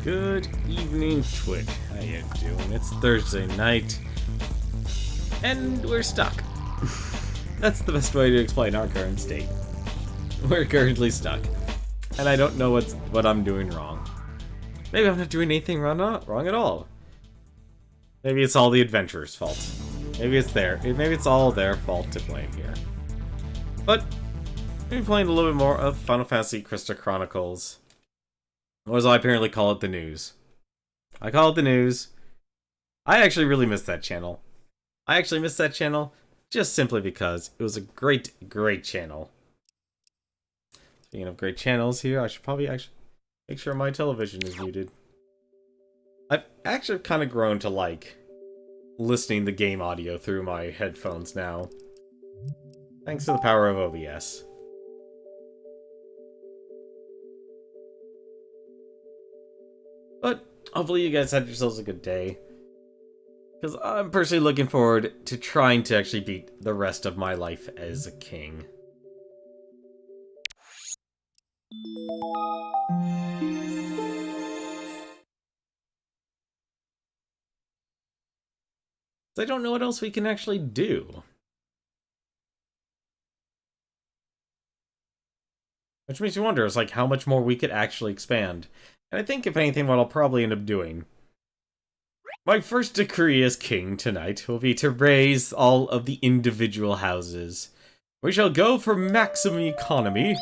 Good evening, Twitch. How you doing? It's Thursday night, and we're stuck. That's the best way to explain our current state. We're currently stuck, and I don't know what I'm doing wrong. Maybe I'm not doing anything wrong at all. Maybe it's all the adventurers' fault. Maybe it's all their fault to blame here. But we've been playing a little bit more of Final Fantasy Crystal Chronicles. Or as I apparently call it, the news. I call it the news. I actually really miss that channel. I actually miss that channel just simply because it was a great, great channel. Speaking of great channels here, I should probably actually make sure my television is muted. I've actually kind of grown to like listening to game audio through my headphones now. Thanks to the power of OBS. But hopefully you guys had yourselves a good day. Because I'm personally looking forward to trying to actually beat the rest of my life as a king. I don't know what else we can actually do. Which makes me wonder, it's like how much more we could actually expand. And I think if anything, what I'll probably end up doing, my first decree as king tonight will be to raise all of the individual houses. We shall go for maximum economy,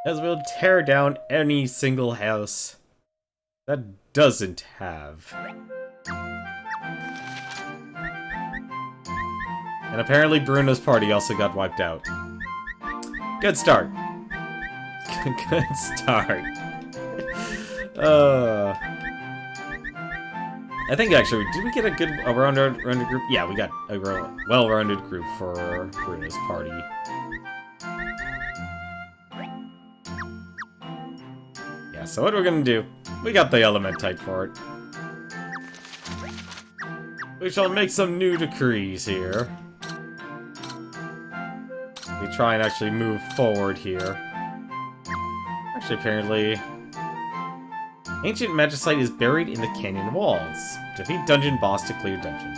as we'll tear down any single house that doesn't have. And apparently Bruno's party also got wiped out. Good start. Good start. I think actually, did we get a good rounded group? Yeah, we got a well-rounded group for Bruno's party. Yeah, so what we're gonna do, we got the Elementite for it. We shall make some new decrees here. We try and actually move forward here. Actually, apparently, Ancient Magicite is buried in the canyon walls. Defeat dungeon boss to clear dungeon.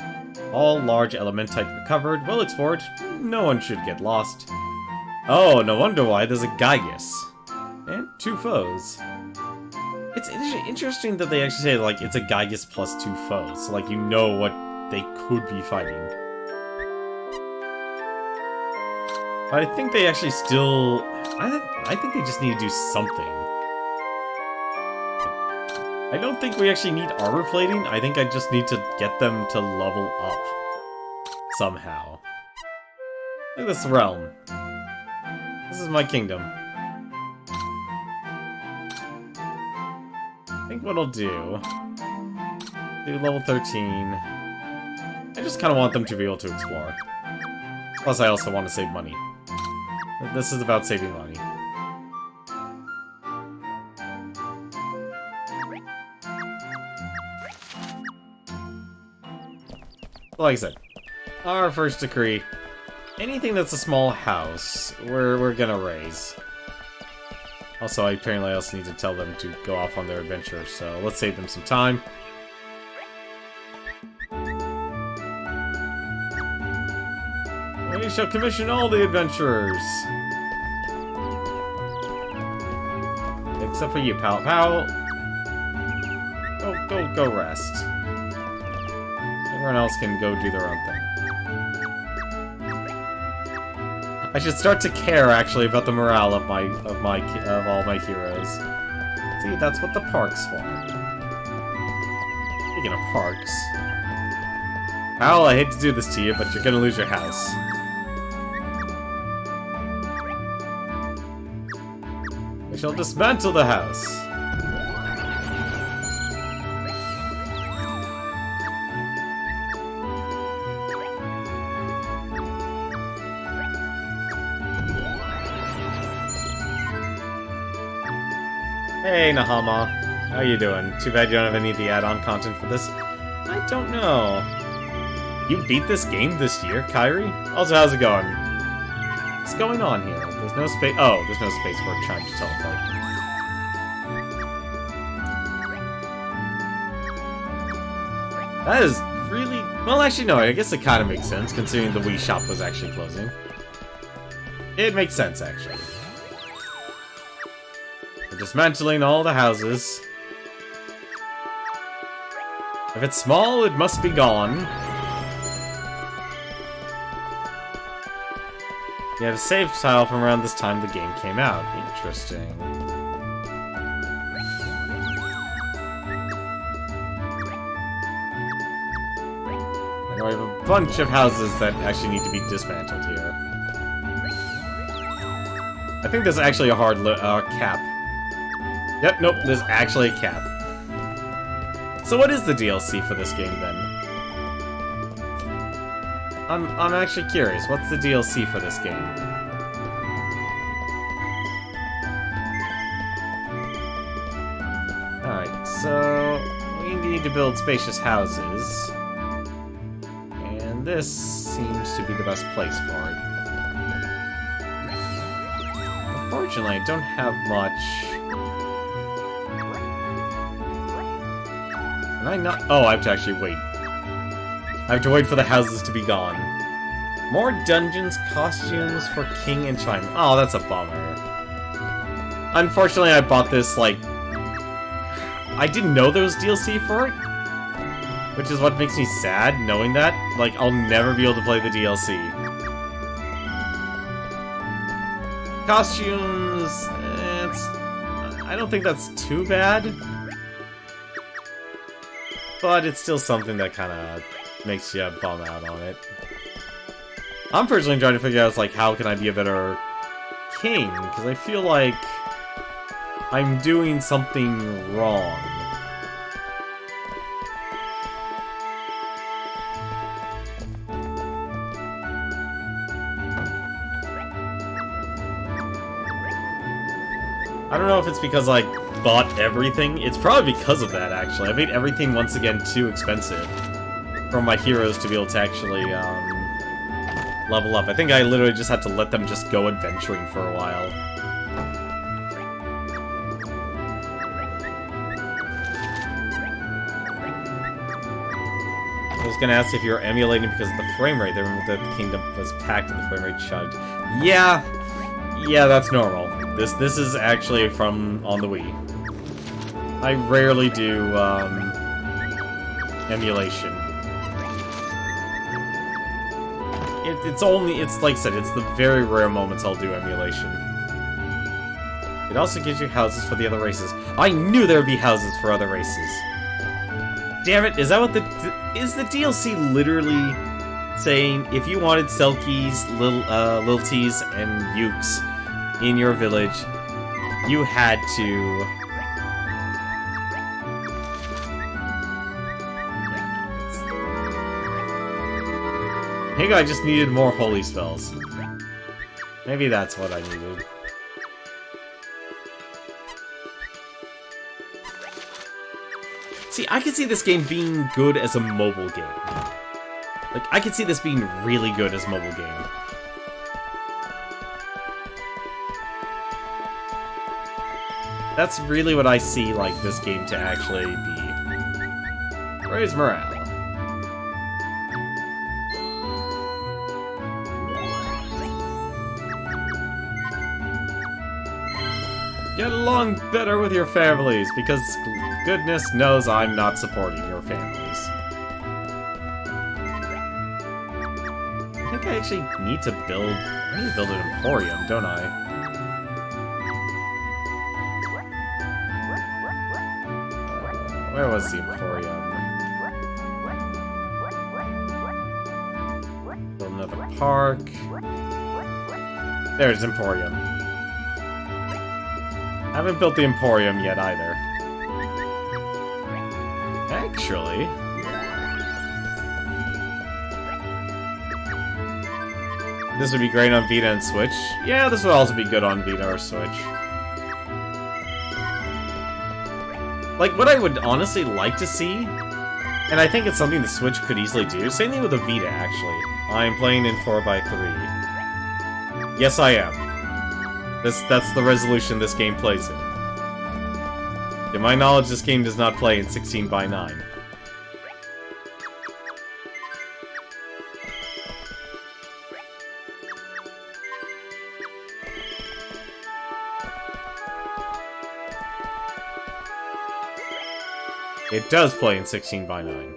All large Elementite recovered, well explored, no one should get lost. Oh, no wonder why there's a Gaius. And 2 foes. It's interesting that they actually say, like, it's a Gaius plus 2 foes, so, like, you know what they could be fighting. But I think they actually still... I think they just need to do something. I don't think we actually need armor plating. I think I just need to get them to level up. Somehow. Look at this realm. This is my kingdom. I think what I'll do level 13. I just kind of want them to be able to explore. Plus I also want to save money. This is about saving money. Like I said, our first decree, anything that's a small house, we're gonna raise. Also, apparently I also need to tell them to go off on their adventure, so let's save them some time. We shall commission all the adventurers! Except for you, pal. Pal! Go rest. Everyone else can go do their own thing. I should start to care, actually, about the morale of all my heroes. See, that's what the park's for. Speaking of parks, Al, I hate to do this to you, but you're gonna lose your house. We shall dismantle the house. Hey, Nahama. How you doing? Too bad you don't have any of the add-on content for this. I don't know. You beat this game this year, Kyrie? Also, how's it going? What's going on here? There's no space. Oh, there's no space for trying to teleport. That is really... Well, actually, no, I guess it kind of makes sense, considering the Wii shop was actually closing. It makes sense, actually. We're dismantling all the houses. If it's small, it must be gone. You had a save file from around this time the game came out. Interesting. And we have a bunch of houses that actually need to be dismantled here. I think there's actually a hard cap. Yep, nope, there's actually a cap. So what is the DLC for this game, then? I'm actually curious. What's the DLC for this game? Alright, so we need to build spacious houses. And this seems to be the best place for it. Unfortunately, I don't have much. Can I not? Oh, I have to actually wait. I have to wait for the houses to be gone. More dungeons, costumes for King and Chime. Oh, that's a bummer. Unfortunately, I bought this, like... I didn't know there was DLC for it. Which is what makes me sad, knowing that. Like, I'll never be able to play the DLC. Costumes... I don't think that's too bad. But it's still something that kind of makes you bum out on it. I'm personally trying to figure out, like, how can I be a better king? Because I feel like I'm doing something wrong. I don't know if it's because I bought everything. It's probably because of that, actually. I made everything, once again, too expensive for my heroes to be able to actually, level up. I think I literally just had to let them just go adventuring for a while. I was gonna ask if you were emulating because of the frame rate. I remember that the kingdom was packed and the frame rate chugged. Yeah, that's normal. This is actually from on the Wii. I rarely do emulation. It's like I said, it's the very rare moments I'll do emulation. It also gives you houses for the other races. I knew there would be houses for other races. Damn it, is that what is the DLC literally saying if you wanted Selkies, Lilties, and Ukes in your village, you had to... Maybe I just needed more holy spells. Maybe that's what I needed. See, I could see this game being good as a mobile game. Like, I could see this being really good as a mobile game. That's really what I see, like, this game to actually be. Raise morale. Get along better with your families, because goodness knows I'm not supporting your families. I think I actually need to build... I need to build an emporium, don't I? Where was the emporium? Build another park. There's emporium. I haven't built the emporium yet either. Actually... This would be great on Vita and Switch. Yeah, this would also be good on Vita or Switch. Like, what I would honestly like to see, and I think it's something the Switch could easily do, same thing with the Vita, actually. I'm playing in 4x3. Yes, I am. That's the resolution this game plays in. To my knowledge, this game does not play in 16:9. It does play in 16 by 9.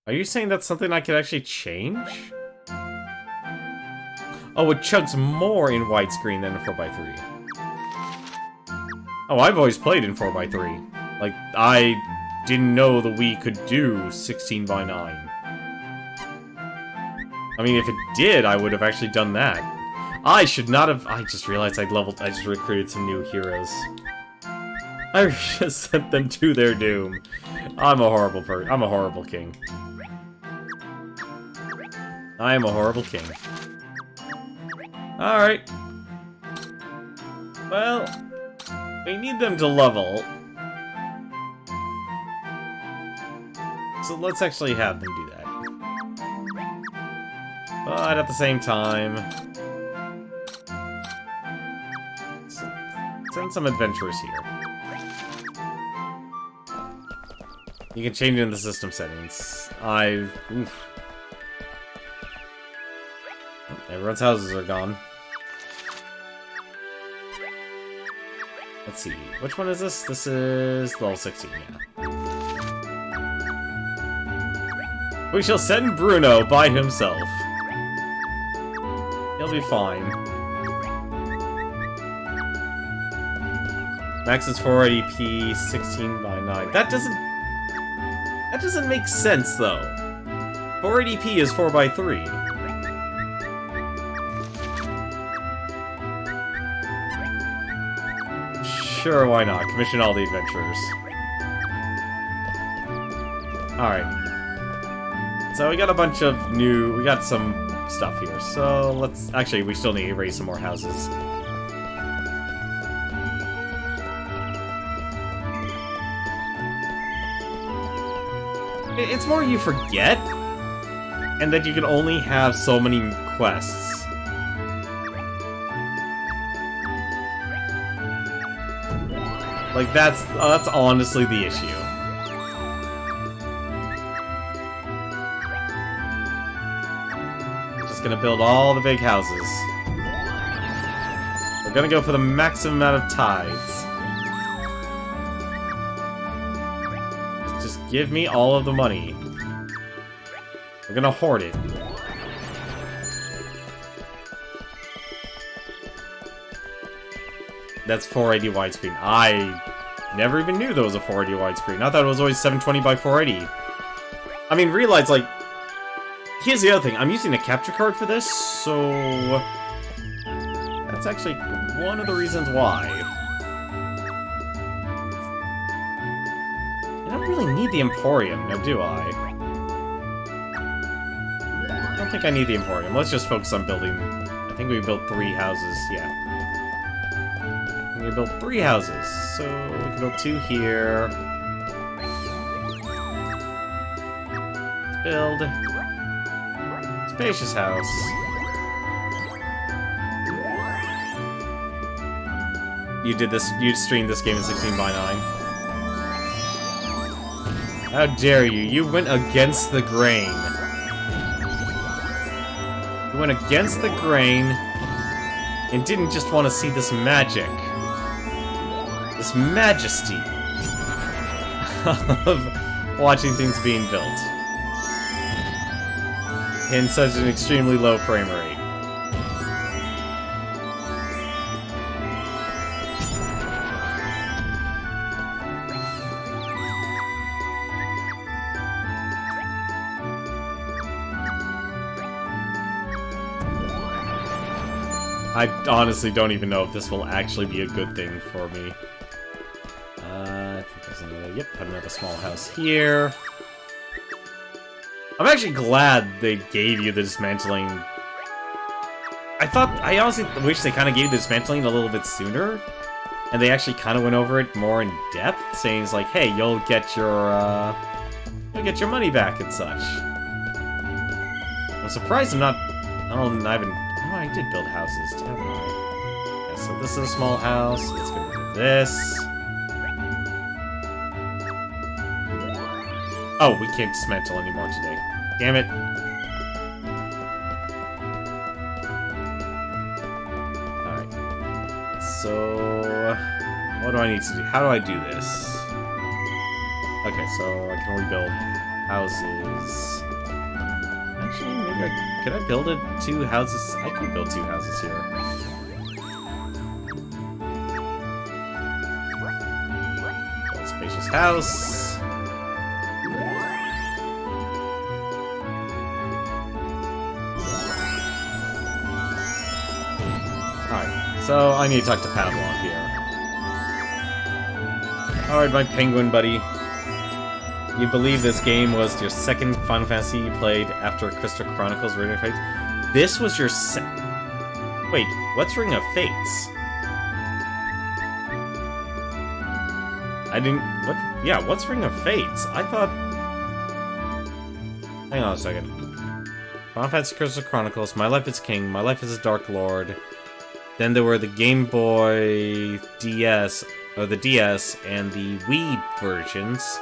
Are you saying that's something I could actually change? Oh, it chugs more in widescreen than in 4x3. Oh, I've always played in 4x3. Like, I didn't know the Wii could do 16 by 9. I mean, if it did, I would have actually done that. I should not have... I just realized I just recruited some new heroes. I just sent them to their doom. I'm a horrible I'm a horrible king. I am a horrible king. Alright. Well, we need them to level. So let's actually have them do that. But at the same time... send some adventurers here. You can change it in the system settings. Oof. Everyone's houses are gone. Let's see. Which one is this? This is level 16, yeah. We shall send Bruno by himself. He'll be fine. Max is 480p, 16 by 9. That doesn't make sense, though. 480p is 4 by 3. Sure, why not? Commission all the adventurers. Alright. So we got a bunch of we got some stuff here. So let's... Actually, we still need to raise some more houses. It's more you forget, and that you can only have so many quests. Like, that's honestly the issue. Just gonna build all the big houses. We're gonna go for the maximum amount of tithes. Just give me all of the money. We're gonna hoard it. That's 480 widescreen. I never even knew there was a 480 widescreen. I thought it was always 720 by 480. I mean, realize, like... Here's the other thing. I'm using a capture card for this, so... That's actually one of the reasons why. I don't really need the Emporium, now do I? I don't think I need the Emporium. Let's just focus on building... I think we built 3 houses, yeah. We built 3 houses, so we can build 2 here. Let's build a spacious house. You did this. You streamed this game in 16 by 9. How dare you? You went against the grain. You went against the grain and didn't just want to see this magic. This majesty of watching things being built in such an extremely low frame rate. I honestly don't even know if this will actually be a good thing for me. I think there's another... Yep, put another small house here. I'm actually glad they gave you the dismantling. I honestly wish they kind of gave the dismantling a little bit sooner. And they actually kind of went over it more in depth, saying it's like, hey, you'll get your money back and such. I'm surprised I'm not... I did build houses, haven't I? Yeah, so this is a small house. Let's get rid of this. Oh, we can't dismantle anymore today. Damn it. so what do I need to do? How do I do this? Okay, so I can rebuild houses. Actually, maybe could I build it 2 houses? I could build 2 houses here. Build a spacious house. Alright, so I need to talk to Backlog here. Alright, my penguin buddy. You believe this game was your second Final Fantasy you played after Crystal Chronicles Ring of Fates? This was your Wait, what's Ring of Fates? I didn't... What? Yeah, what's Ring of Fates? I thought... Hang on a second. Final Fantasy Crystal Chronicles, My Life is King, My Life is a Dark Lord. Then there were the Game Boy DS, or the DS, and the Wii versions.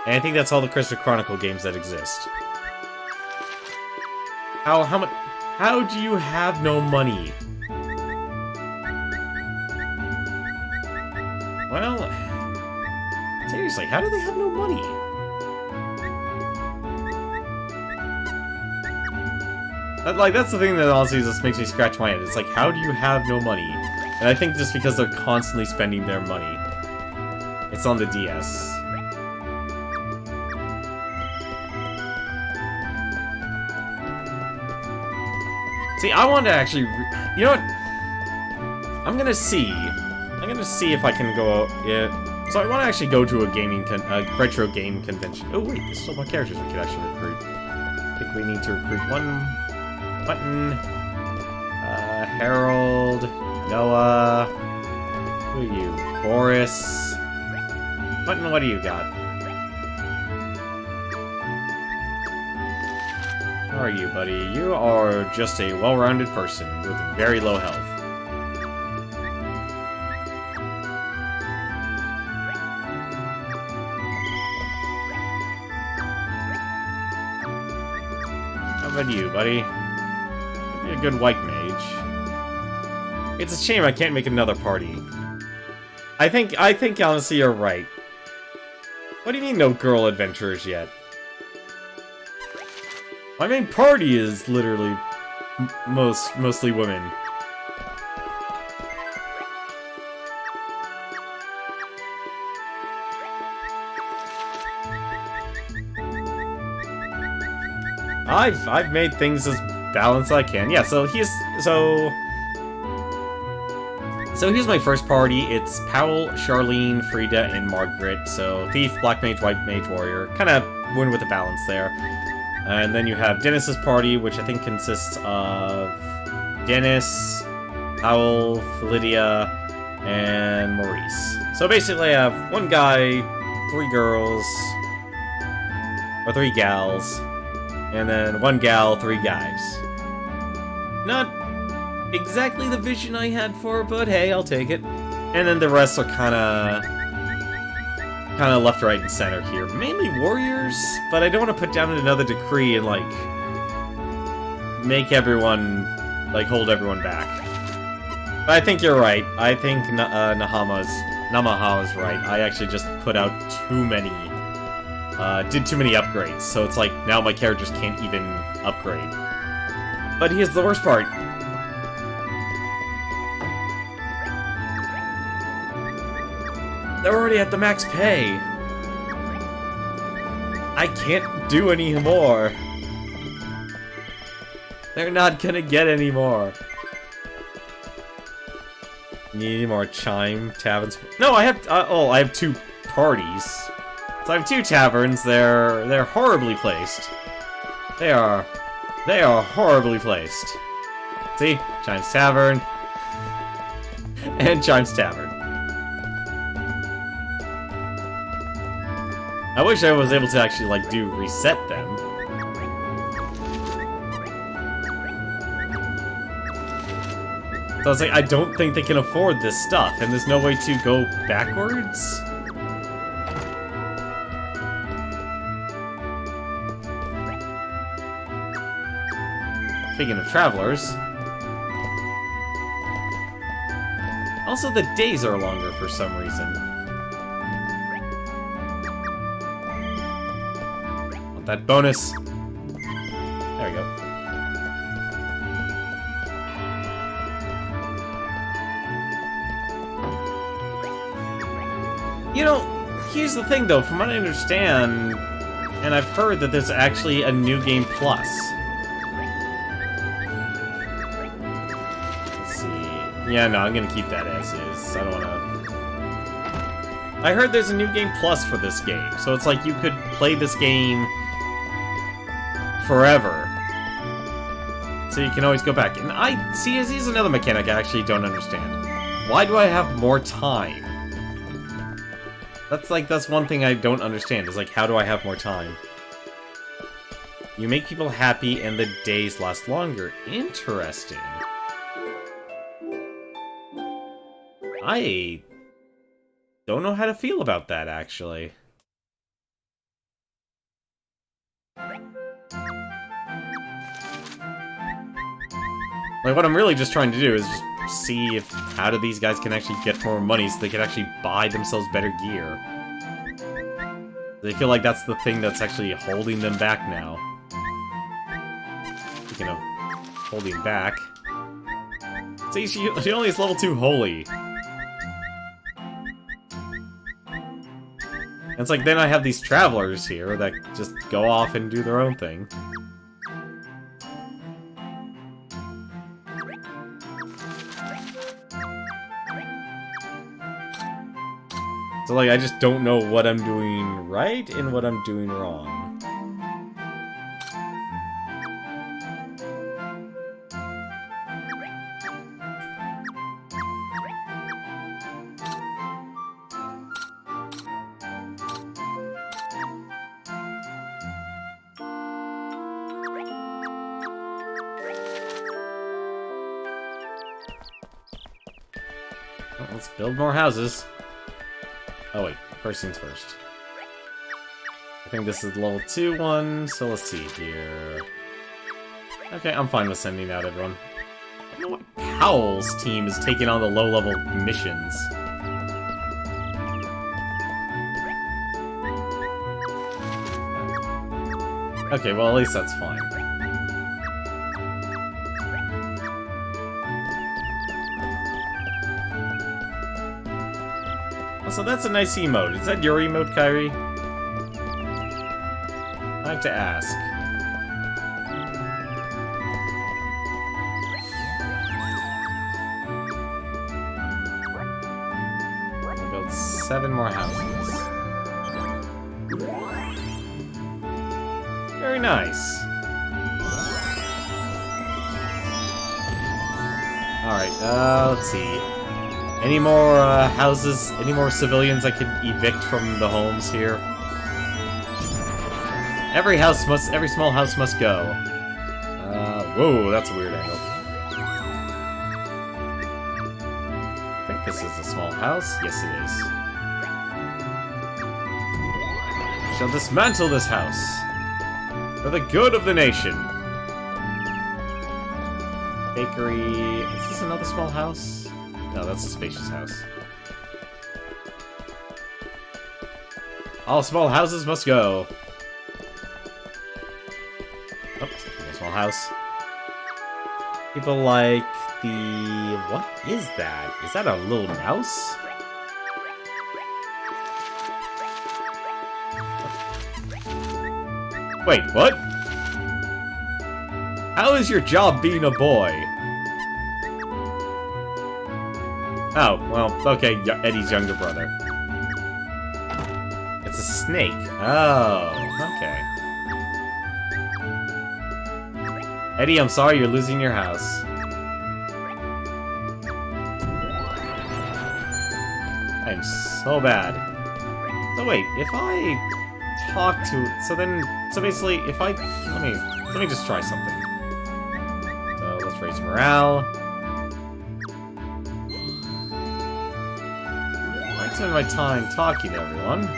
And I think that's all the Crystal Chronicle games that exist. How do you have no money? Well, seriously, how do they have no money? That's the thing that honestly just makes me scratch my head. It's like, how do you have no money? And I think just because they're constantly spending their money. It's on the DS. See, I want to actually... You know what? I'm gonna see if I can go... Yeah. So I want to actually go to a retro game convention. Oh wait, there's still more characters we could actually recruit. I think we need to recruit one... Button... Harold... Noah... Who are you? Boris... Button, what do you got? How are you, buddy? You are just a well-rounded person with very low health. How about you, buddy? You're a good white mage. It's a shame I can't make another party. I think honestly you're right. What do you mean no girl adventurers yet? My main party is literally mostly women. I've made things as balanced as I can. Yeah, so here's my first party. It's Powell, Charlene, Frida, and Margaret. So Thief, Black Mage, White Mage, Warrior. Kind of win with the balance there. And then you have Dennis's party, which I think consists of Dennis, Powell, Lydia, and Maurice. So basically I have one guy, 3 girls, or 3 gals, and then 1 gal, 3 guys. Not exactly the vision I had for it, but hey, I'll take it. And then the rest are kind of left, right, and center here. Mainly warriors, but I don't want to put down another decree and, like, make everyone, like, hold everyone back. But I think you're right. I think Namaha's right. I actually just put out too many, did too many upgrades, so it's like, now my characters can't even upgrade. But here's the worst part. They're already at the max pay. I can't do any more. They're not gonna get any more. Need any more chime taverns? No, I have. I have 2 parties. So I have 2 taverns. They're horribly placed. They are horribly placed. See, Chimes Tavern and Chimes Tavern. I wish I was able to actually, like, reset them. So I was like, I don't think they can afford this stuff, and there's no way to go backwards? Speaking of travelers... Also, the days are longer for some reason. Want that bonus? There we go. You know, here's the thing though, from what I understand, and I've heard that there's actually a New Game Plus. Let's see. Yeah, no, I'm gonna keep that as is. I don't wanna... I heard there's a New Game Plus for this game, so it's like you could play this game forever. So you can always go back. And here's another mechanic I actually don't understand. Why do I have more time? That's one thing I don't understand, is like, how do I have more time? You make people happy and the days last longer. Interesting. I don't know how to feel about that, actually. Like, what I'm really just trying to do is just see how do these guys can actually get more money so they can actually buy themselves better gear. They feel like that's the thing that's actually holding them back now. Speaking of holding back... See, she only is level 2 holy. And it's like, then I have these travelers here that just go off and do their own thing. So, like, I just don't know what I'm doing right and what I'm doing wrong. Well, let's build more houses. Oh wait, first things first. I think this is the level 2 one, so let's see here. Okay, I'm fine with sending out everyone. I don't know why Powell's team is taking on the low-level missions. Okay, well at least that's fine. So that's a nice emote. Is that your emote, Kyrie? I have to ask. I'll build 7 more houses. Very nice. Alright, let's see. Any more houses, any more civilians I can evict from the homes here? Every small house must go. Whoa, that's a weird angle. I think this is a small house. Yes, it is. Shall dismantle this house for the good of the nation. Bakery. Is this another small house? No, that's a spacious house. All small houses must go. Oh, a small house. People like the... What is that? Is that a little mouse? Wait, what? How is your job being a boy? Oh, well, okay, Eddie's younger brother. It's a snake. Oh, okay. Eddie, I'm sorry you're losing your house. I'm so bad. So wait, if I talk to... So basically, if I... Let me just try something. So, let's raise morale. Spend my time talking to everyone.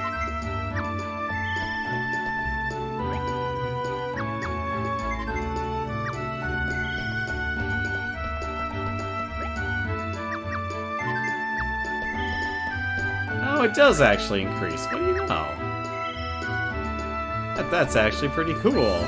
it does actually increase. What do you know? That's actually pretty cool.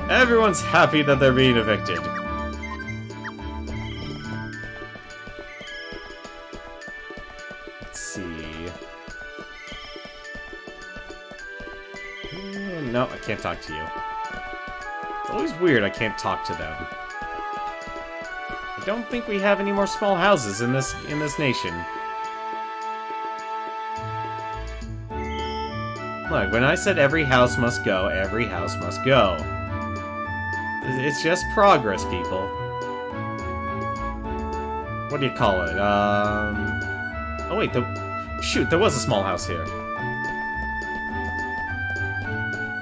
Everyone's happy that they're being evicted. Let's see. No, I can't talk to you. It's always weird I can't talk to them. I don't think we have any more small houses in this nation. Look, when I said every house must go, every house must go. It's just progress, people. What do you call it? Oh wait, shoot, there was a small house here.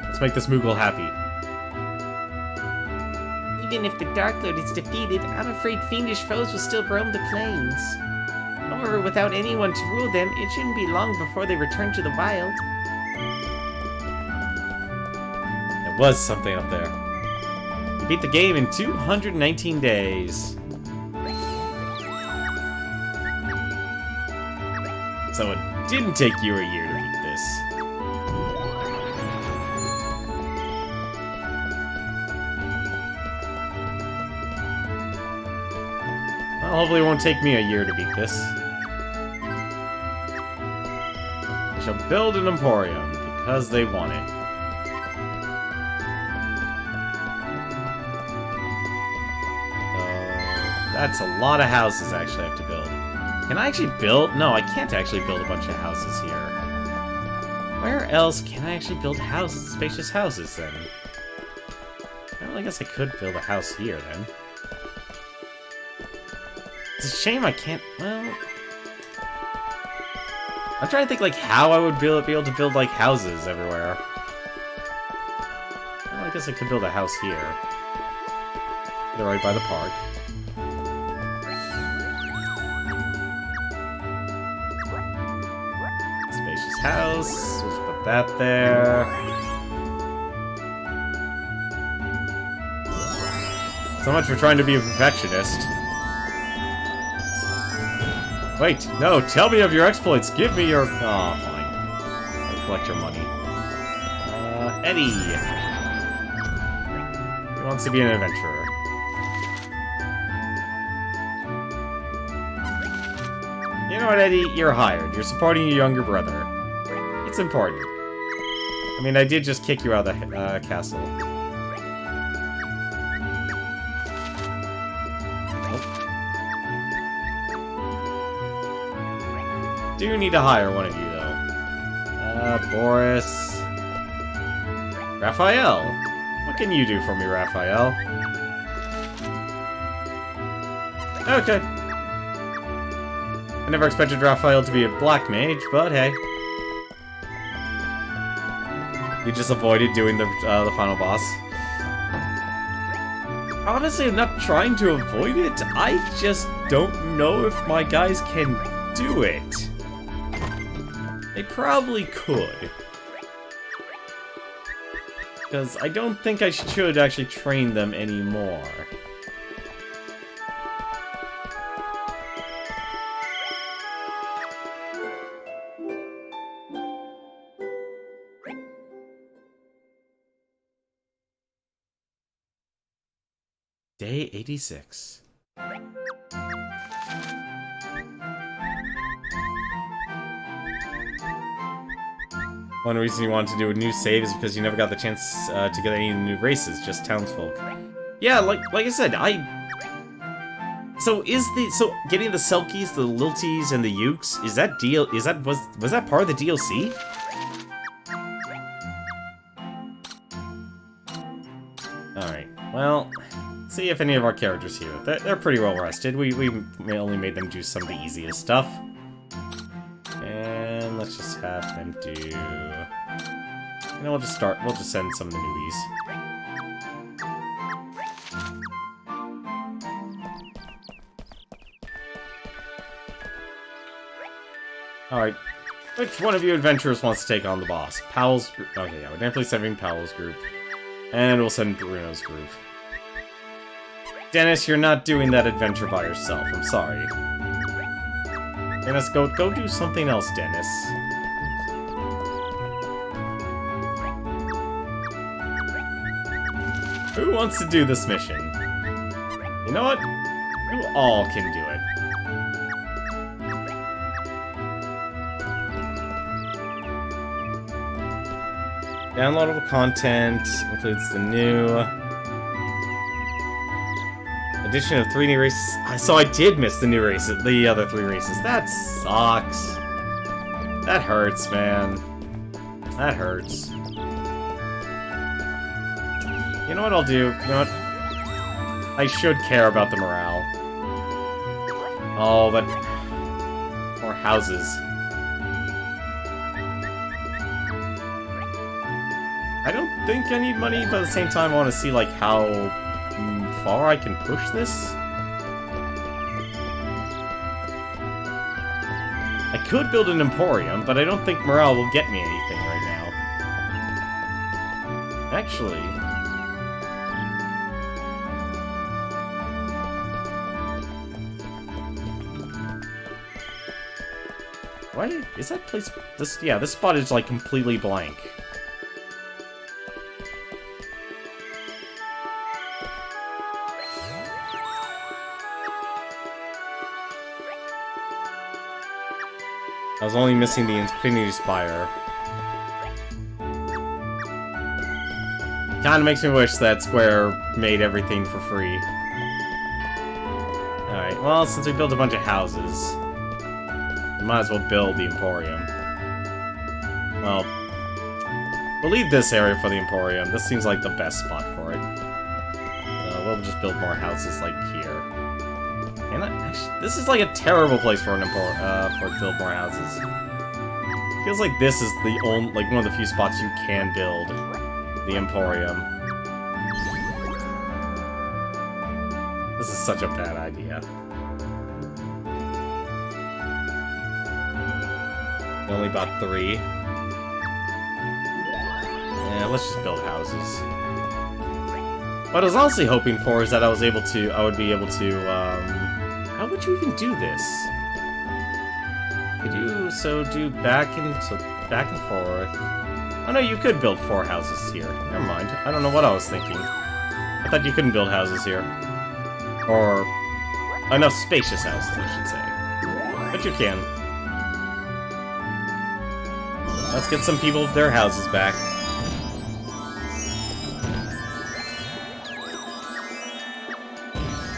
Let's make this Moogle happy. Even if the Dark Lord is defeated, I'm afraid fiendish foes will still roam the plains. However, without anyone to rule them, it shouldn't be long before they return to the wild. There was something up there. You beat the game in 219 days. So it didn't take you a year to beat this. Well, hopefully it won't take me a year to beat this. I shall build an emporium because they want it. That's a lot of houses I actually have to build. Can I actually build? No, I can't actually build a bunch of houses here. Where else can I actually build houses, spacious houses then? Well, I guess I could build a house here then. It's a shame I can't, well... I'm trying to think like how I would be able to build like houses everywhere. Well, I guess I could build a house here. They're right by the park. House. Let's put that there. So much for trying to be a perfectionist. Wait, no, tell me of your exploits. Give me your... Oh, fine. I'll collect your money. Eddie. He wants to be an adventurer. You know what, Eddie? You're hired. You're supporting your younger brother. It's important. I mean, I did just kick you out of the castle. Oh. Do need to hire one of you, though. Boris. Raphael. What can you do for me, Raphael? Okay. I never expected Raphael to be a black mage, but hey. You just avoided doing the final boss. Honestly, I'm not trying to avoid it. I just don't know if my guys can do it. They probably could. Because I don't think I should actually train them anymore. Day 86. One reason you wanted to do a new save is because you never got the chance to get any new races, just townsfolk. Yeah, like I said, So getting the Selkies, the Lilties, and the Ukes, was that part of the DLC? Alright, well, see if any of our characters here. They're pretty well rested. We only made them do some of the easiest stuff. And let's just have them do... You know, we'll just send some of the newbies. Alright. Which one of you adventurers wants to take on the boss? Powell's... Okay, yeah, we're definitely sending Powell's group. And we'll send Bruno's group. Dennis, you're not doing that adventure by yourself. I'm sorry. Dennis, go do something else, Dennis. Who wants to do this mission? You know what? You all can do it. Downloadable content includes the new addition of 3 new races. So I did miss the new races, the other 3 races. That sucks. That hurts, man. That hurts. You know what I'll do? You know what? I should care about the morale. Oh, but more houses. I don't think I need money, but at the same time I want to see, like, how far I can push this. I could build an emporium, but I don't think morale will get me anything right now. Actually... why is that place... this... yeah, this spot is, like, completely blank. I was only missing the Infinity Spire. Kinda makes me wish that Square made everything for free. Alright, well, since we built a bunch of houses, we might as well build the Emporium. Well, we'll leave this area for the Emporium. This seems like the best spot for it. We'll just build more houses, like, here. And actually, this is like a terrible place for an for to build more houses. Feels like this is the only, like, one of the few spots you can build the Emporium. This is such a bad idea. We only bought 3. Yeah, let's just build houses. What I was honestly hoping for is that I would be able to, how would you even do this? Could you do back and forth? Oh no, you could build 4 houses here. Never mind. I don't know what I was thinking. I thought you couldn't build houses here. Or enough spacious houses, I should say. But you can. Let's get some people their houses back.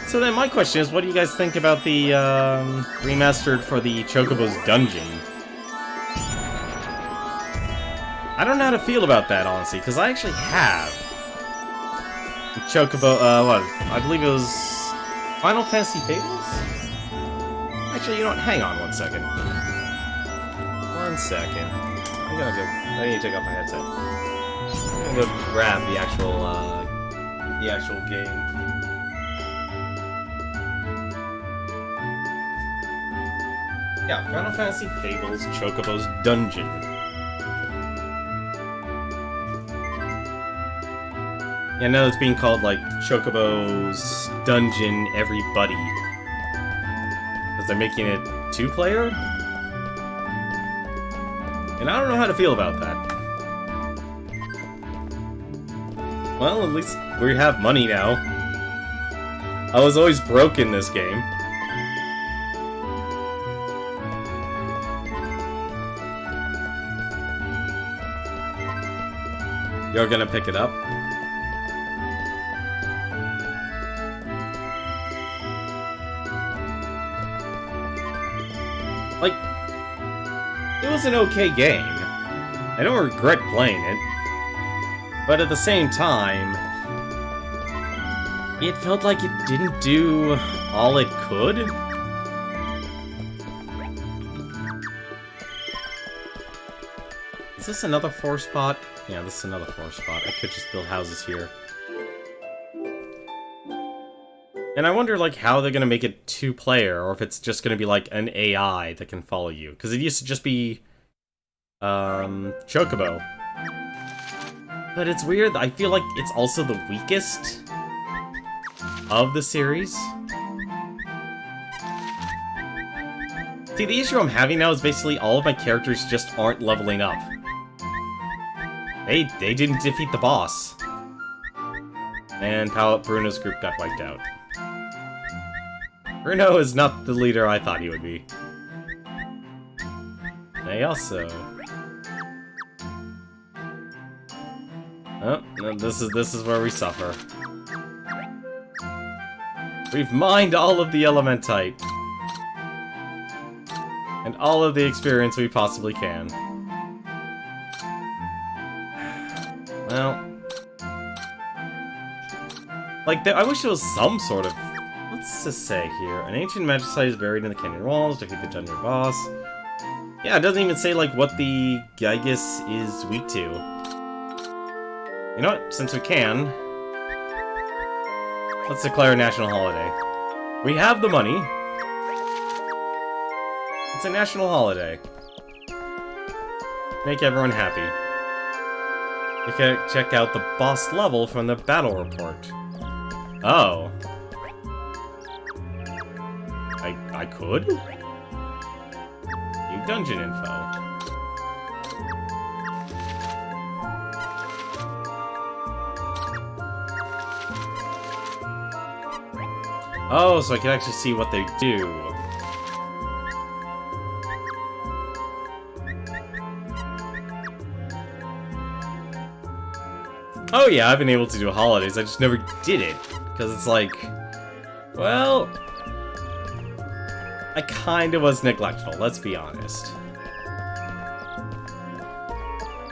So then my question is, what do you guys think about the remastered for the Chocobo's Dungeon? I don't know how to feel about that, honestly, because I actually have Chocobo, I believe it was Final Fantasy Fables? Actually, you know what, hang on 1 second. 1 second. I need to take off my headset. I'm gonna go grab the actual game. Yeah, Final Fantasy Fables Chocobo's Dungeon. Yeah, no, it's being called, like, Chocobo's Dungeon Everybody. Because they're making it 2-player? And I don't know how to feel about that. Well, at least we have money now. I was always broke in this game. You're gonna pick it up? Like, it was an okay game. I don't regret playing it. But at the same time, it felt like it didn't do all it could. Is this another 4 spot? Yeah, this is another 4 spot. I could just build houses here. And I wonder, like, how they're gonna make it 2-player, or if it's just gonna be, like, an AI that can follow you. Because it used to just be Chocobo. But it's weird, I feel like it's also the weakest of the series. See, the issue I'm having now is basically all of my characters just aren't leveling up. They didn't defeat the boss. And Bruno's group got wiped out. Bruno is not the leader I thought he would be. They also... Oh, no, this is where we suffer. We've mined all of the Elementite. And all of the experience we possibly can. Well... Like, I wish there was some sort of... What's to say here? An ancient magic site is buried in the canyon walls. Defeat the dungeon boss. Yeah, it doesn't even say, like, what the Gygus is weak to. You know what? Since we can... Let's declare a national holiday. We have the money. It's a national holiday. Make everyone happy. You can check out the boss level from the battle report. Oh. I could? New dungeon info. Oh, so I can actually see what they do. Oh yeah, I've been able to do holidays, I just never did it. Because it's like... Well... I kinda was neglectful, let's be honest.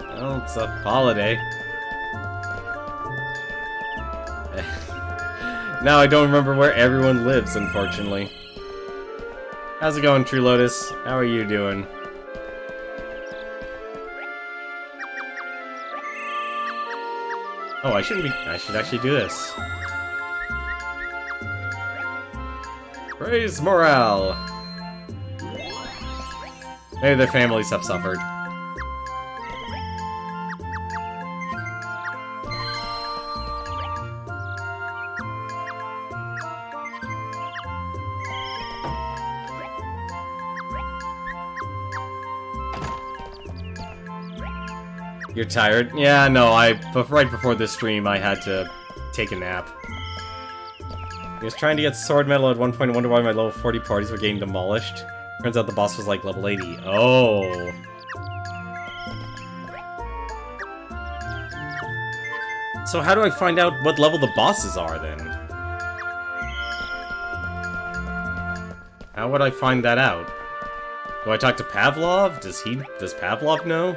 Well, it's a holiday. Now I don't remember where everyone lives, unfortunately. How's it going, True Lotus? How are you doing? Oh, I should actually do this. Raise morale! Maybe their families have suffered. You're tired? Yeah, no, right before this stream, I had to take a nap. I was trying to get sword medal at one point and wonder why my level 40 parties were getting demolished. Turns out the boss was like level 80. Oh. So how do I find out what level the bosses are, then? How would I find that out? Do I talk to Pavlov? Does Pavlov know?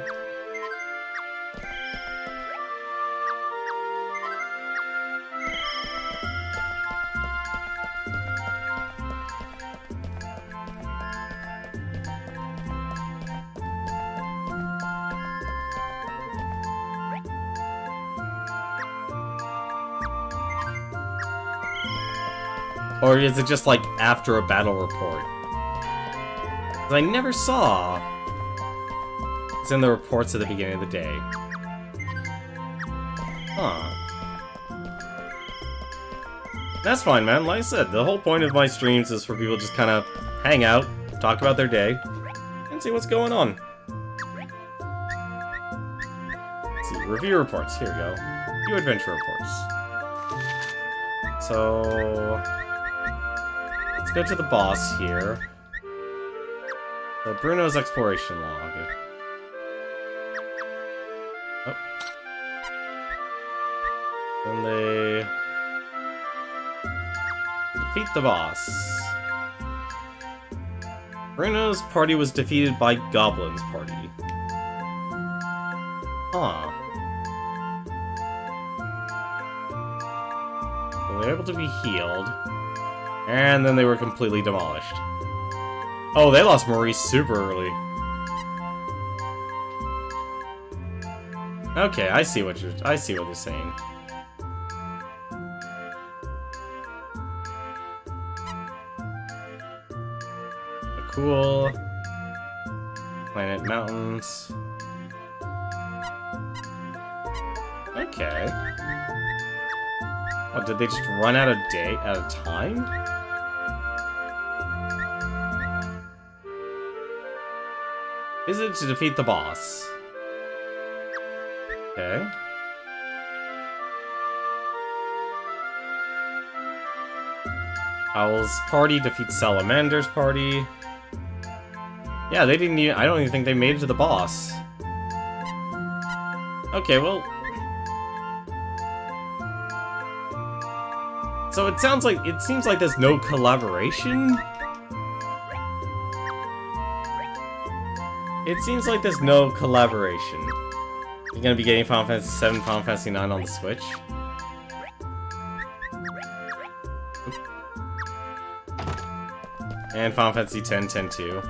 Or is it just, like, after a battle report? 'Cause I never saw... It's in the reports at the beginning of the day. Huh. That's fine, man. Like I said, the whole point of my streams is for people to just kind of hang out, talk about their day, and see what's going on. Let's see, review reports. Here we go. Review adventure reports. So... Let's go to the boss here. So, Bruno's exploration log. Oh. Then they... defeat the boss. Bruno's party was defeated by Goblin's party. Huh. So they were able to be healed. And then they were completely demolished. Oh, they lost Maurice super early. Okay, I see what you're saying. Cool. Planet Mountains. Okay. Oh, did they just run out of time? Is it to defeat the boss? Okay. Owl's party defeats Salamander's party. Yeah, they didn't even... I don't even think they made it to the boss. Okay, well... So it sounds like... It seems like there's no collaboration? It seems like there's no collaboration. You're gonna be getting Final Fantasy 7, Final Fantasy 9 on the Switch? And Final Fantasy 10, 10-2.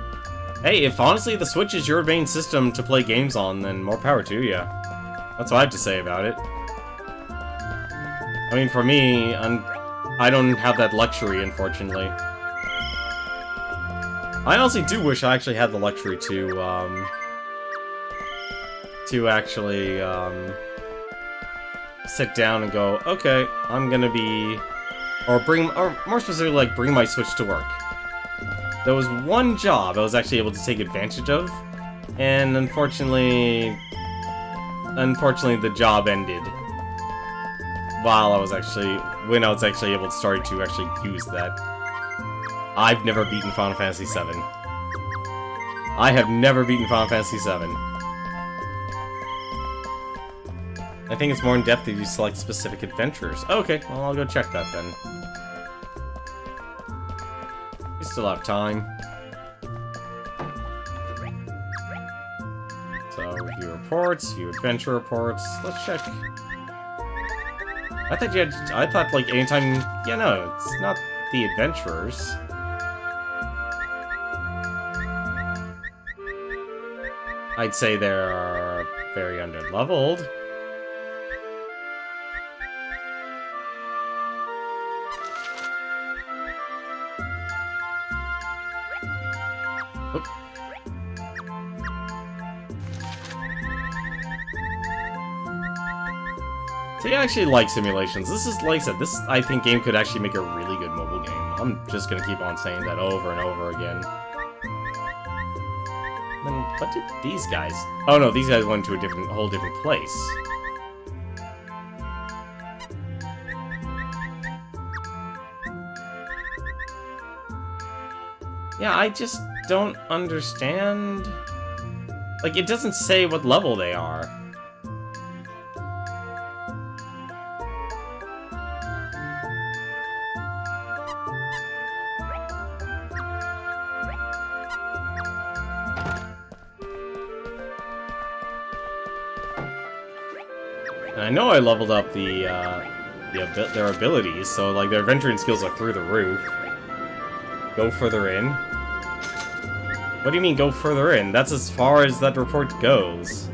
Hey, if honestly the Switch is your main system to play games on, then more power to you. That's what I have to say about it. I mean, for me, I don't have that luxury, unfortunately. I honestly do wish I actually had the luxury to actually, sit down and go, okay, I'm gonna be... or more specifically, like, bring my Switch to work. There was one job I was actually able to take advantage of, and unfortunately, the job ended while I was actually, when I was actually able to start to actually use that. I've never beaten Final Fantasy 7. I have never beaten Final Fantasy 7. I think it's more in depth if you select specific adventures. Okay, well, I'll go check that then. We still have time. So, view reports, view adventure reports. Let's check. I thought, like, anytime... Yeah, no, it's not the adventurers. I'd say they're very under-leveled. See, I actually like simulations. This is, like I said, this, I think, game could actually make a really good mobile game. I'm just gonna keep on saying that over and over again. Then, what did these guys... Oh no, these guys went to a whole different place. Yeah, I just don't understand... Like, it doesn't say what level they are. And I know I leveled up their abilities, so like their adventuring skills are through the roof. Go further in. What do you mean, go further in? That's as far as that report goes.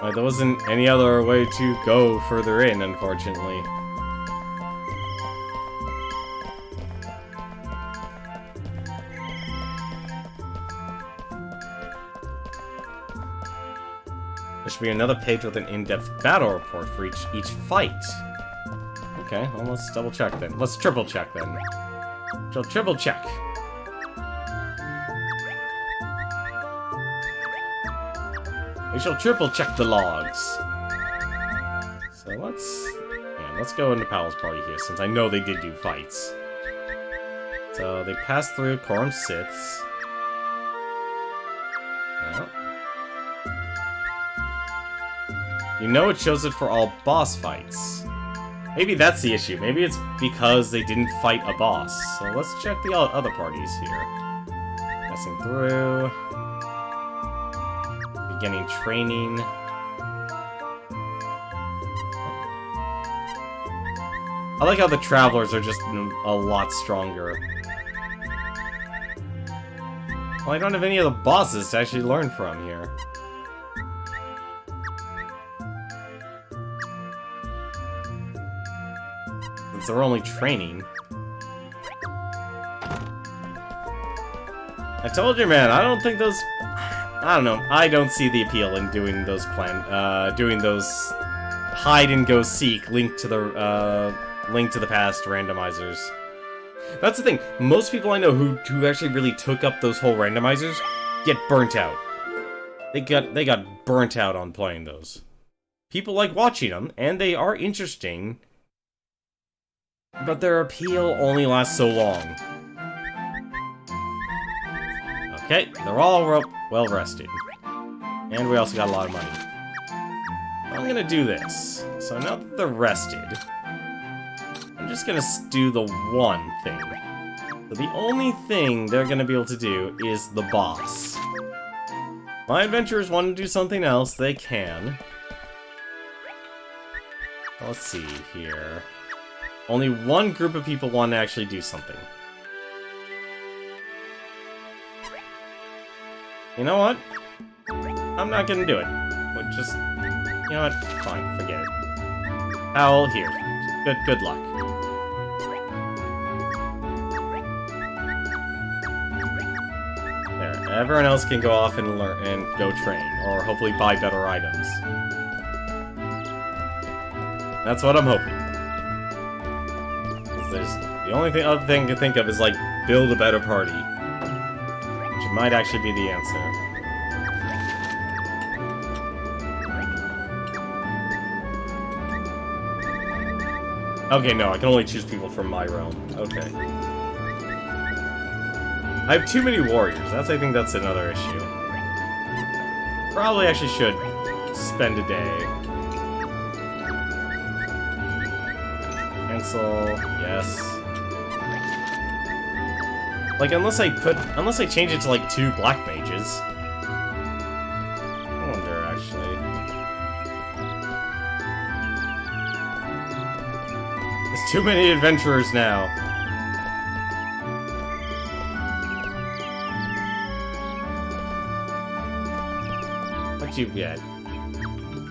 Well, there wasn't any other way to go further in, unfortunately. There should be another page with an in-depth battle report for each fight. Okay, well, let's double check then. Let's triple check then. Triple check. We shall triple check the logs. So let's go into Powell's party here, since I know they did do fights. So they passed through Quorum Sits. Well, you know it shows it for all boss fights. Maybe that's the issue. Maybe it's because they didn't fight a boss. So let's check the other parties here. Passing through. Beginning training. I like how the travelers are just a lot stronger. Well, I don't have any of the bosses to actually learn from here. Since they're only training. I told you, man, I don't think those... I don't know. I don't see the appeal in doing those hide-and-go-seek Link to the Past randomizers. That's the thing. Most people I know who actually really took up those whole randomizers get burnt out. They got burnt out on playing those. People like watching them, and they are interesting, but their appeal only lasts so long. Okay, they're all well rested. And we also got a lot of money. I'm gonna do this. So now that they're rested, I'm just gonna do the one thing. So the only thing they're gonna be able to do is the boss. My adventurers want to do something else, they can. Let's see here. Only one group of people want to actually do something. You know what? I'm not gonna do it. But just, you know what? Fine, forget it. Owl, here. Good luck. There. Everyone else can go off and learn and go train, or hopefully buy better items. That's what I'm hoping. The only other thing I can think of is like build a better party. Which might actually be the answer. Okay, no, I can only choose people from my realm. Okay. I have too many warriors. I think that's another issue. Probably actually should spend a day. Cancel, yes. Like, unless I change it to, like, 2 black mages. I wonder, actually. There's too many adventurers now. What'd you get?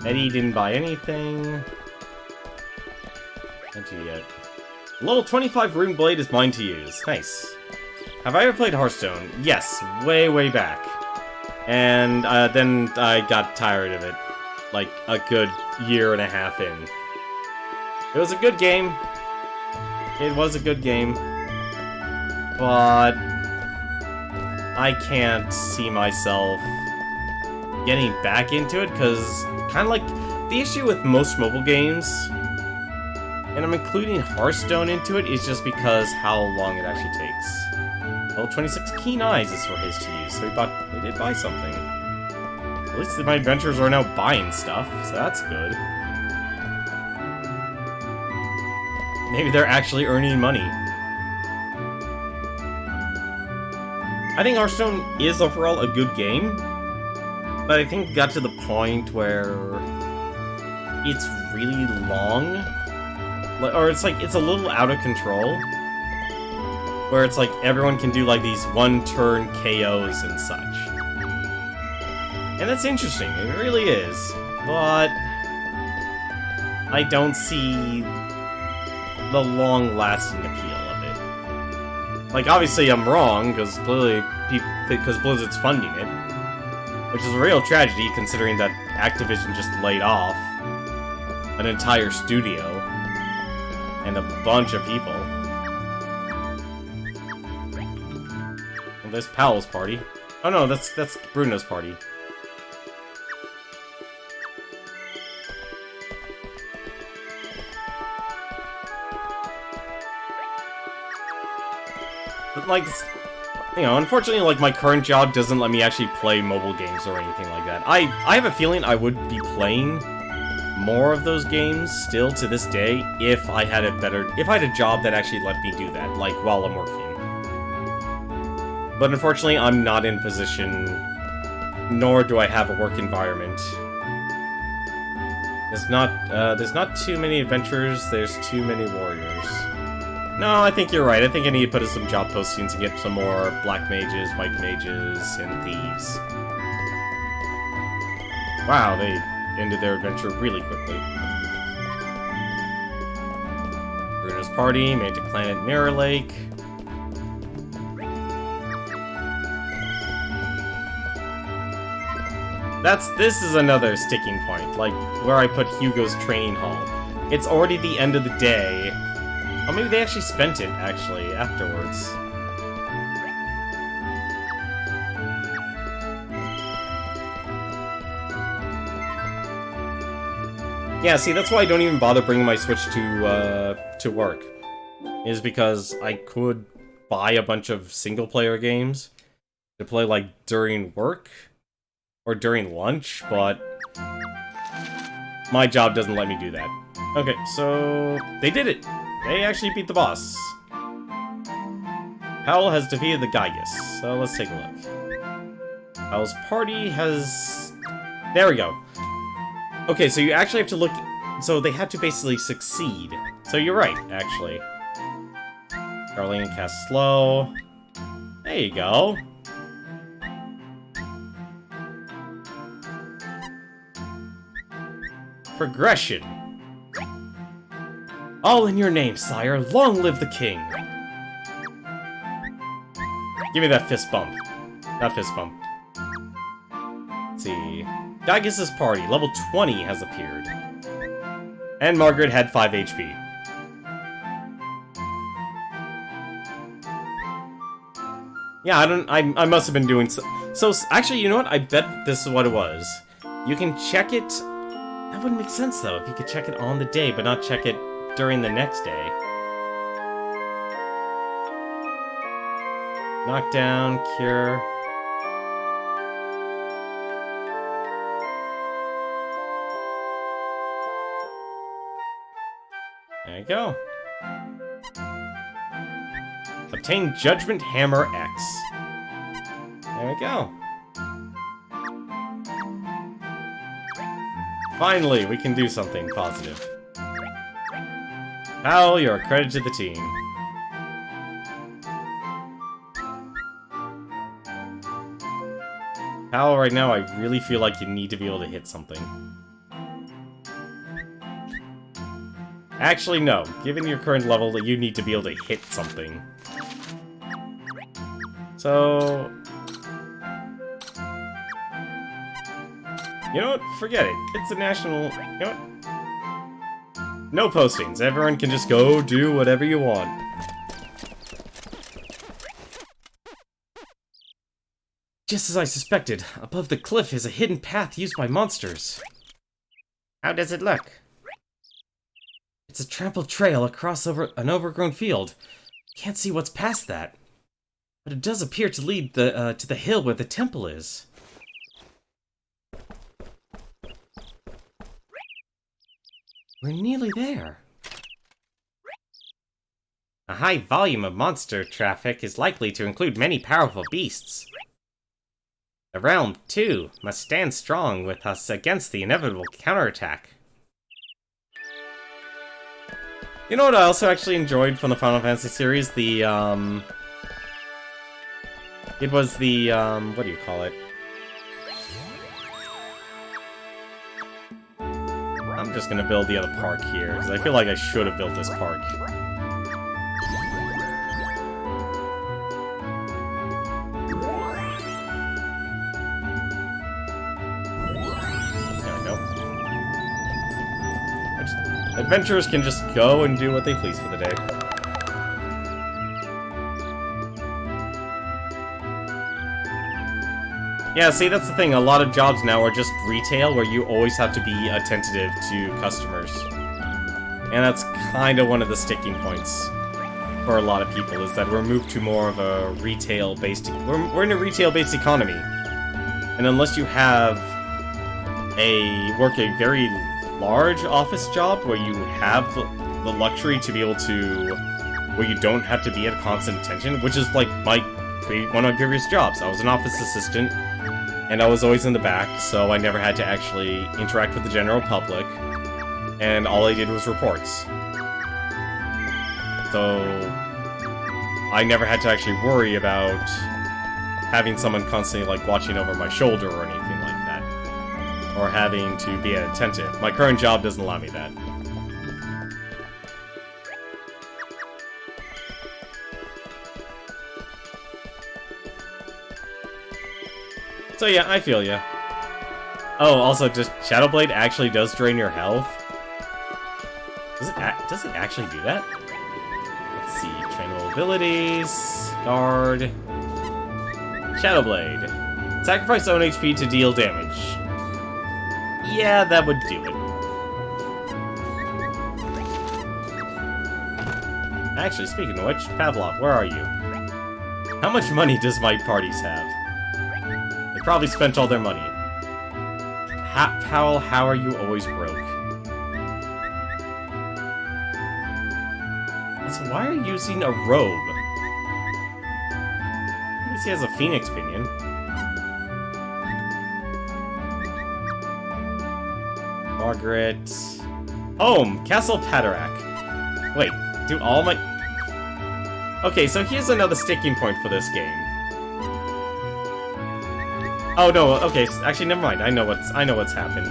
Eddie didn't buy anything. What'd you get? Level 25 Rune Blade is mine to use. Nice. Have I ever played Hearthstone? Yes, way back. And then I got tired of it, like a good year and a half in. It was a good game. It was a good game. But I can't see myself getting back into it, because kind of like the issue with most mobile games, and I'm including Hearthstone into it, is just because how long it actually takes. Level 26 Keen Eyes is for his to use, so he did buy something. At least my adventurers are now buying stuff, so that's good. Maybe they're actually earning money. I think Hearthstone is overall a good game, but I think it got to the point where it's really long, or it's like, it's a little out of control. Where it's like, everyone can do like these one-turn KOs and such. And that's interesting, it really is. But I don't see the long-lasting appeal of it. Like, obviously I'm wrong, because clearly, because Blizzard's funding it. Which is a real tragedy, considering that Activision just laid off an entire studio and a bunch of people. Well, there's Powell's party. Oh no, that's Bruno's party. But like, you know, unfortunately, like, my current job doesn't let me actually play mobile games or anything like that. I have a feeling I would be playing more of those games still to this day if I had a job that actually let me do that, like, while I'm working. But unfortunately, I'm not in position, nor do I have a work environment. There's not too many adventurers, there's too many warriors. No, I think you're right. I think I need to put in some job postings and get some more black mages, white mages, and thieves. Wow, they ended their adventure really quickly. Bruno's party made to planet Mirror Lake. This is another sticking point, like where I put Hugo's training hall. It's already the end of the day. Oh, maybe they actually spent it, actually, afterwards. Yeah, see, that's why I don't even bother bringing my Switch to work. Is because I could buy a bunch of single-player games to play, like, during work or during lunch, but my job doesn't let me do that. Okay, so they did it. They actually beat the boss. Howl has defeated the Gygus, so let's take a look. Howl's party has... There we go. Okay, so you actually have to look... So they had to basically succeed. So you're right, actually. Darlene cast slow. There you go. Progression. All in your name, sire. Long live the king. Give me that fist bump. That fist bump. Let's see. Gygus' party, level 20, has appeared. And Margaret had 5 HP. Yeah, I must have been doing so actually, you know what? I bet this is what it was. You can check it... That wouldn't make sense, though, if you could check it on the day, but not check it during the next day. Knockdown, cure... There you go. Obtain Judgment Hammer X. There we go. Finally, we can do something positive. Hal, you're a credit to the team. Hal, right now, I really feel like you need to be able to hit something. Actually, no. Given your current level, you need to be able to hit something. So... You know what? Forget it. It's a national... You know what? No postings. Everyone can just go do whatever you want. Just as I suspected, above the cliff is a hidden path used by monsters. How does it look? It's a trampled trail across an overgrown field. Can't see what's past that. But it does appear to lead to the hill where the temple is. We're nearly there. A high volume of monster traffic is likely to include many powerful beasts. The realm, too, must stand strong with us against the inevitable counterattack. You know what I also actually enjoyed from the Final Fantasy series? The, It was the, what do you call it? I'm just gonna build the other park here, because I feel like I should have built this park. There we go. Adventurers can just go and do what they please for the day. Yeah, see, that's the thing. A lot of jobs now are just retail, where you always have to be attentive to customers. And that's kind of one of the sticking points for a lot of people, is that we're moved to more of a retail-based... We're in a retail-based economy. And unless you have work a very large office job, where you have the luxury to be able to... where you don't have to be at constant attention, which is like one of my previous jobs. I was an office assistant, and I was always in the back, so I never had to actually interact with the general public, and all I did was reports. So I never had to actually worry about having someone constantly like watching over my shoulder or anything like that, or having to be attentive. My current job doesn't allow me that. So yeah, I feel ya. Oh, also, just Shadow Blade actually does drain your health? Does it actually do that? Let's see. Trainable abilities. Guard. Shadow Blade. Sacrifice own HP to deal damage. Yeah, that would do it. Actually, speaking of which, Pavlov, where are you? How much money does my parties have? They probably spent all their money. Powell, how are you always broke? So why are you using a robe? At least he has a phoenix pinion. Margaret. Home! Castle Padarak. Wait, do all my... Okay, so here's another sticking point for this game. Oh no, okay, actually never mind. I know what's happened.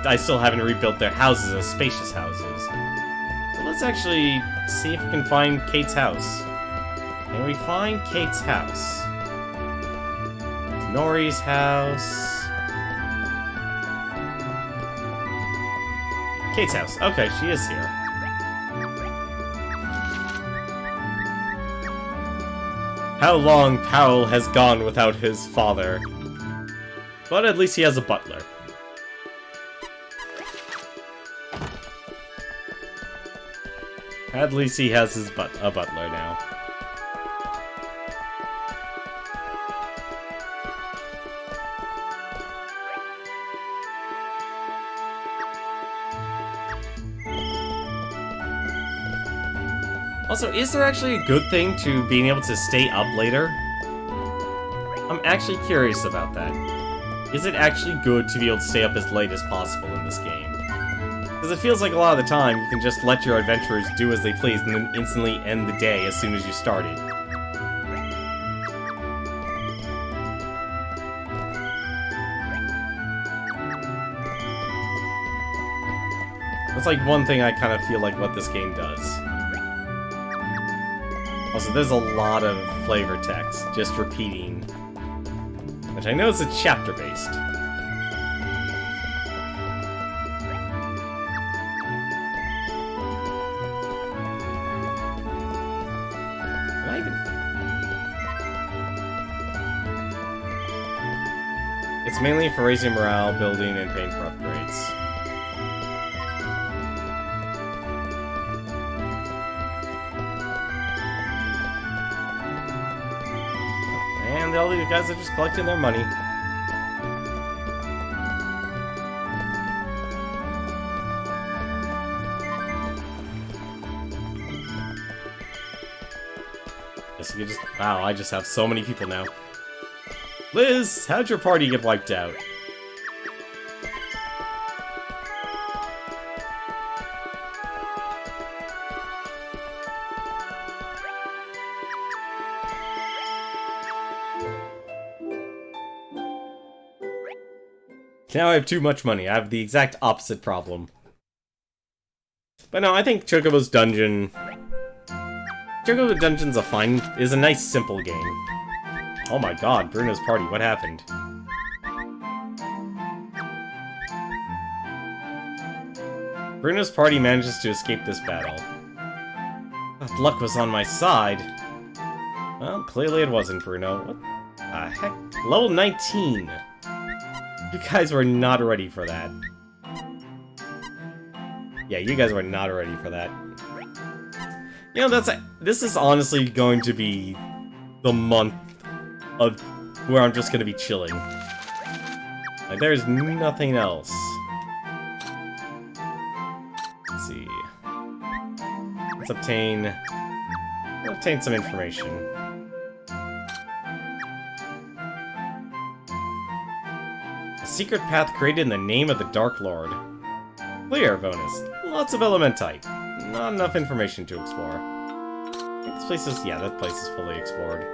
I still haven't rebuilt their houses as spacious houses. So let's actually see if we can find Kate's house. Can we find Kate's house? Nori's house. Kate's house. Okay, she is here. How long Powell has gone without his father. But at least he has a butler. At least he has a butler now. Also, is there actually a good thing to being able to stay up later? I'm actually curious about that. Is it actually good to be able to stay up as late as possible in this game? Because it feels like a lot of the time you can just let your adventurers do as they please and then instantly end the day as soon as you started. That's like one thing I kind of feel like what this game does. Also, there's a lot of flavor text, just repeating. Which I know is a chapter-based. It's mainly for raising morale, building, and paying for upgrades. And all these guys are just collecting their money. Guess you just... Wow, I just have so many people now. Liz, how'd your party get wiped out? Now I have too much money. I have the exact opposite problem. But no, I think Chocobo's Dungeon... Chocobo Dungeon's is a nice, simple game. Oh my god, Bruno's party, what happened? Bruno's party manages to escape this battle. But luck was on my side. Well, clearly it wasn't, Bruno. What the heck? Level 19! You guys were not ready for that. Yeah, you guys were not ready for that. You know, this is honestly going to be the month of where I'm just gonna be chilling. Like, there's nothing else. Let's see. Let's obtain some information. A secret path created in the name of the Dark Lord. Clear bonus. Lots of elementite. Not enough information to explore. I think this place is... yeah, that place is fully explored.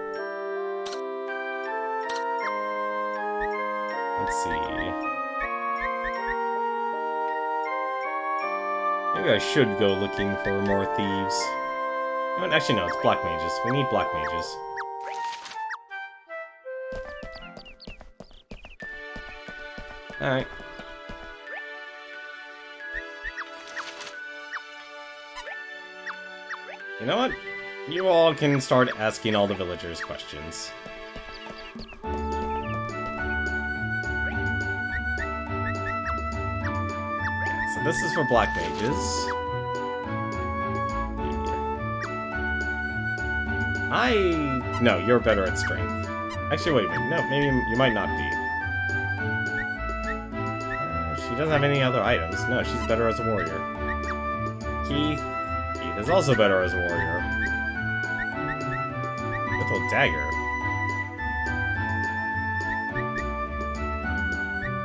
Let's see. Maybe I should go looking for more thieves. Actually, no, it's black mages. We need black mages. Alright. You know what? You all can start asking all the villagers questions. So this is for black mages. No, you're better at strength. Actually, wait a minute. No, maybe you might not be. She doesn't have any other items. No, she's better as a warrior. Keith is also better as a warrior. With a dagger.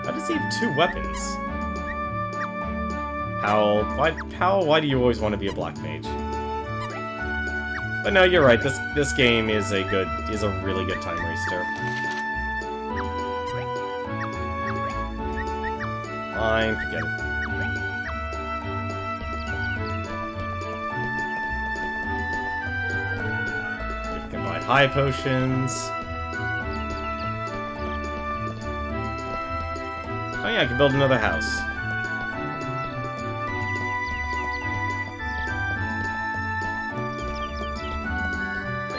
How does he have 2 weapons? Why do you always want to be a black mage? But no, you're right. This game is a really good time waster. Fine, forget it. You can buy high potions. Oh yeah, I can build another house.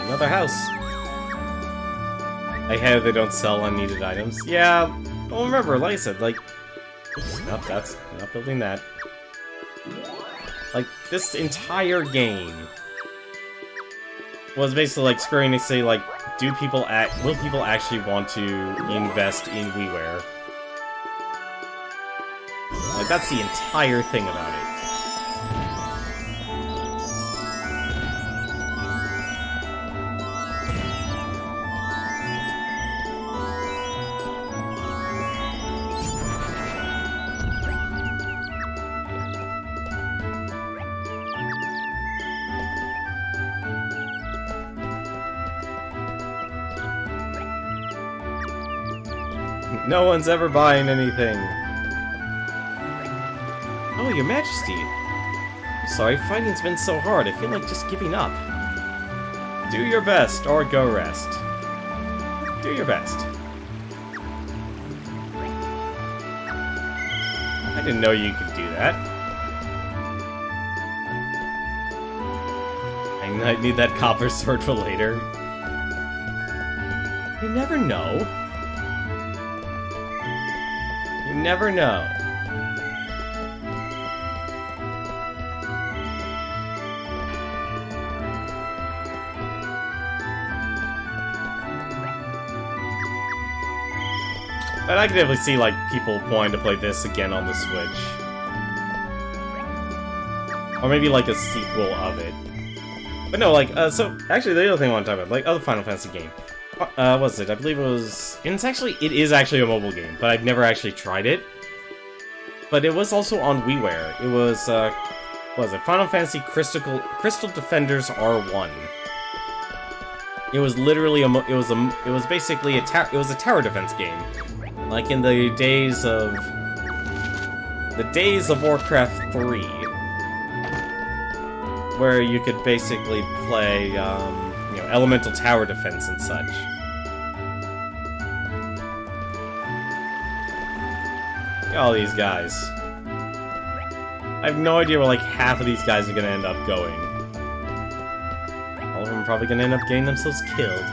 Another house. I hate they don't sell unneeded items. Yeah, well remember, like I said, like... Oops, nope, that's not building that. Like, this entire game was basically like Square Enix say, like, will people actually want to invest in WiiWare? Like, that's the entire thing about it. No one's ever buying anything. Oh, Your Majesty. I'm sorry, fighting's been so hard. I feel like just giving up. Do your best, or go rest. Do your best. I didn't know you could do that. I might need that copper sword for later. You never know. You never know. But I can definitely see, like, people wanting to play this again on the Switch. Or maybe, like, a sequel of it. But no, like, so, actually, the other thing I want to talk about, like, other Final Fantasy game. What was it? I believe it was... And it is actually a mobile game, but I've never actually tried it. But it was also on WiiWare. It was, what was it? Final Fantasy Crystal Defenders R1. It was literally it was basically a tower defense game. Like in the days of Warcraft 3, where you could basically play, elemental tower defense and such. Look at all these guys. I have no idea where, like, half of these guys are gonna end up going. All of them are probably gonna end up getting themselves killed.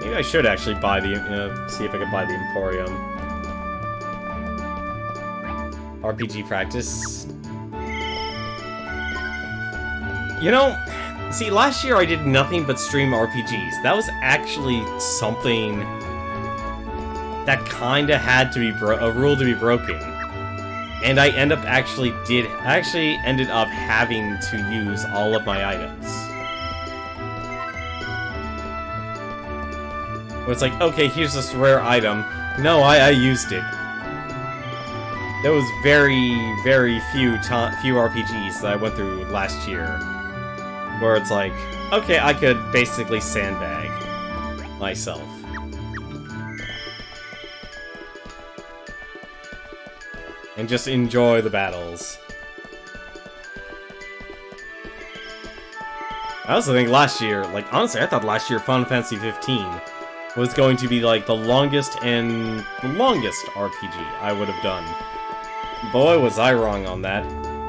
Maybe I should actually buy the, see if I can buy the Emporium. RPG practice. You know, see, last year I did nothing but stream RPGs. That was actually something that kinda had to be a rule to be broken. And I ended up having to use all of my items. Where it's like, okay, here's this rare item. No, I used it. There was very, very few RPGs that I went through last year where it's like, okay, I could basically sandbag myself. And just enjoy the battles. I also think last year, like, honestly, I thought last year Final Fantasy 15 was going to be, like, the longest RPG I would have done. Boy, was I wrong on that.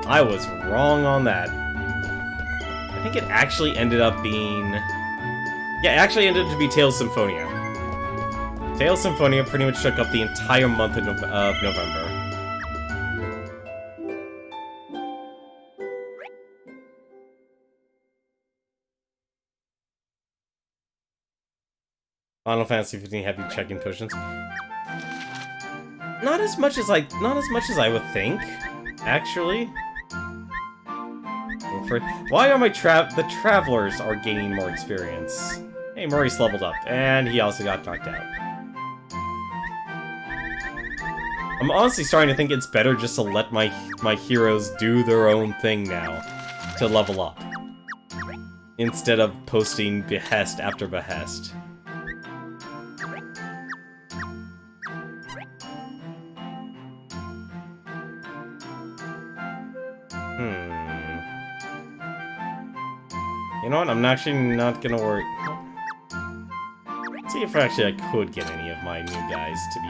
I was wrong on that. I think it actually ended up being... Yeah, it actually ended up to be Tales Symphonia. Tales Symphonia pretty much took up the entire month of November. Final Fantasy 15 heavy check-in potions. Not as much as I would think, actually. Why are the travelers are gaining more experience? Hey, Maurice leveled up, and he also got knocked out. I'm honestly starting to think it's better just to let my heroes do their own thing now to level up, instead of posting behest after behest. You know what? I'm actually not gonna worry. Let's see if actually I could get any of my new guys to be...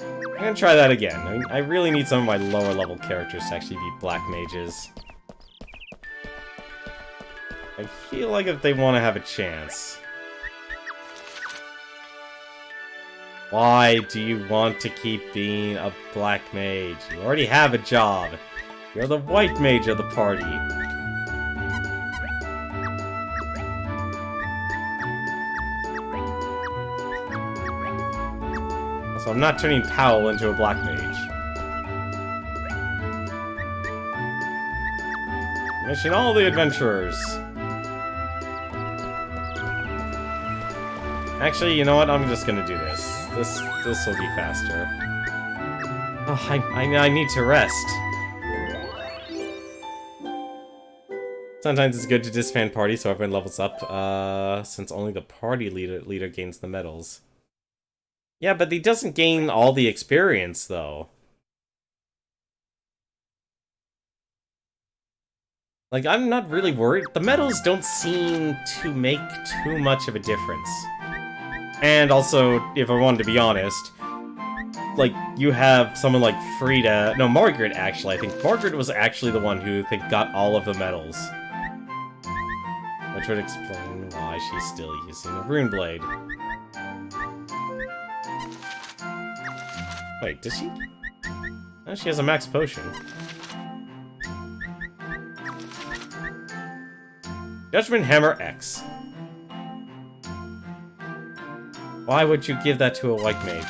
I'm gonna try that again. I mean, I really need some of my lower level characters to actually be black mages. I feel like if they want to have a chance. Why do you want to keep being a black mage? You already have a job. You're the white mage of the party. So I'm not turning Powell into a black mage. Mission all the adventurers. Actually, you know what? I'm just gonna do this. This will be faster. Oh, I need to rest. Sometimes it's good to disband parties so everyone levels up, since only the party leader gains the medals. Yeah, but he doesn't gain all the experience, though. Like, I'm not really worried. The medals don't seem to make too much of a difference. And also, if I wanted to be honest, like, you have someone like Frida... No, Margaret, actually. I think Margaret was actually the one who got all of the medals. Which would explain why she's still using a rune blade. Wait, does she? Oh, she has a max potion. Judgment Hammer X. Why would you give that to a white mage?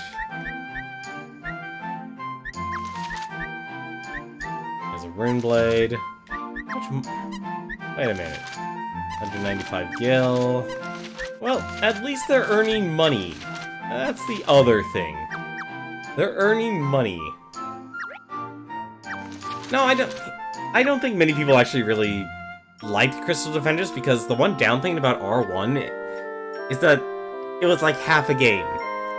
There's a rune blade. Wait a minute. 195 gil. Well, at least they're earning money. That's the other thing. They're earning money. No, I don't think many people actually really liked Crystal Defenders, because the one down thing about R1 is that it was like half a game.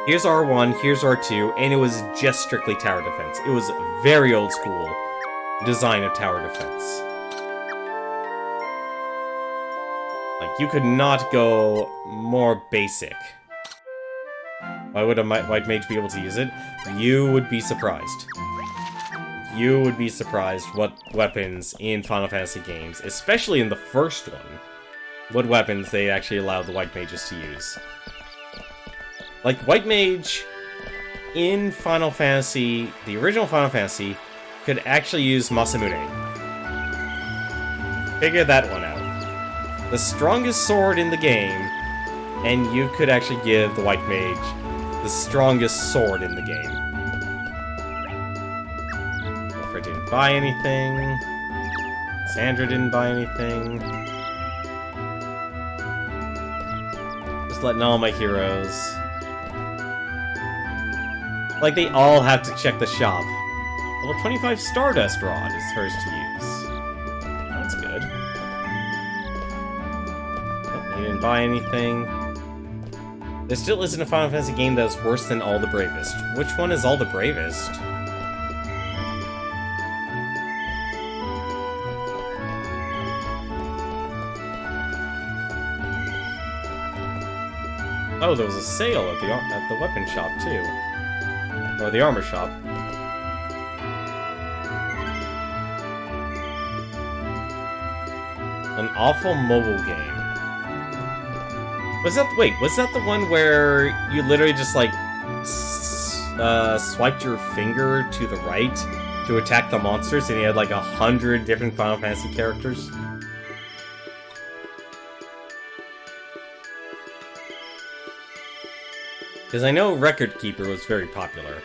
Here's R1, here's R2, and it was just strictly tower defense. It was very old school design of tower defense. Like, you could not go more basic. Why would a white mage be able to use it? You would be surprised. You would be surprised what weapons in Final Fantasy games, especially in the first one, what weapons they actually allowed the white mages to use. Like, white mage in Final Fantasy, the original Final Fantasy, could actually use Masamune. Figure that one out. The strongest sword in the game, and you could actually give the white mage the strongest sword in the game. Wilfred didn't buy anything. Sandra didn't buy anything. Just letting all my heroes... Like, they all have to check the shop. Level 25 Stardust Rod is hers to use. That's good. Oh, he didn't buy anything. There still isn't a Final Fantasy game that is worse than All the Bravest. Which one is All the Bravest? Oh, there was a sale at the weapon shop, too. Or the armor shop. An awful mobile game. Was that the one where you literally just, like, swiped your finger to the right to attack the monsters, and you had, like, 100 different Final Fantasy characters? Because I know Record Keeper was very popular.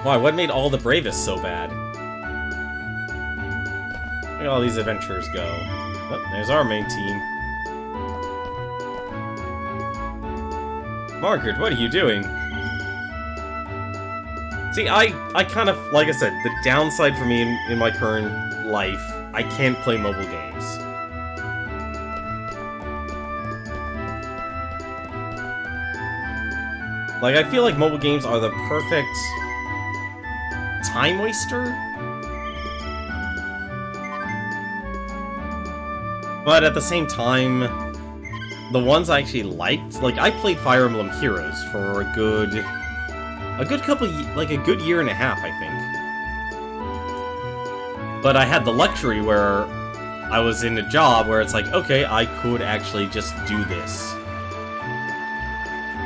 Why, what made All the Bravest so bad? Look at all these adventurers go. Oh, there's our main team. Margaret, what are you doing? See, I kind of, like I said, the downside for me in my current life, I can't play mobile games. Like, I feel like mobile games are the perfect time waster? But at the same time, the ones I actually liked, like, I played Fire Emblem Heroes for a good couple, like, a good year and a half, I think. But I had the luxury where I was in a job where it's like, okay, I could actually just do this.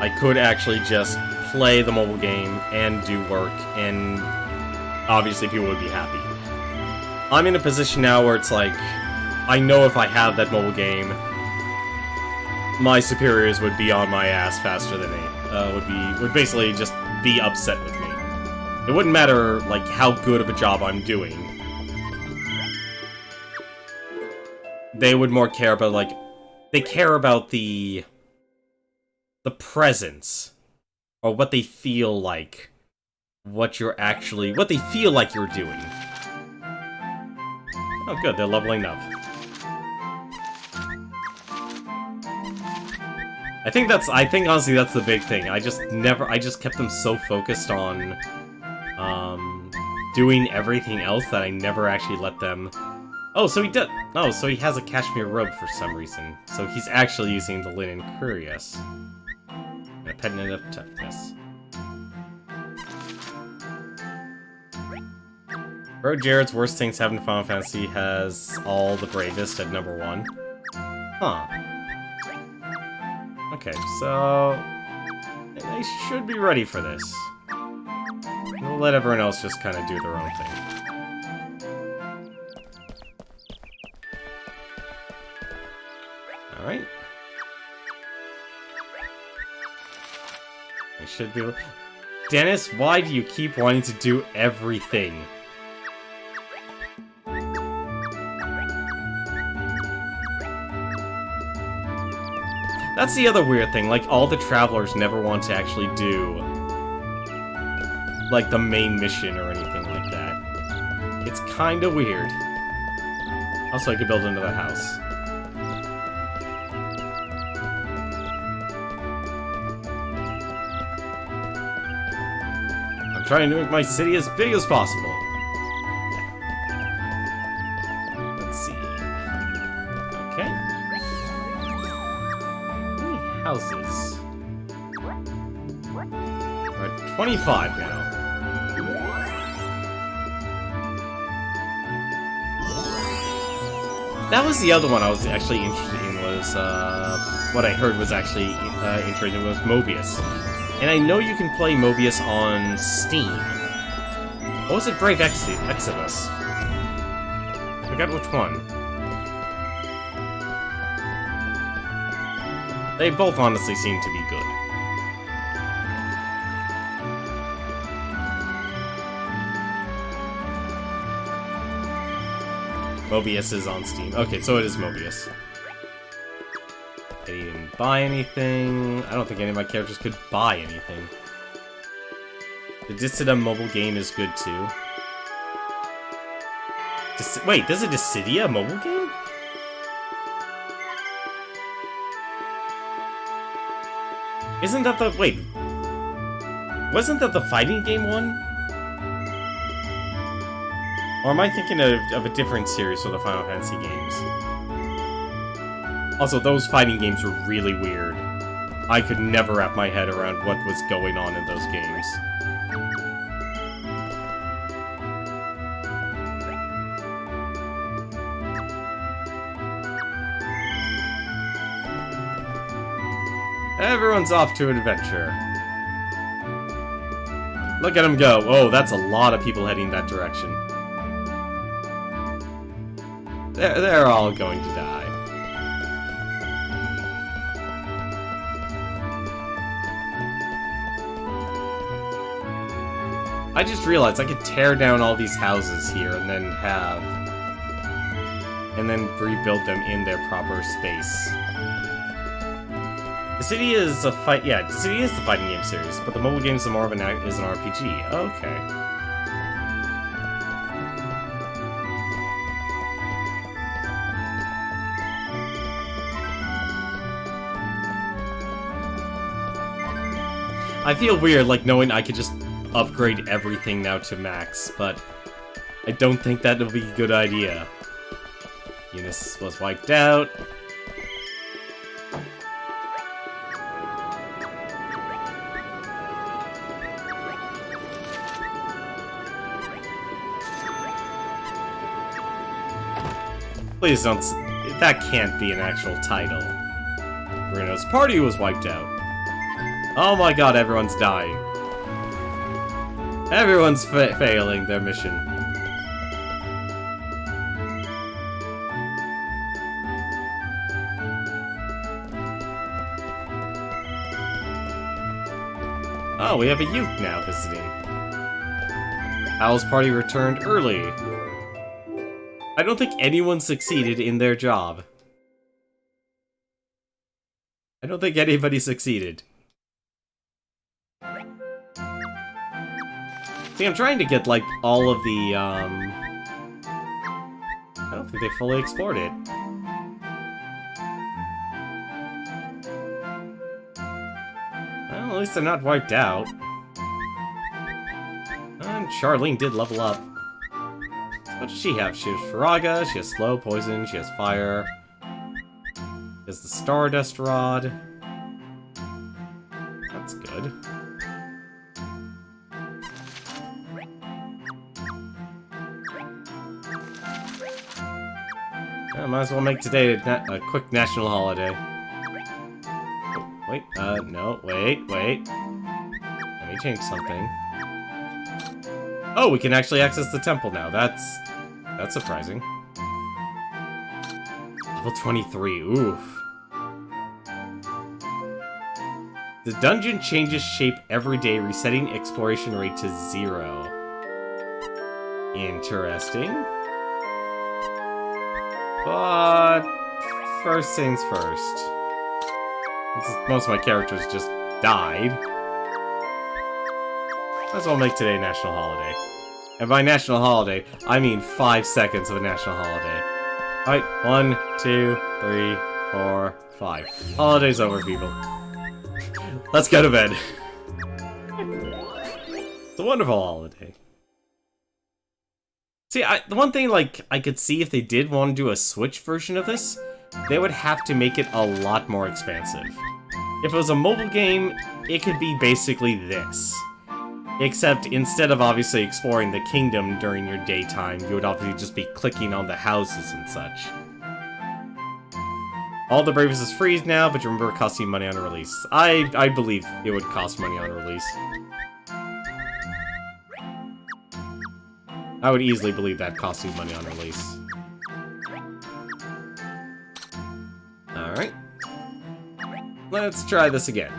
I could actually just play the mobile game and do work, and obviously people would be happy. I'm in a position now where it's like, I know if I have that mobile game, my superiors would be on my ass faster than me. Would basically just be upset with me. It wouldn't matter, like, how good of a job I'm doing. They would more care about, like, they care about the presence, or what they feel like, what they feel like you're doing. Oh good, they're leveling up. I think honestly that's the big thing. I just kept them so focused on doing everything else that I never actually let them. Oh, so he does. Oh, so he has a cashmere robe for some reason. So he's actually using the linen cuirass. And a pendant of toughness. Bro Jared's Worst Things Happen in Final Fantasy has All the Bravest at number 1. Huh. Okay, so they should be ready for this. We'll let everyone else just kind of do their own thing. Alright. They should be... Dennis, why do you keep wanting to do everything? That's the other weird thing, like, all the travelers never want to actually do, like, the main mission or anything like that. It's kinda weird. Also, I could build another house. I'm trying to make my city as big as possible. Let's see. Okay. Houses. We're at 25 now. That was the other one I was actually interested in, was, what I heard was actually interesting was Mobius. And I know you can play Mobius on Steam. Or was it Brave Exodus? I forgot which one. They both honestly seem to be good. Mobius is on Steam. Okay, so it is Mobius. I didn't buy anything. I don't think any of my characters could buy anything. The Dissidia mobile game is good too. Wait, there's a Dissidia mobile game? Isn't that the... Wait. Wasn't that the fighting game one? Or am I thinking of a different series for the Final Fantasy games? Also, those fighting games were really weird. I could never wrap my head around what was going on in those games. Everyone's off to an adventure. Look at them go. Oh, that's a lot of people heading that direction. They're all going to die. I just realized I could tear down all these houses here and then rebuild them in their proper space. The city is a fight. Yeah, the city is the fighting game series, but the mobile game is more of an RPG. Okay. I feel weird, like, knowing I could just upgrade everything now to max, but I don't think that'll be a good idea. Eunice was wiped out. Please don't... That can't be an actual title. Bruno's party was wiped out. Oh my god, everyone's dying. Everyone's failing their mission. Oh, we have a youth now visiting. Owl's party returned early. I don't think anyone succeeded in their job. I don't think anybody succeeded. See, I'm trying to get, like, all of the, I don't think they fully explored it. Well, at least they're not wiped out. And Charlene did level up. What does she have? She has Faraga, she has Slow Poison, she has Fire. She has the Stardust Rod. That's good. I might as well make today a quick national holiday. Oh, wait, no, wait. Let me change something. Oh, we can actually access the temple now. That's surprising. Level 23, oof. The dungeon changes shape every day, resetting exploration rate to 0. Interesting. But first things first. Most of my characters just died. Might as well make today a national holiday. And by national holiday, I mean 5 seconds of a national holiday. Alright, 1, 2, 3, 4, 5. Holiday's over, people. Let's go to bed. It's a wonderful holiday. See, the one thing, like, I could see if they did want to do a Switch version of this, they would have to make it a lot more expansive. If it was a mobile game, it could be basically this. Except instead of obviously exploring the kingdom during your daytime, you would obviously just be clicking on the houses and such. All the Bravest is free now, but remember it costs you money on release. I believe it would cost money on release. I would easily believe that costs you money on release. Alright. Let's try this again.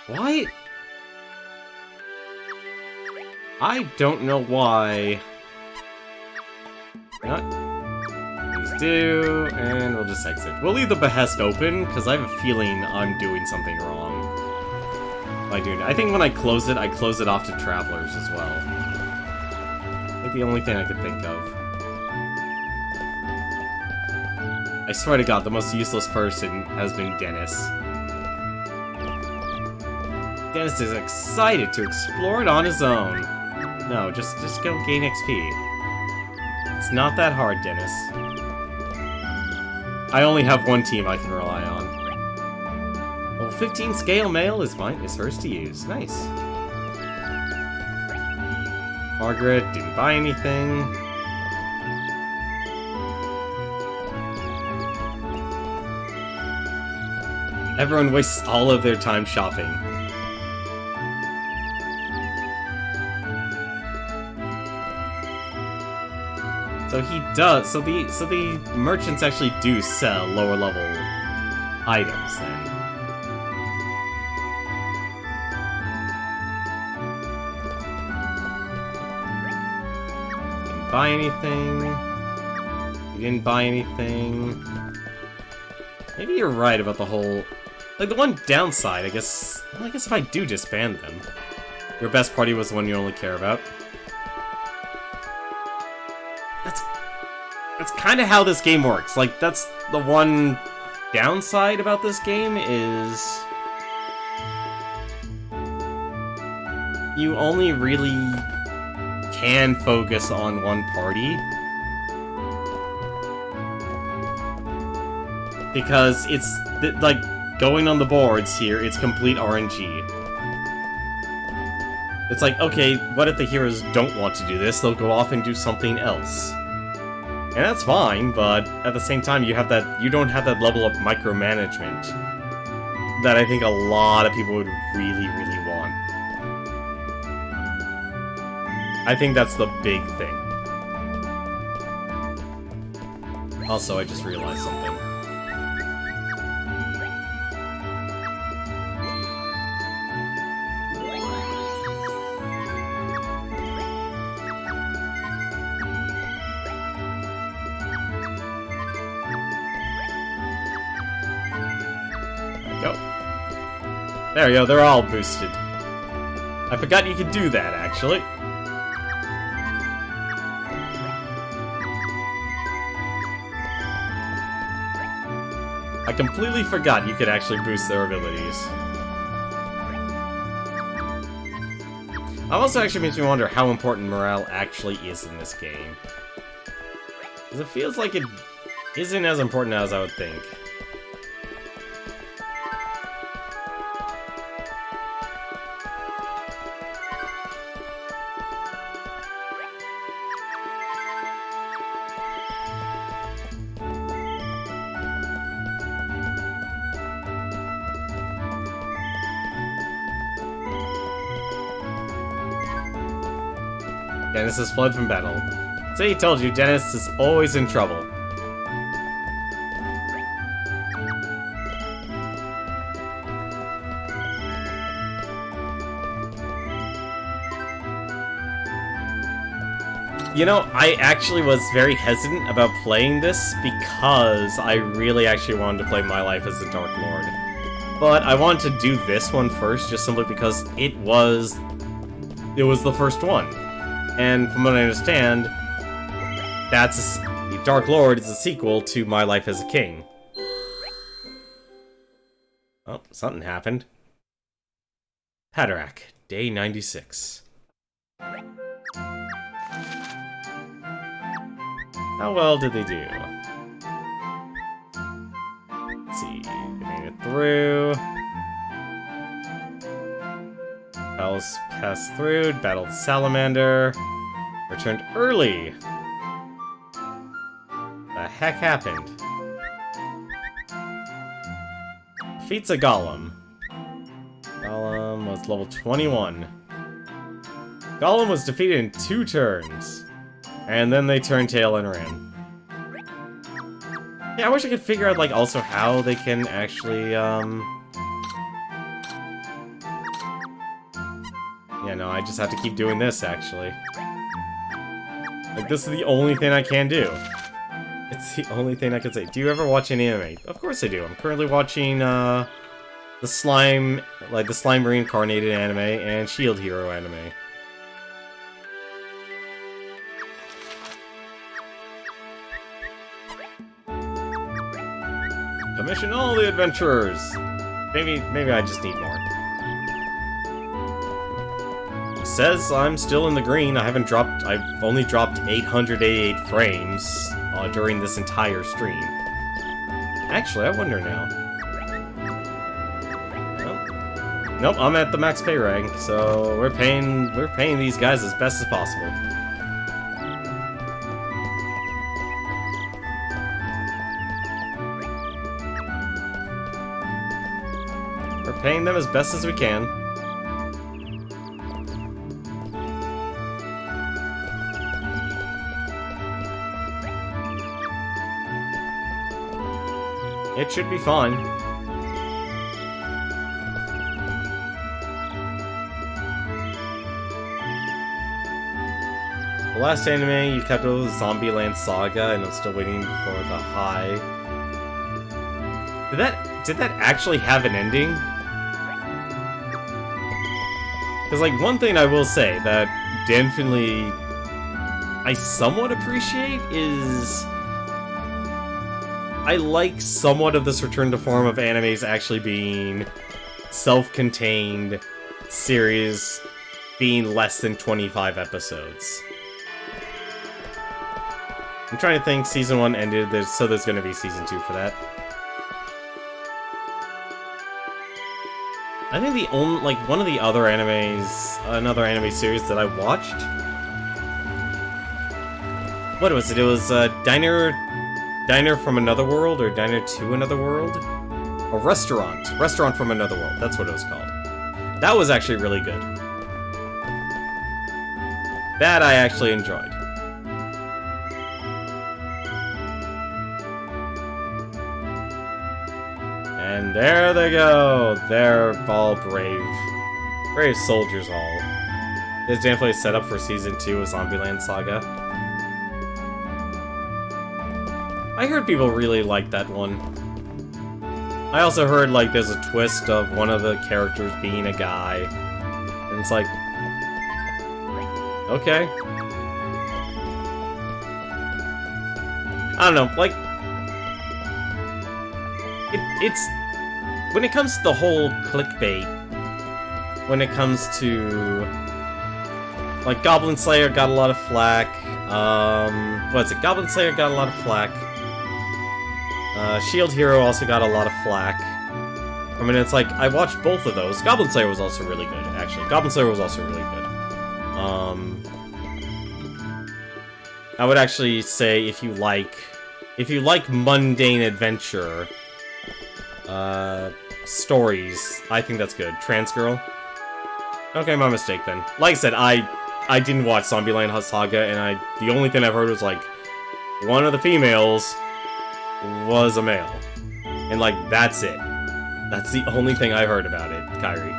Why? I don't know why. Not. These do, and we'll just exit. We'll leave the behest open, because I have a feeling I'm doing something wrong by doing it. I think when I close it off to travelers as well. Like the only thing I could think of. I swear to God, the most useless person has been Dennis. Dennis is excited to explore it on his own. No, just go gain XP. It's not that hard, Dennis. I only have one team I can rely on. Well, 15 scale mail is hers to use. Nice. Margaret didn't buy anything. Everyone wastes all of their time shopping. So he does. So the merchants actually do sell lower level items then. Didn't buy anything. You didn't buy anything. Maybe you're right about the whole. Like the one downside, I guess. Well, I guess if I do disband them, your best party was the one you only care about. That's kind of how this game works. Like, that's the one downside about this game is you only really can focus on one party because it's like going on the boards here, it's complete RNG. It's like, okay, what if the heroes don't want to do this? They'll go off and do something else. And that's fine, but at the same time, you don't have that level of micromanagement that I think a lot of people would really, really want. I think that's the big thing. Also, I just realized something. There we go, they're all boosted. I forgot you could do that, actually. I completely forgot you could actually boost their abilities. That also actually makes me wonder how important morale actually is in this game. Because it feels like it isn't as important as I would think. Dennis has fled from battle. So he told you, Dennis is always in trouble. You know, I actually was very hesitant about playing this because I really actually wanted to play My Life as the Dark Lord. But I wanted to do this one first, just simply because it was the first one. And from what I understand, Dark Lord is a sequel to My Life as a King. Oh, something happened. Padarak, day 96. How well did they do? Let's see, they made it through. Battles passed through, battled Salamander, returned early. The heck happened? Defeats a Golem. Golem was level 21. Golem was defeated in 2 turns. And then they turned tail and ran. Yeah, I wish I could figure out, like, also how they can actually, Yeah, no, I just have to keep doing this, actually. Like, this is the only thing I can do. It's the only thing I can say. Do you ever watch any anime? Of course I do. I'm currently watching, the Slime reincarnated anime and Shield Hero anime. Commission all the adventurers! Maybe I just need more. says I'm still in the green. I've only dropped 888 frames during this entire stream. Actually, I wonder now. Nope, I'm at the max pay rank, so we're paying these guys as best as possible. We're paying them as best as we can. It should be fine. The last anime you kept was Zombieland Saga, and I'm still waiting for the high. Did that actually have an ending? Because, like, one thing I will say that definitely I somewhat appreciate is I like somewhat of this return to form of animes actually being self-contained series, being less than 25 episodes. I'm trying to think, season 1 ended, so there's gonna be season 2 for that. I think the only, like, one of the other animes, another anime series that I watched... What was it? It was, Diner from Another World, or Diner to Another World? Or Restaurant from Another World, that's what it was called. That was actually really good. That I actually enjoyed. And there they go. They're all brave. Brave soldiers all. This is definitely set up for Season 2 of Zombieland Saga. I heard people really like that one. I also heard, like, there's a twist of one of the characters being a guy. And it's like... Okay. I don't know, like... It's... When it comes to the whole clickbait, when it comes to... Like, Goblin Slayer got a lot of flack. What's it? Goblin Slayer got a lot of flack. Shield Hero also got a lot of flack. I mean, it's like, I watched both of those. Goblin Slayer was also really good, actually. Goblin Slayer was also really good. I would actually say if you like mundane adventure stories, I think that's good. Trans Girl? Okay, my mistake then. Like I said, I didn't watch Zombieland Saga, and the only thing I've heard was, like, one of the females was a male. And, like, that's it. That's the only thing I heard about it, Kyrie.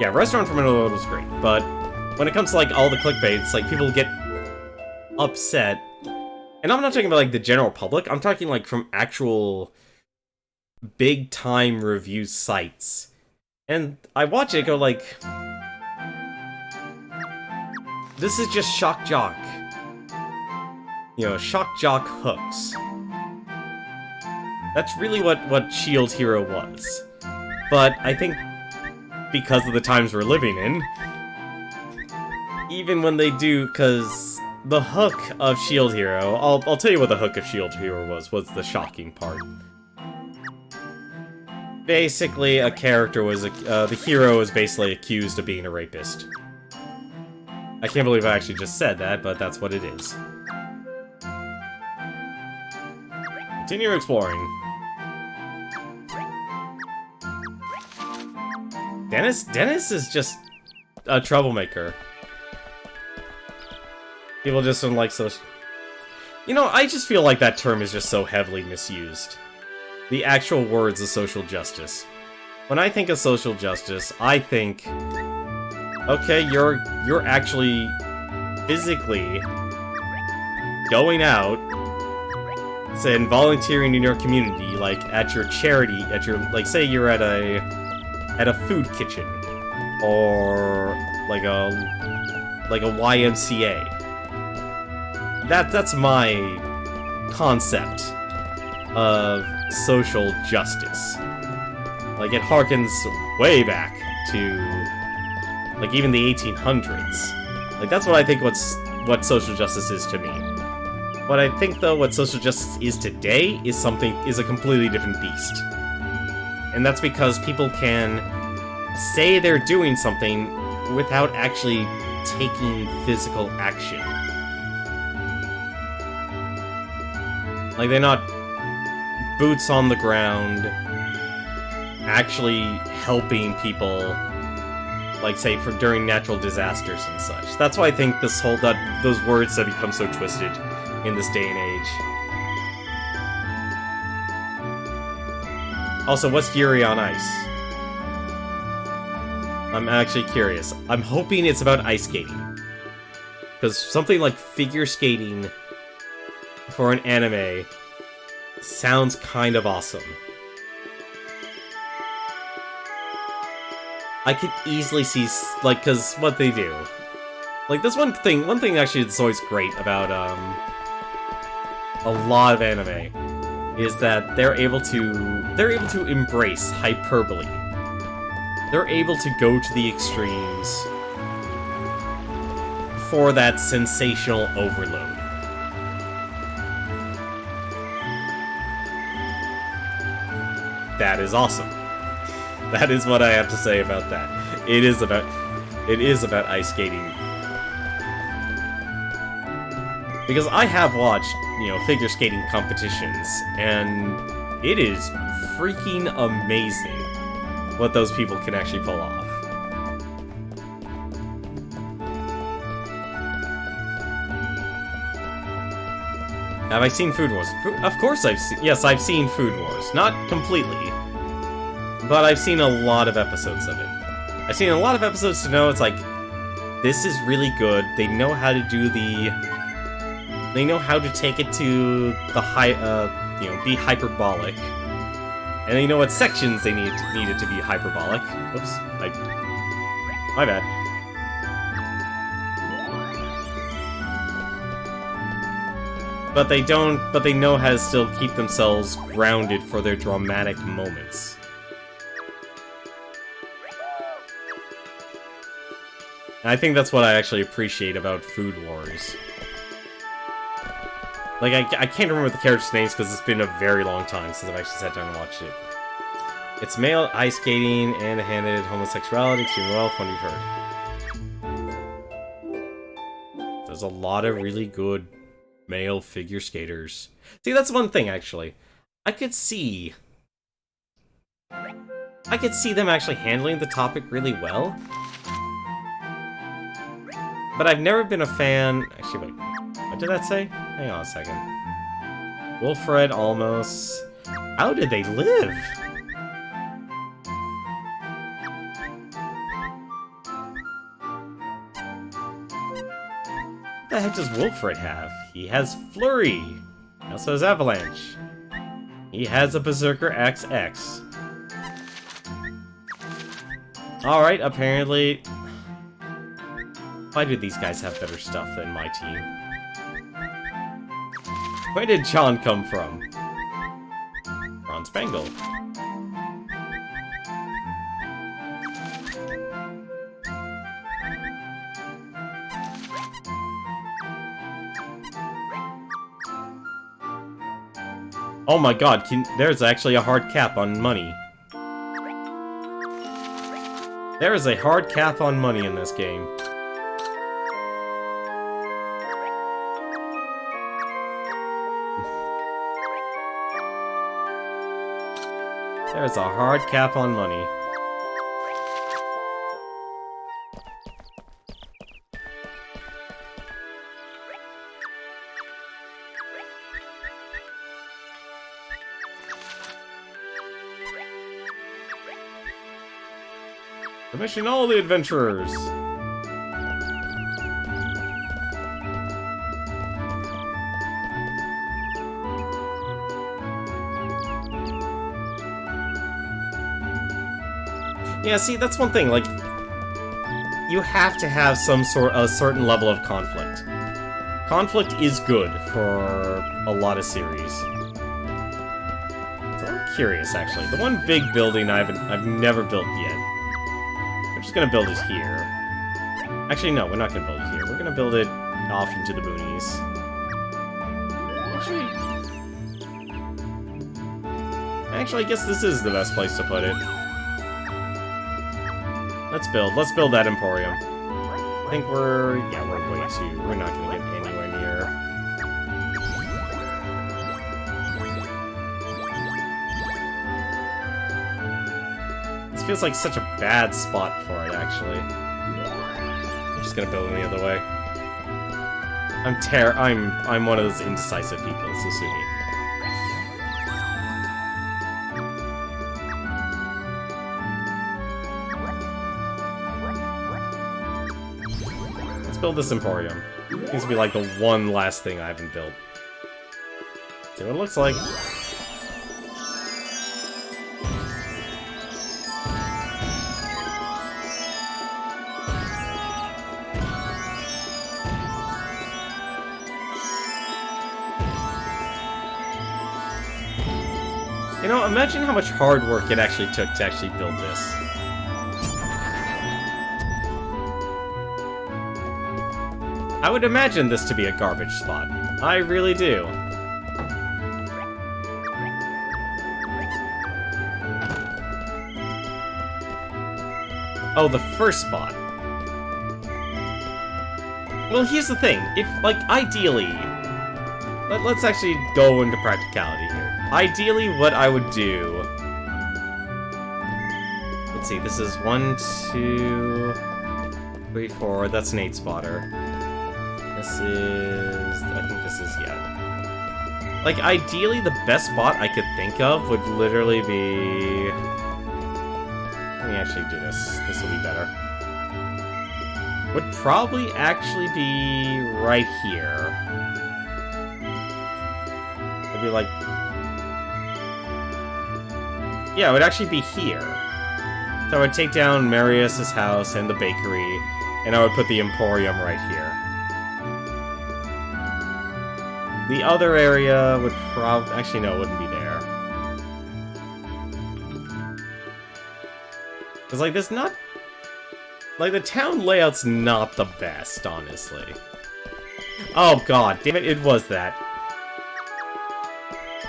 Yeah, Restaurant from Another World was great, but when it comes to, like, all the clickbaits, like, people get upset. And I'm not talking about, like, the general public. I'm talking, like, from actual big-time review sites. And I watch it go, like... This is just shock jock. You know, shock jock hooks. That's really what Shield Hero was. But I think because of the times we're living in, even when they do, because the hook of Shield Hero, I'll tell you what the hook of Shield Hero was the shocking part. Basically, a character was, the hero is basically accused of being a rapist. I can't believe I actually just said that, but that's what it is. Continue exploring. Dennis is just a troublemaker. People just don't like social... You know, I just feel like that term is just so heavily misused. The actual words of social justice. When I think of social justice, I think... Okay, you're actually physically going out and volunteering in your community, like at your charity, like say you're at a food kitchen or like a YMCA. That's my concept of social justice. Like, it harkens way back to, like, even the 1800s. Like, that's what I think what social justice is to me. What I think, though, what social justice is today is a completely different beast. And that's because people can say they're doing something without actually taking physical action. Like, they're not boots on the ground, actually helping people, like, say, during natural disasters and such. That's why I think those words have become so twisted in this day and age. Also, what's Yuri on Ice? I'm actually curious. I'm hoping it's about ice skating. Because something like figure skating for an anime sounds kind of awesome. I could easily see, like, because what they do. Like, this one thing actually that's always great about, a lot of anime is that they're able to embrace hyperbole. They're able to go to the extremes for that sensational overload. That is awesome. That is what I have to say about that. It is about ice skating. Because I have watched, figure skating competitions, and it is freaking amazing what those people can actually pull off. Have I seen Food Wars? Of course I've seen Food Wars. Not completely, but I've seen a lot of episodes of it. I've seen a lot of episodes to know it's like, this is really good. They know how to do they know how to take it to the be hyperbolic. And they know what sections they need it to be hyperbolic. Oops, my bad. But they know how to still keep themselves grounded for their dramatic moments. And I think that's what I actually appreciate about Food Wars. Like, I can't remember the characters' names because it's been a very long time since I've actually sat down and watched it. It's male ice skating and handed homosexuality, extreme wealth, what you've heard. There's a lot of really good male figure skaters. See, that's one thing, actually. I could see them actually handling the topic really well. But I've never been a fan... Actually, wait. What did that say? Hang on a second. Wilfred, almost... How did they live? What the heck does Wilfred have? He has Flurry. He also has Avalanche. He has a Berserker XX. Alright, apparently... Why do these guys have better stuff than my team? Where did John come from? Ron Spangle. Oh my god, there's actually a hard cap on money. There is a hard cap on money in this game. There's a hard cap on money. Commission all the adventurers! Yeah, see, that's one thing, like, you have to have a certain level of conflict. Conflict is good for a lot of series. I'm curious, actually. The one big building I've never built yet. We're just gonna build it here. Actually, no, we're not gonna build it here. We're gonna build it off into the boonies. Actually, I guess this is the best place to put it. Let's build that Emporium. I think we're way too. We're not gonna get anywhere near. This feels like such a bad spot for it, actually. I'm just gonna build it the other way. I'm one of those indecisive people, so sue me. Let's build this Emporium. Seems to be like the one last thing I haven't built. See what it looks like. You know, imagine how much hard work it actually took to actually build this. I would imagine this to be a garbage spot. I really do. Oh, the first spot. Well, here's the thing. If, like, ideally... Let's actually go into practicality here. Ideally, what I would do... Let's see, this is 1, 2, 3, 4. That's an 8-spotter. This is... I think this is... yeah. Like, ideally, the best spot I could think of would literally be... Let me actually do this. This will be better. Would probably actually be right here. Be like... Yeah, it would actually be here. So I would take down Marius's house and the bakery, and I would put the Emporium right here. The other area would probably... Actually, no, it wouldn't be there. Because, like, there's not... Like, the town layout's not the best, honestly. Oh, god, damn it, it was that.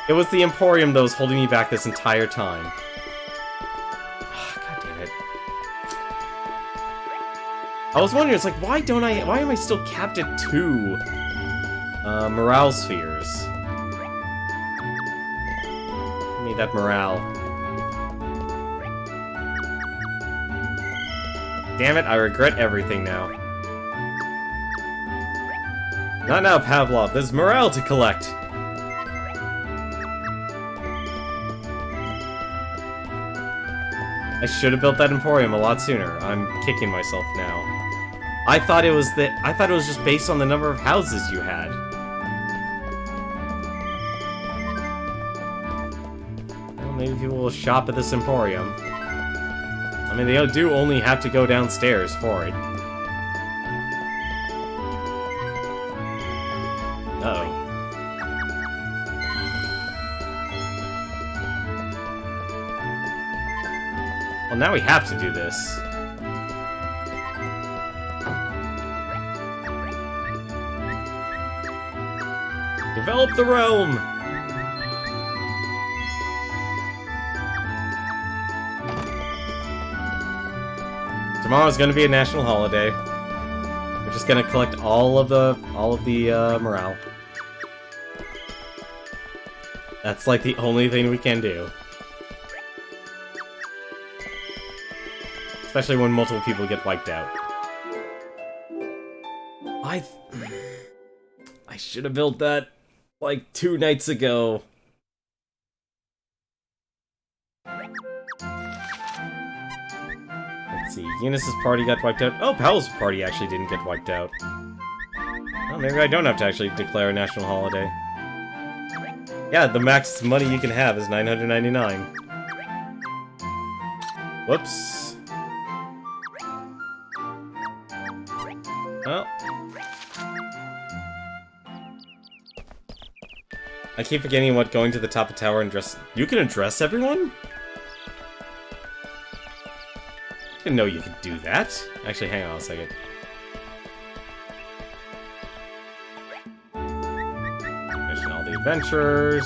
It was the Emporium that was holding me back this entire time. Oh, god damn it. I was wondering, it's like, why am I still capped at 2 morale spheres? Give me that morale. Damn it, I regret everything now. Not now, Pavlov, there's morale to collect. I should have built that Emporium a lot sooner. I'm kicking myself now. I thought it was just based on the number of houses you had. Well, maybe people will shop at this Emporium. I mean, they do only have to go downstairs for it. Uh-oh. Well, now we have to do this. Develop the realm! Tomorrow's gonna be a national holiday. We're just gonna collect all of the morale. That's like the only thing we can do. Especially when multiple people get wiped out. I should have built that, like, 2 nights ago. Let's see, Eunice's party got wiped out. Oh, Powell's party actually didn't get wiped out. Well, maybe I don't have to actually declare a national holiday. Yeah, the max money you can have is $999. Whoops. Well. I keep forgetting what going to the top of the tower and dress... You can address everyone? I didn't know you could do that. Actually, hang on a second. Mission all the adventures.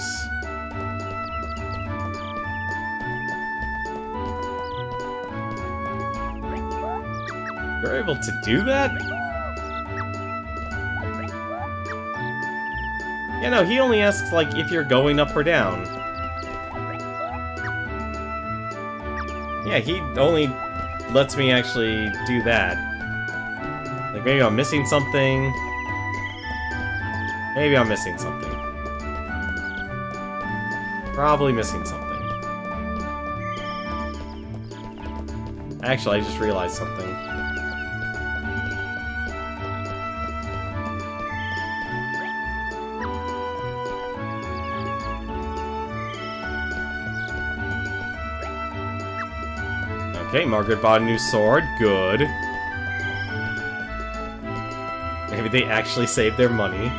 You're able to do that? Yeah, no, he only asks, like, if you're going up or down. Yeah, he only lets me actually do that. Like, maybe I'm missing something. Maybe I'm missing something. Probably missing something. Actually, I just realized something. Okay, Margaret bought a new sword. Good. Maybe they actually saved their money.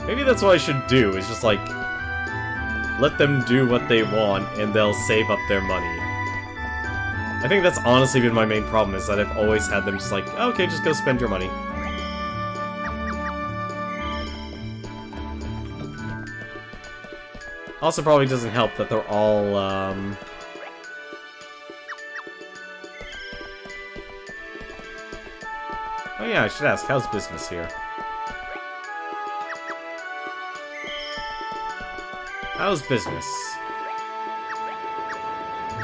Maybe that's what I should do, is just, like, let them do what they want, and they'll save up their money. I think that's honestly been my main problem, is that I've always had them just like, oh, okay, just go spend your money. Also probably doesn't help that they're all, Oh yeah, I should ask, how's business here? How's business?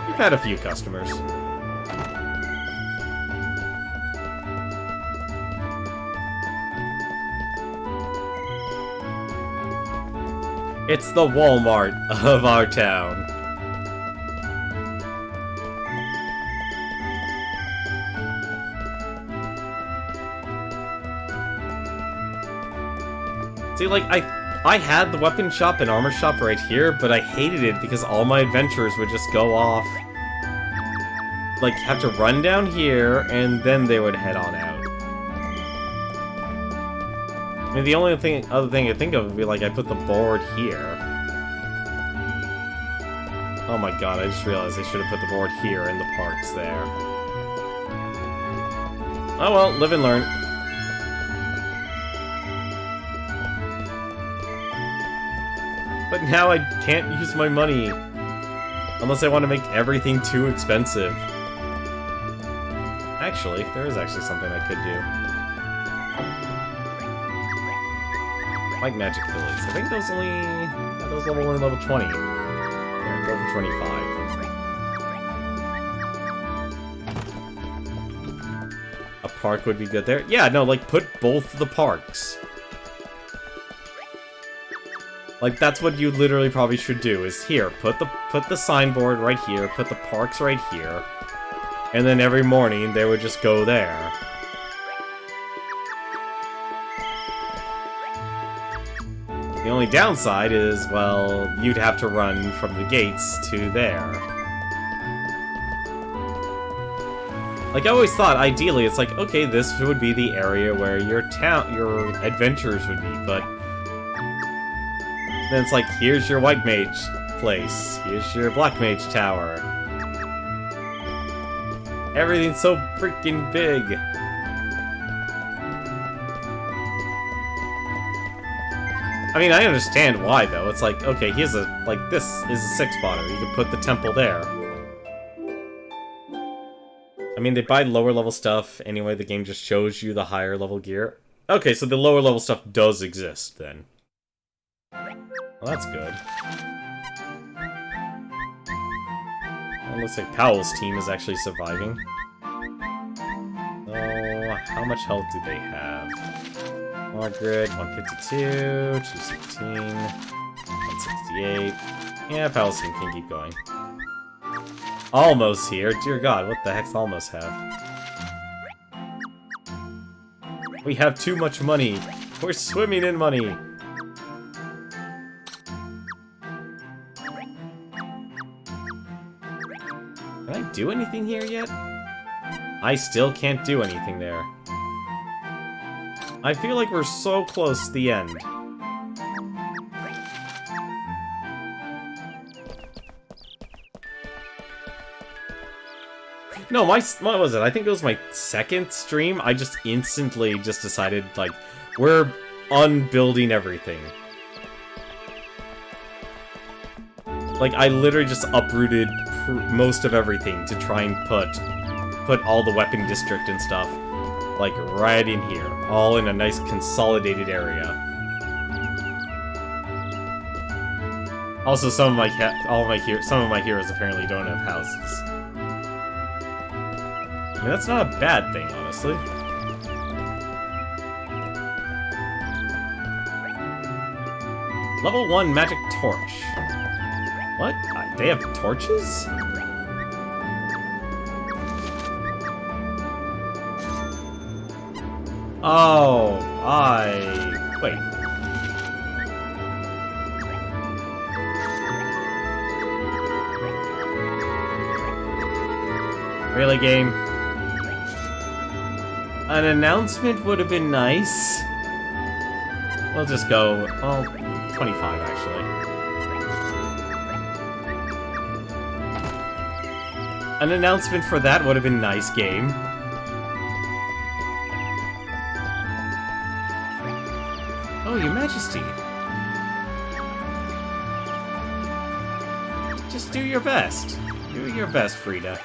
We've had a few customers. It's the Walmart of our town. See, like, I had the weapon shop and armor shop right here, but I hated it because all my adventurers would just go off. Like, have to run down here, and then they would head on out. I mean, the only other thing I think of would be, like, I put the board here. Oh my god, I just realized I should have put the board here and the parks there. Oh well, live and learn. But now I can't use my money. Unless I want to make everything too expensive. Actually, there is actually something I could do. Like magic abilities. I think those level only level 20. Yeah, go for 25. A park would be good there. Yeah, no, like, put both the parks. Like, that's what you literally probably should do, is here, put the signboard right here, put the parks right here, and then every morning they would just go there. The only downside is, well, you'd have to run from the gates to there. Like, I always thought, ideally, it's like, okay, this would be the area where your adventures would be, but then it's like, here's your white mage place. Here's your black mage tower. Everything's so freaking big. I mean, I understand why, though. It's like, okay, here's a, like, this is a 6-spotter. You can put the temple there. I mean, they buy lower level stuff. Anyway, the game just shows you the higher level gear. Okay, so the lower level stuff does exist, then. Well, that's good. Well, it looks like Powell's team is actually surviving. Oh, how much health do they have? Margaret, 152, 216, 168. Yeah, Powell's team can keep going. Almost here. Dear God, what the heck's almost have? We have too much money. We're swimming in money. Can I do anything here yet? I still can't do anything there. I feel like we're so close to the end. No, what was it? I think it was my second stream. I just instantly just decided, like, we're unbuilding everything. Like, I literally just uprooted most of everything to try and put all the weapon district and stuff, like, right in here. All in a nice consolidated area. Also, some of my heroes apparently don't have houses. I mean, that's not a bad thing, honestly. Level 1 magic torch. What? They have torches? Oh, wait. Really, game? An announcement would have been nice. We'll just go, well, 25 actually. An announcement for that would have been nice, game. Oh, Your Majesty. Just do your best. Do your best, Frida.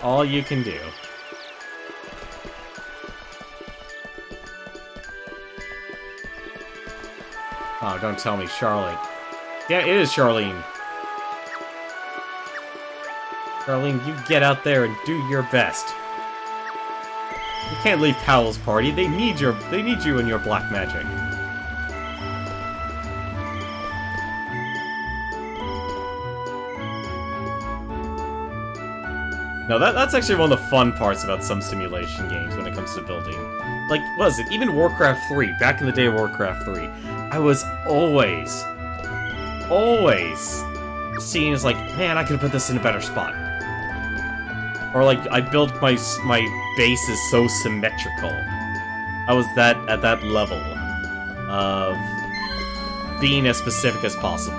All you can do. Oh, don't tell me Charlotte. Yeah, it is Charlene. Charlene, you get out there and do your best. You can't leave Powell's party. They need you and your black magic. No, that's actually one of the fun parts about some simulation games when it comes to building. Like, what was it? Even Warcraft 3, back in the day of Warcraft 3, I was always seen as like, man, I could have put this in a better spot. Or like, I built my bases so symmetrical. I was at that level of being as specific as possible.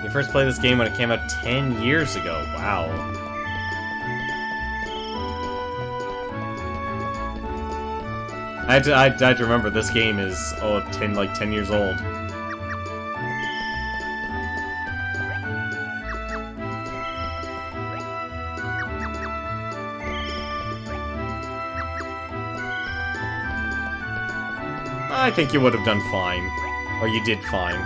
You first played this game when it came out 10 years ago. Wow. I had to remember this game is 10 years old. I think you would have done fine. Or you did fine.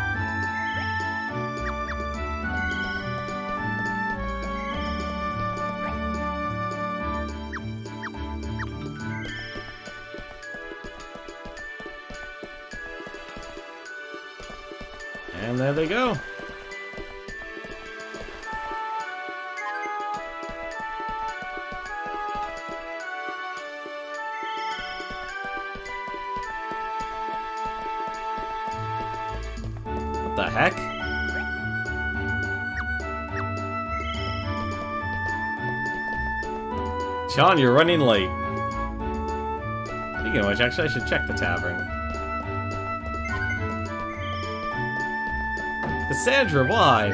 And there they go. What the heck? John, you're running late. Speaking of which, actually, I should check the tavern. Cassandra, why?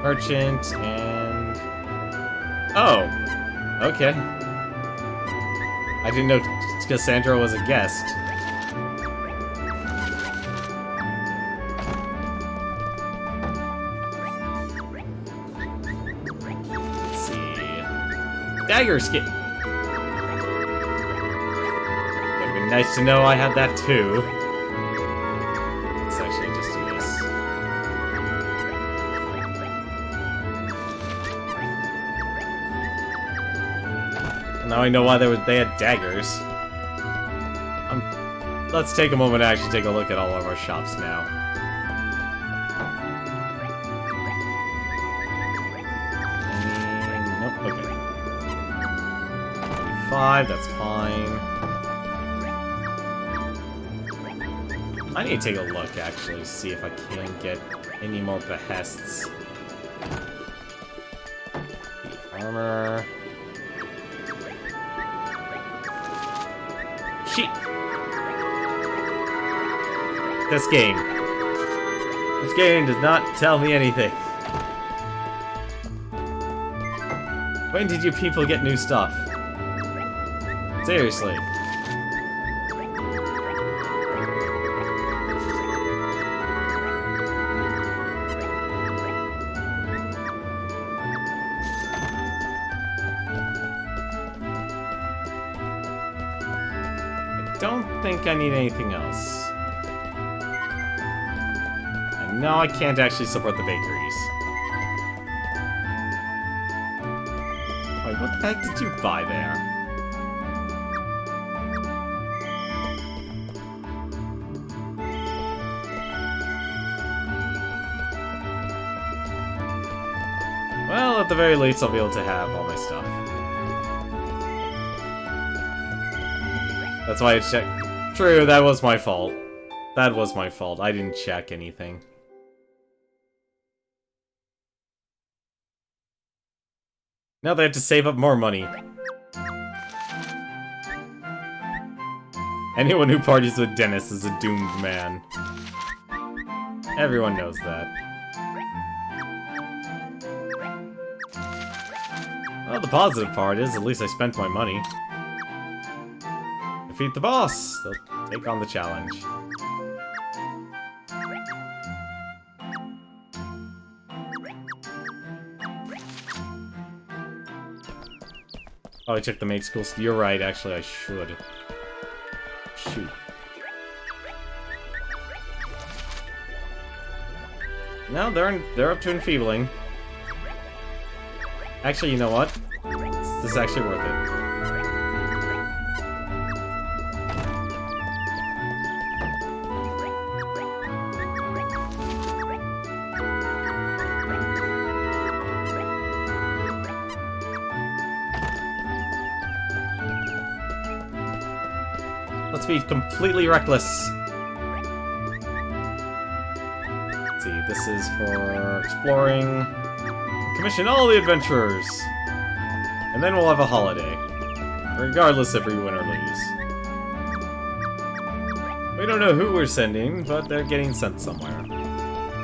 Merchant and... Oh, okay. I didn't know Cassandra was a guest. Let's see... Dagger skin! Nice to know I had that too. Let's actually just do this. Now I know why they had daggers. Let's take a moment to actually take a look at all of our shops now. Nope, okay. 25, that's fine. I need to take a look, actually, see if I can get any more behests. The armor... Sheep! This game. This game does not tell me anything. When did you people get new stuff? Seriously. I don't think I need anything else. And no, I can't actually support the bakeries. Wait, what the heck did you buy there? Well, at the very least, I'll be able to have all my stuff. That's why I checked. True, that was my fault. That was my fault. I didn't check anything. Now they have to save up more money. Anyone who parties with Dennis is a doomed man. Everyone knows that. Well, the positive part is at least I spent my money. Defeat the boss! They'll take on the challenge. Oh, I checked the maid school. You're right, actually, I should. Shoot. No, they're up to enfeebling. Actually, you know what? This is actually worth it. Let's be completely reckless. Let's see, this is for exploring. Commission all the adventurers! And then we'll have a holiday. Regardless if we win or lose. We don't know who we're sending, but they're getting sent somewhere.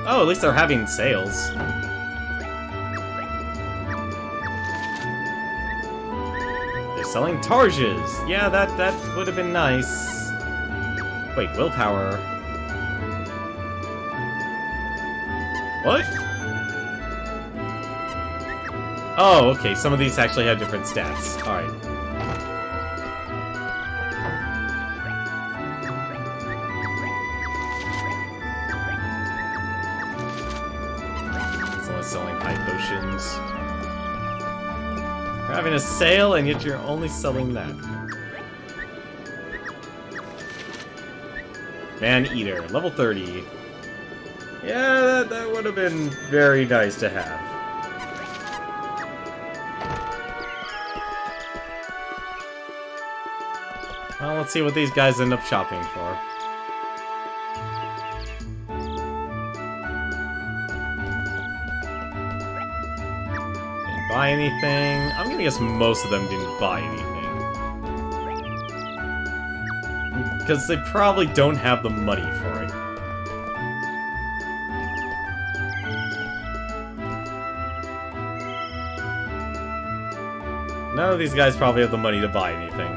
Oh, at least they're having sales. They're selling targes! Yeah, that would have been nice. Wait, willpower. What? Oh, okay, some of these actually have different stats. Alright. Someone's selling high potions. We're having a sale, and yet you're only selling that. Man-Eater, level 30. Yeah, that would have been very nice to have. Well, let's see what these guys end up shopping for. Didn't buy anything. I'm gonna guess most of them didn't buy anything. Because they probably don't have the money for it. None of these guys probably have the money to buy anything.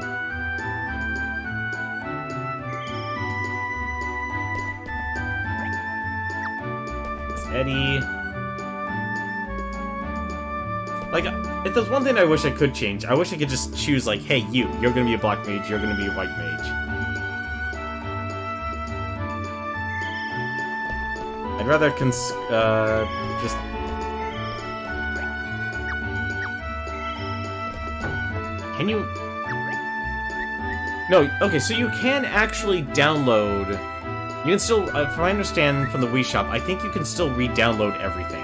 Eddie. Like, if there's one thing I wish I could change, I wish I could just choose, like, hey, you're gonna be a black mage, you're gonna be a white mage. I'd rather just... Can you... No, okay, so you can actually download... You can still, from what I understand from the Wii Shop, I think you can still re-download everything.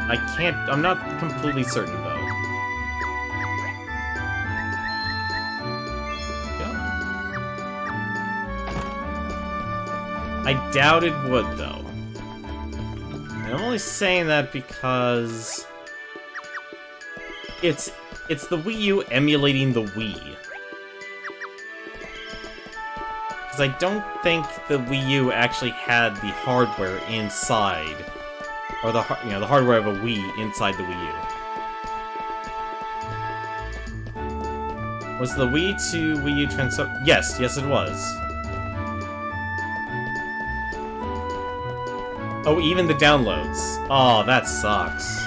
I'm not completely certain, though. I doubt it would, though. And I'm only saying that because... It's the Wii U emulating the Wii. Because I don't think the Wii U actually had the hardware inside, or the hardware of a Wii inside the Wii U. Was the Wii to Wii U transfer? Yes, it was. Oh, even the downloads. Oh, that sucks.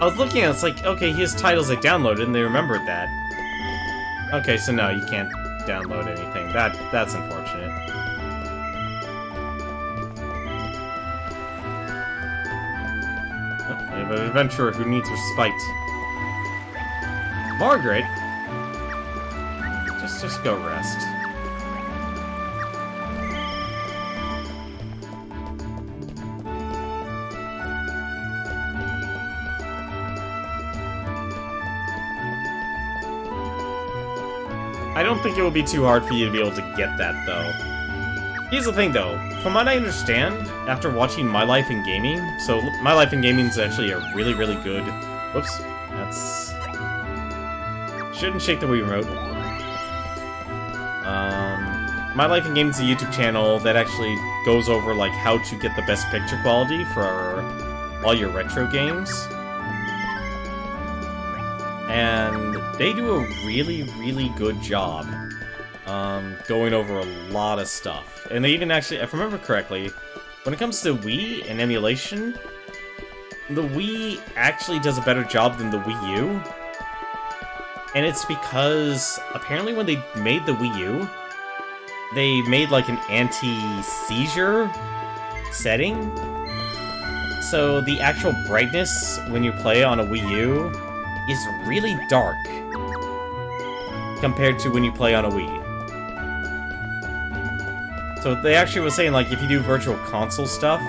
I was looking at it, it's like, okay, here's titles I downloaded, and they remembered that. Okay, so no, you can't download anything. That's unfortunate. Oh, we have an adventurer who needs respite. Margaret? Just go rest. I don't think it will be too hard for you to be able to get that, though. Here's the thing, though. From what I understand, after watching My Life in Gaming... So, My Life in Gaming is actually a really, really good... Whoops. That's... Shouldn't shake the Wii remote. My Life in Gaming is a YouTube channel that actually goes over, like, how to get the best picture quality for all your retro games. And they do a really, really good job going over a lot of stuff. And they even actually, if I remember correctly, when it comes to Wii and emulation, the Wii actually does a better job than the Wii U. And it's because, apparently when they made the Wii U, they made like an anti-seizure setting. So the actual brightness when you play on a Wii U is really dark compared to when you play on a Wii. So they actually were saying, like, if you do virtual console stuff,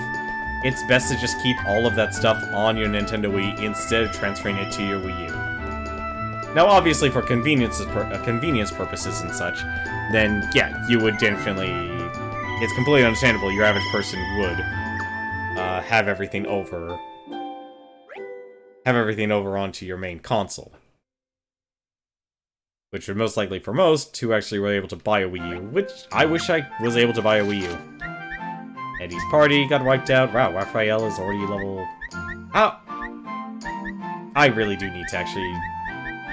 it's best to just keep all of that stuff on your Nintendo Wii instead of transferring it to your Wii U. Now, obviously, for convenience purposes and such, then, yeah, you would definitely... It's completely understandable your average person would have everything over onto your main console. Which would most likely for most who actually were able to buy a Wii U, which I wish I was able to buy a Wii U. Eddie's party got wiped out. Wow, Raphael is already level... Oh! I really do need to actually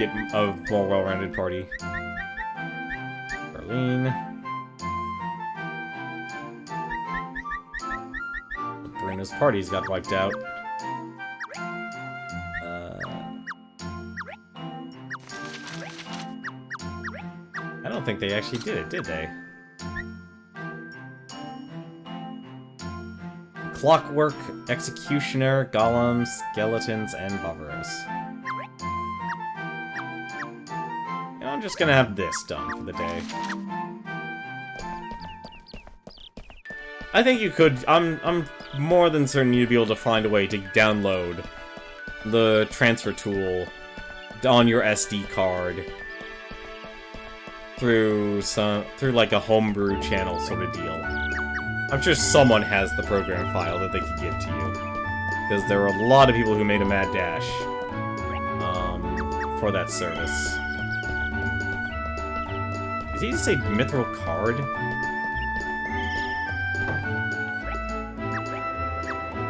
get a more well-rounded party. Berlin. Bruno's parties got wiped out. I don't think they actually did they? Clockwork, Executioner, Golems, Skeletons, and Buffers. I'm just gonna have this done for the day. I think you could... I'm more than certain you'd be able to find a way to download the transfer tool on your SD card through like a homebrew channel sort of deal. I'm sure someone has the program file that they could give to you, because there are a lot of people who made a mad dash for that service. Did he just say mithril card?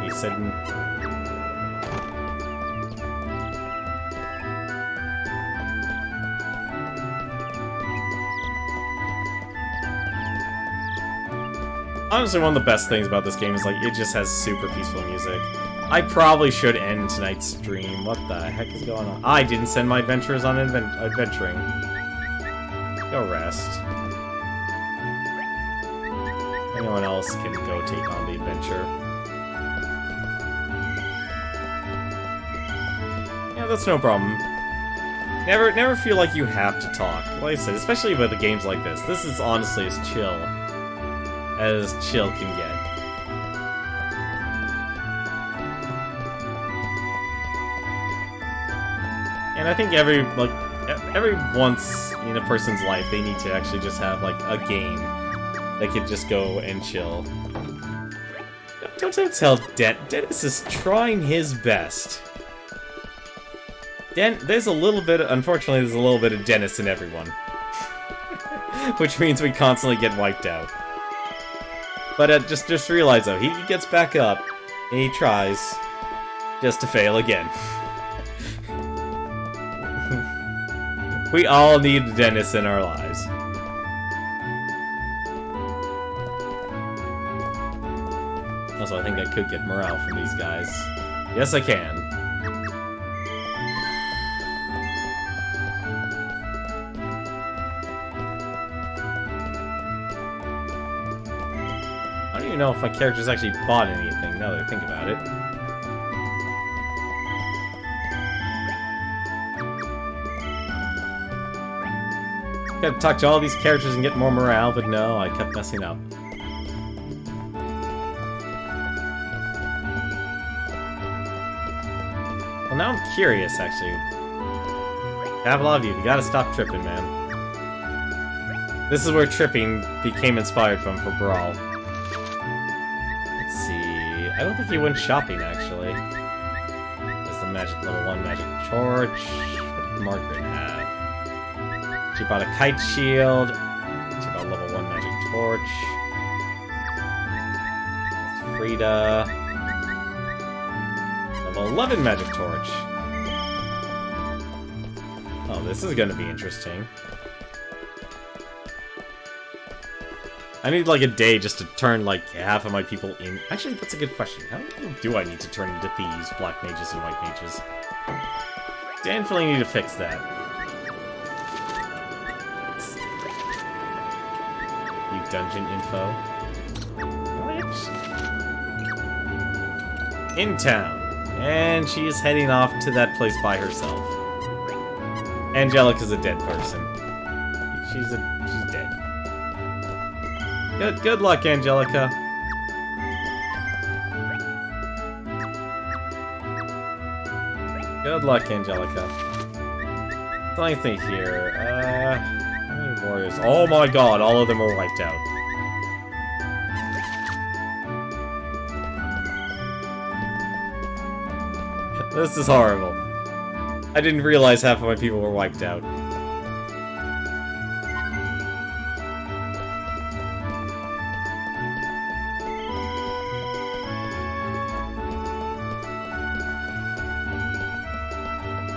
He said... Honestly, one of the best things about this game is, like, it just has super peaceful music. I probably should end tonight's stream. What the heck is going on? I didn't send my adventurers on adventuring. Go rest. Anyone else can go take on the adventure. Yeah, that's no problem. Never feel like you have to talk. Like I said, especially with the games like this. This is honestly as chill can get. And I think every once in a person's life, they need to actually just have, like, a game that could just go and chill. Don't tell Dennis is trying his best. Unfortunately, there's a little bit of Dennis in everyone. Which means we constantly get wiped out. But just realize though, he gets back up, and he tries, just to fail again. We all need Dennis in our lives. Also, I think I could get morale from these guys. Yes, I can. I don't even know if my character's actually bought anything, now that I think about it. Gotta talk to all these characters and get more morale, but no, I kept messing up. Well, now I'm curious, actually. Backlog, you gotta stop tripping, man. This is where tripping became inspired from for Brawl. Let's see... I don't think he went shopping, actually. There's the magic level 1 magic torch. What did Margaret have? She bought a kite shield. She bought a level 1 magic torch. Frida. Level 11 magic torch. Oh, this is gonna be interesting. I need like a day just to turn like half of my people in. Actually, that's a good question. How do I need to turn into thieves, black mages, and white mages? Definitely need to fix that. Dungeon info. What? In town. And she is heading off to that place by herself. Angelica's a dead person. She's dead. Good luck, Angelica. Good luck, Angelica. Let me think here. Warriors. Oh my god, all of them are wiped out. This is horrible. I didn't realize half of my people were wiped out.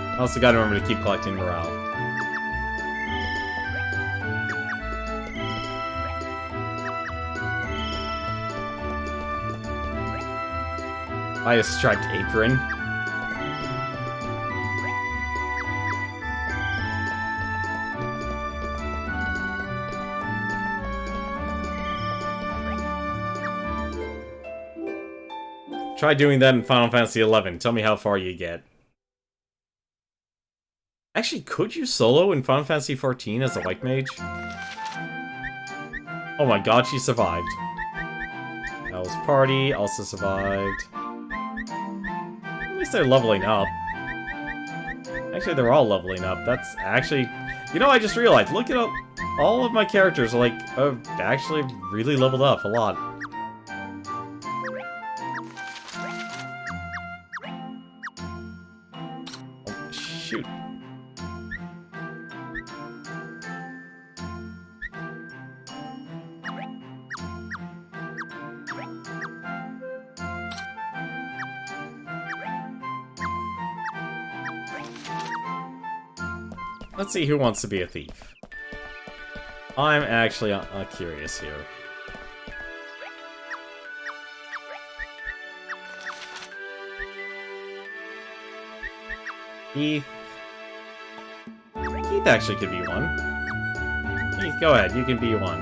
I also gotta remember to keep collecting morale. Buy a striped apron. Try doing that in Final Fantasy XI. Tell me how far you get. Actually, could you solo in Final Fantasy XIV as a white mage? Oh my god, she survived. Elle's party also survived. At least they're leveling up. Actually, they're all leveling up. That's actually... You know, I just realized, look at all of my characters are, like, actually really leveled up a lot. Oh, shoot. Let's see who wants to be a thief. I'm actually curious here. Keith actually could be one. Keith, go ahead, you can be one.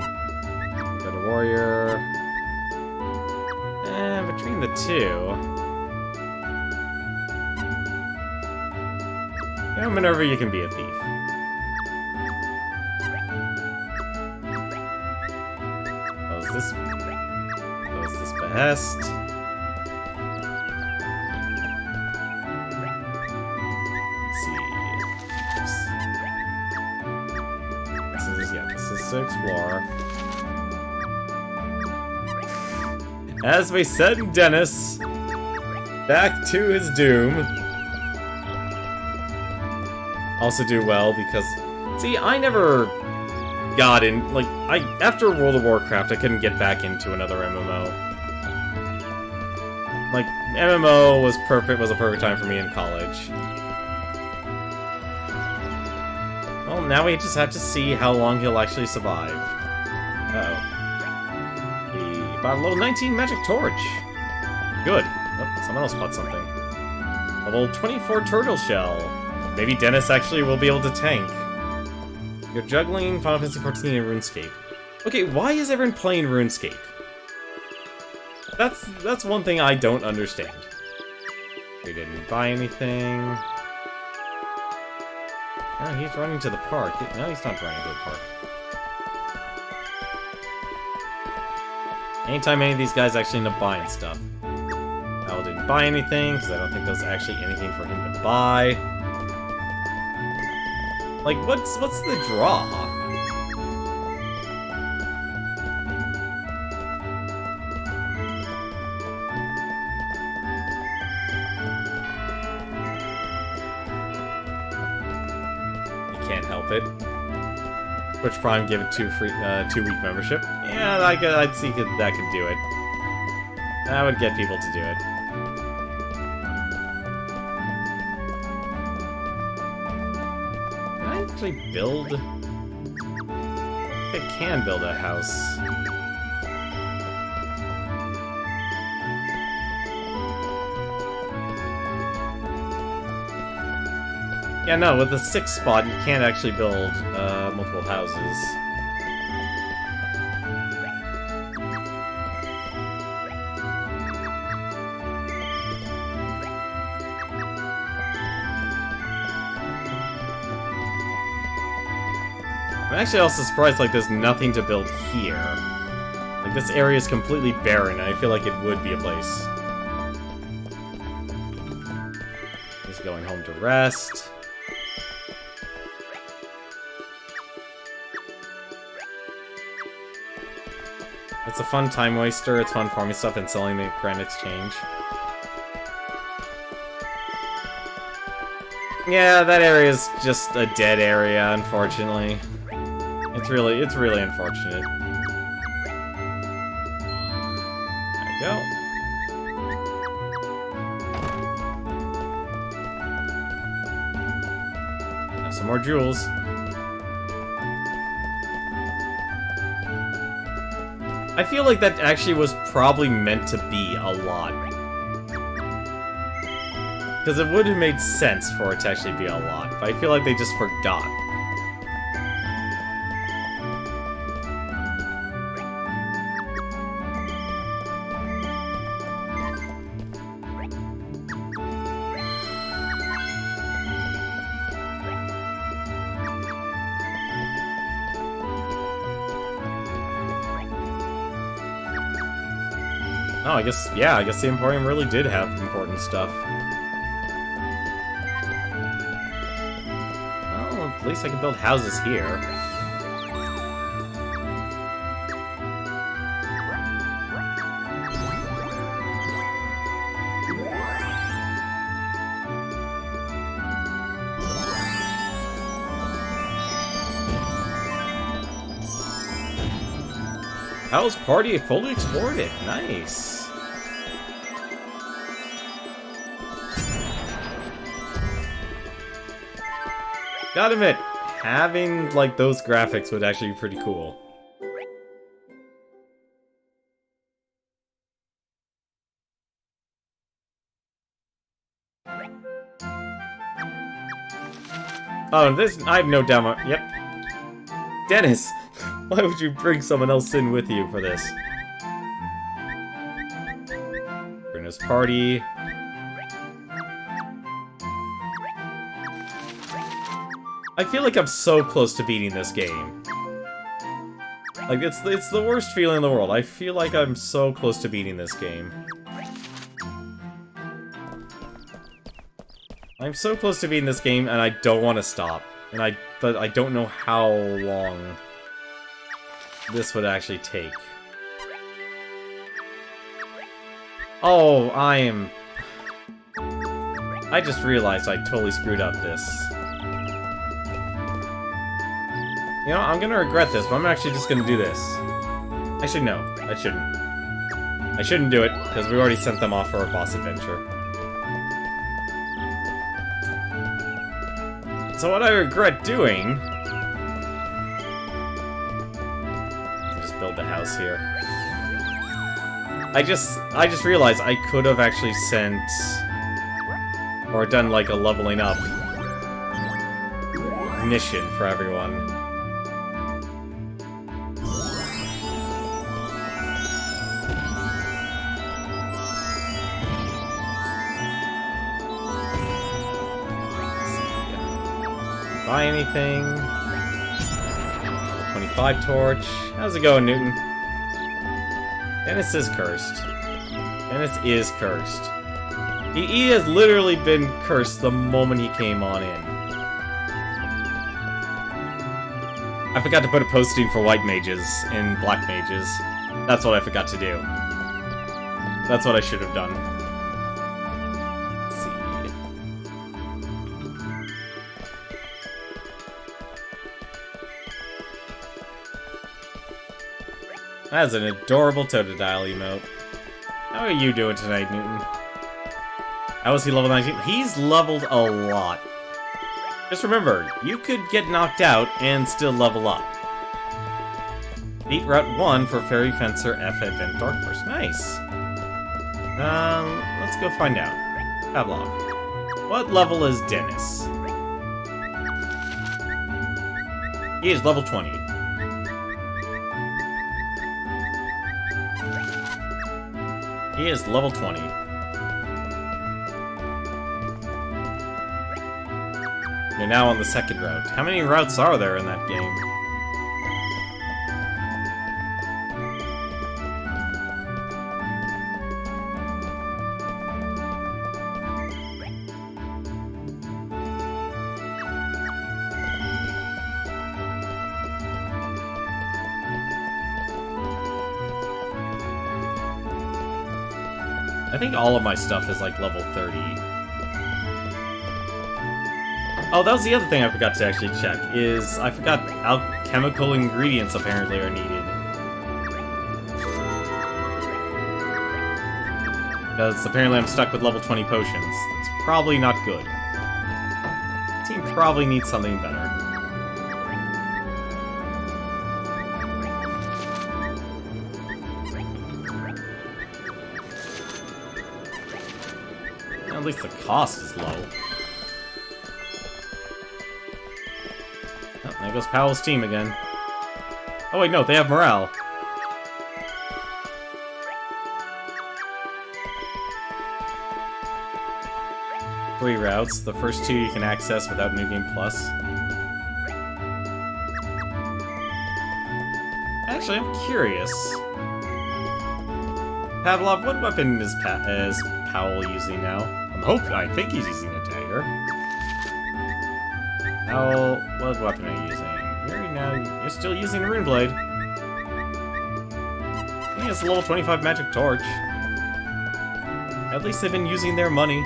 Go to warrior. And between the two... You know, Minerva, you can be a thief. Close this behest. Let's see. Oops. This is to explore. As we send Dennis back to his doom. Also do well because, see, I never got in, like, after World of Warcraft, I couldn't get back into another MMO. Like, MMO was a perfect time for me in college. Well, now we just have to see how long he'll actually survive. Uh-oh. He bought a level 19 magic torch. Good. Oh, someone else bought something. Level 24 turtle shell. Maybe Dennis actually will be able to tank. You're juggling Final Fantasy XIV and RuneScape. Okay, why is everyone playing RuneScape? That's one thing I don't understand. We didn't buy anything. Oh, he's running to the park. No, he's not running to the park. Anytime any of these guys actually end up buying stuff. Al didn't buy anything, because I don't think there's actually anything for him to buy. Like, what's the draw? You can't help it. Twitch Prime give it 2-week membership. Yeah, I'd see that could do it. That would get people to do it. Can I actually build? I can build a house. Yeah, no, with the 6th spot, you can't actually build multiple houses. I'm actually also surprised, like, there's nothing to build here. Like, this area is completely barren, and I feel like it would be a place. He's going home to rest. It's a fun time waster, it's fun farming stuff and selling the Grand Exchange. Yeah, that area is just a dead area, unfortunately. It's really unfortunate. There we go. Now some more jewels. I feel like that actually was probably meant to be a lot. Because it would have made sense for it to actually be a lot, but I feel like they just forgot. Oh, I guess the Emporium really did have important stuff. Well, at least I can build houses here. House party fully explored. Nice. Gotta admit, having, like, those graphics would actually be pretty cool. Oh, I have no demo. Yep. Dennis! Why would you bring someone else in with you for this? Bruno's party. I feel like I'm so close to beating this game. Like, it's the worst feeling in the world. I feel like I'm so close to beating this game. I'm so close to beating this game, and I don't want to stop. But I don't know how long this would actually take. Oh, I just realized I totally screwed up this. You know, I'm gonna regret this, but I'm actually just gonna do this. Actually, no, I shouldn't. I shouldn't do it, because we already sent them off for a boss adventure. So what I regret doing... Just build the house here. I just realized I could have actually sent... Or done like a leveling up mission for everyone. Buy anything? 25 torch. How's it going, Newton? Dennis is cursed. Dennis is cursed. He has literally been cursed the moment he came on in. I forgot to put a posting for white mages and black mages. That's what I forgot to do. That's what I should have done. That's an adorable Totodile emote. How are you doing tonight, Newton? How is he level 19? He's leveled a lot. Just remember, you could get knocked out and still level up. Beat Route 1 for Fairy Fencer F Event Dark Force. Nice. Let's go find out. Backlog. What level is Dennis? He is level 20. He is level 20. You're now on the second route. How many routes are there in that game? I think all of my stuff is like level 30. Oh, that was the other thing I forgot to actually check, is I forgot alchemical ingredients apparently are needed. Because apparently I'm stuck with level 20 potions. That's probably not good. The team probably needs something better. At least the cost is low. Oh, there goes Powell's team again. Oh wait, no, they have morale. Three routes. The first two you can access without New Game Plus. Actually, I'm curious. Pavlov, what weapon is Powell using now? I think he's using a dagger. Powell, what weapon are you using? You're still using a rune blade. I think it's a level 25 magic torch. At least they've been using their money.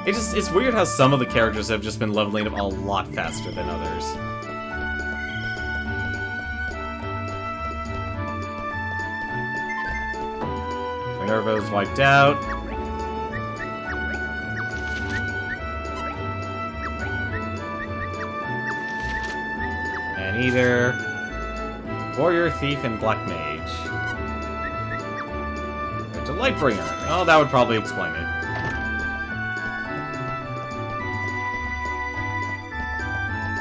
It's weird how some of the characters have just been leveling up a lot faster than others. Minerva's wiped out. And either Warrior, Thief, and Black Mage. There's a Lightbringer. Oh, that would probably explain it.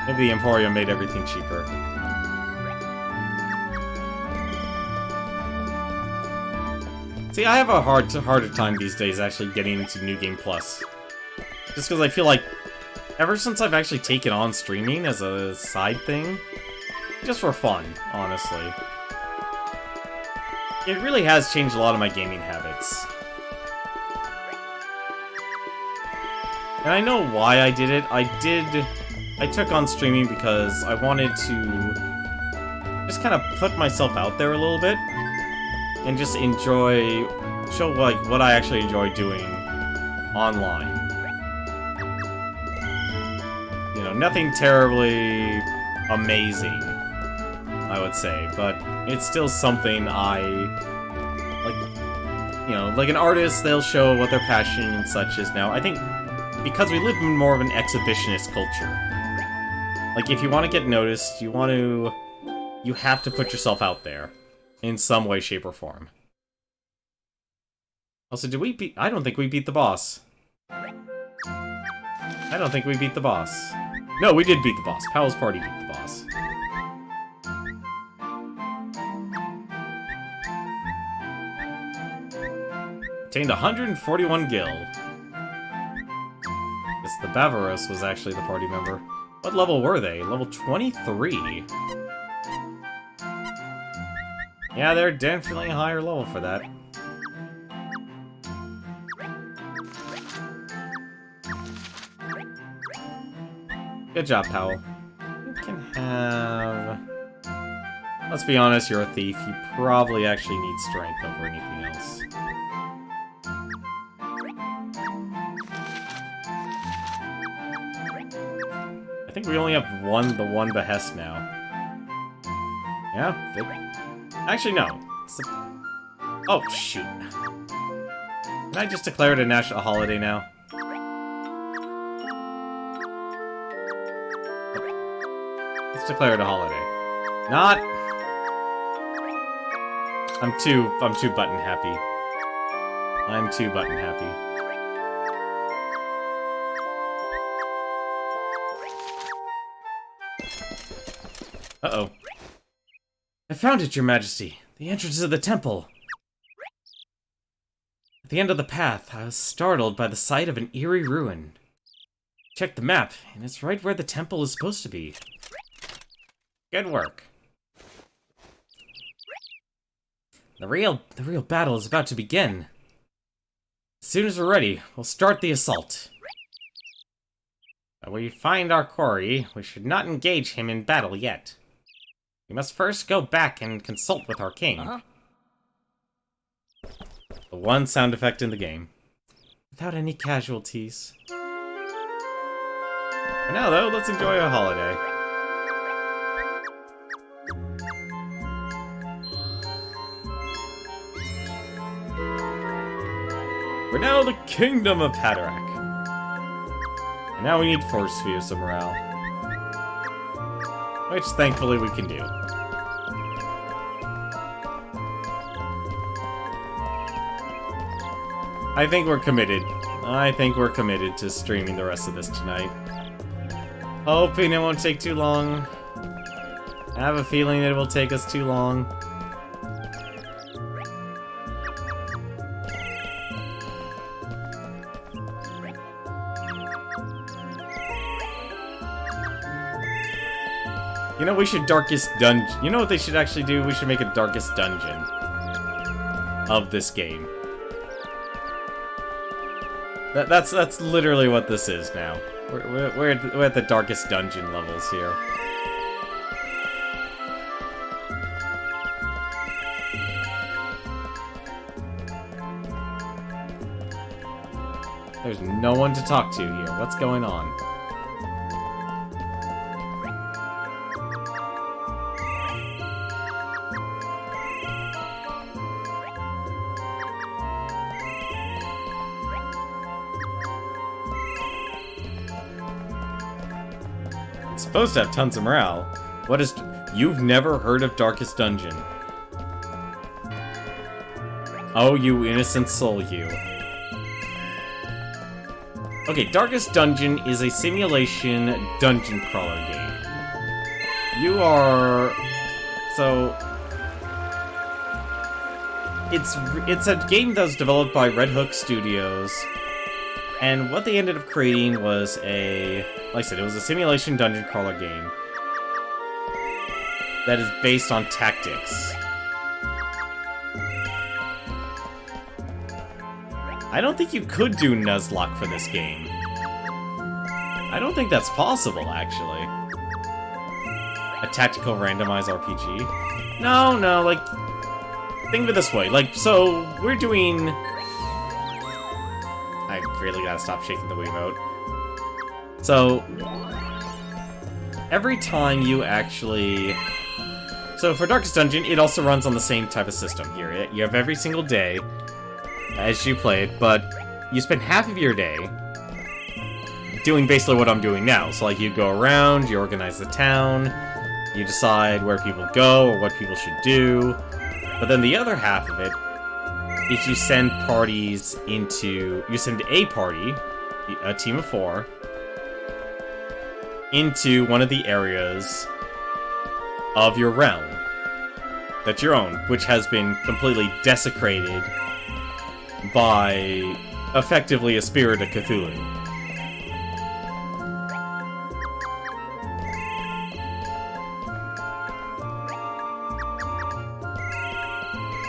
Maybe the Emporium made everything cheaper. See, I have a harder time these days actually getting into New Game Plus. Just because I feel like, ever since I've actually taken on streaming as a side thing, just for fun, honestly, it really has changed a lot of my gaming habits. And I know why I did it. I took on streaming because I wanted to just kind of put myself out there a little bit. And just show like what I actually enjoy doing online. You know, nothing terribly amazing, I would say, but it's still something I like. You know, like an artist, they'll show what their passion and such is now. I think because we live in more of an exhibitionist culture. Like, if you want to get noticed, you have to put yourself out there in some way, shape, or form. Also, did we beat... I don't think we beat the boss. I don't think we beat the boss. No, we did beat the boss. Powell's Party beat the boss. Obtained 141 gil. Guess the Bavaros was actually the party member. What level were they? Level 23? Yeah, they're definitely a higher level for that. Good job, Powell. You can have... Let's be honest, you're a thief. You probably actually need strength over anything else. I think we only have the one behest now. Yeah? Actually, no. Oh, shoot. Can I just declare it a national holiday now? Let's declare it a holiday. Not... I'm too button happy. I'm too button happy. Uh-oh. I found it, Your Majesty. The entrance to the temple. At the end of the path, I was startled by the sight of an eerie ruin. Checked the map, and it's right where the temple is supposed to be. Good work. The real battle is about to begin. As soon as we're ready, we'll start the assault. When we find our quarry, we should not engage him in battle yet. We must first go back and consult with our king. The one sound effect in the game. Without any casualties. For now, though, let's enjoy a holiday. We're now the Kingdom of Haderach. And now we need Force Sphere some morale. Which, thankfully, we can do. I think we're committed. I think we're committed to streaming the rest of this tonight. Hoping it won't take too long. I have a feeling it will take us too long. You know, we should Darkest Dungeon. You know what they should actually do? We should make a Darkest Dungeon of this game. That's literally what this is now. We're at the Darkest Dungeon levels here. There's no one to talk to here. What's going on? Supposed to have tons of morale. What is... You've never heard of Darkest Dungeon. Oh, you innocent soul, you. Okay, Darkest Dungeon is a simulation dungeon crawler game. You are... So... It's a game that was developed by Red Hook Studios. And what they ended up creating was a... Like I said, it was a simulation dungeon crawler game that is based on tactics. I don't think you could do Nuzlocke for this game. I don't think that's possible, actually. A tactical randomized RPG? No, like... Think of it this way, like, so, we're doing... I really gotta stop shaking the Wiimote. So, every time you actually... So for Darkest Dungeon, it also runs on the same type of system here. You have every single day as you play it, but you spend half of your day doing basically what I'm doing now. So like you go around, you organize the town, you decide where people go or what people should do. But then the other half of it is you send parties into... You send a party, a team of 4, into one of the areas of your realm that you own, which has been completely desecrated by effectively a spirit of Cthulhu.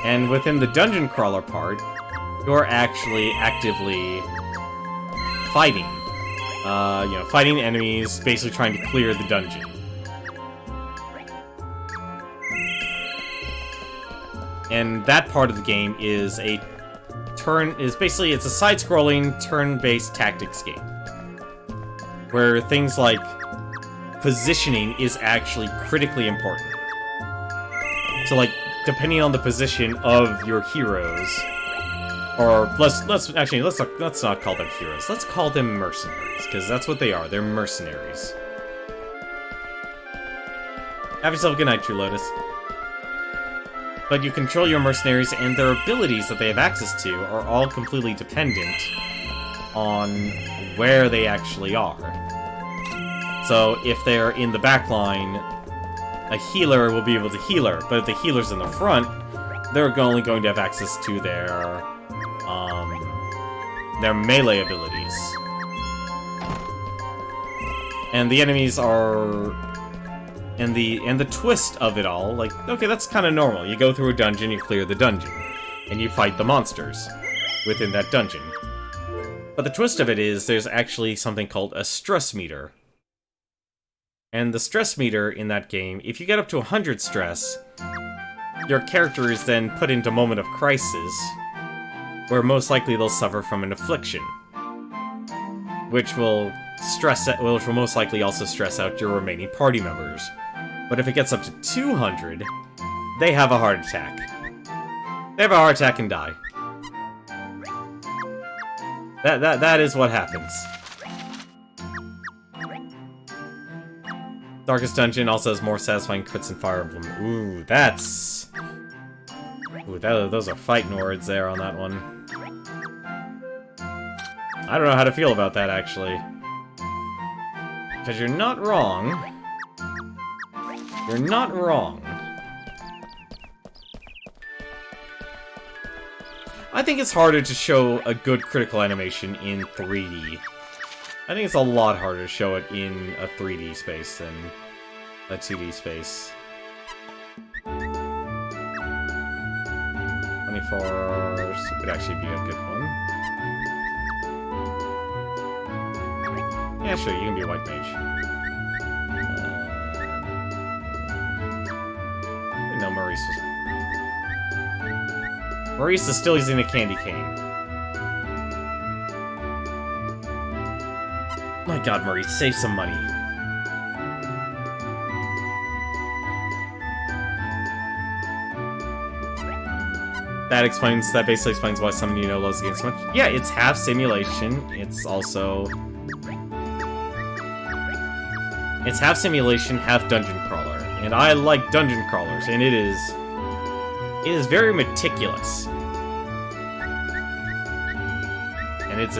And within the dungeon crawler part, you're actually actively fighting. Fighting enemies, basically trying to clear the dungeon. And that part of the game is it's a side-scrolling, turn-based tactics game. Where things like positioning is actually critically important. So like, depending on the position of your heroes, or let's not call them heroes. Let's call them mercenaries, because that's what they are. They're mercenaries. Have yourself a good night, True Lotus. But you control your mercenaries, and their abilities that they have access to are all completely dependent on where they actually are. So if they're in the back line, a healer will be able to heal her, but if the healer's in the front, they're only going to have access to their melee abilities. And the enemies are... And the twist of it all, like, okay, that's kind of normal. You go through a dungeon, you clear the dungeon, and you fight the monsters within that dungeon. But the twist of it is there's actually something called a stress meter. And the stress meter in that game, if you get up to 100 stress, your character is then put into moment of crisis, where most likely they'll suffer from an affliction, which will most likely also stress out your remaining party members. But if it gets up to 200, they have a heart attack. They have a heart attack and die. That is what happens. Darkest Dungeon also has more satisfying crits and Fire Emblem. Ooh, those are fighting words there on that one. I don't know how to feel about that, actually. Because you're not wrong. You're not wrong. I think it's harder to show a good critical animation in 3D. I think it's a lot harder to show it in a 3D space than a 2D space. 24 would actually be a good one. Yeah, sure, you can be a white mage. No, Maurice is still using a candy cane. My god, Maurice, save some money. That basically explains why someone you know loves the game so much. Yeah, it's half simulation. It's half simulation, half dungeon crawler. And I like dungeon crawlers, and it is very meticulous. And it's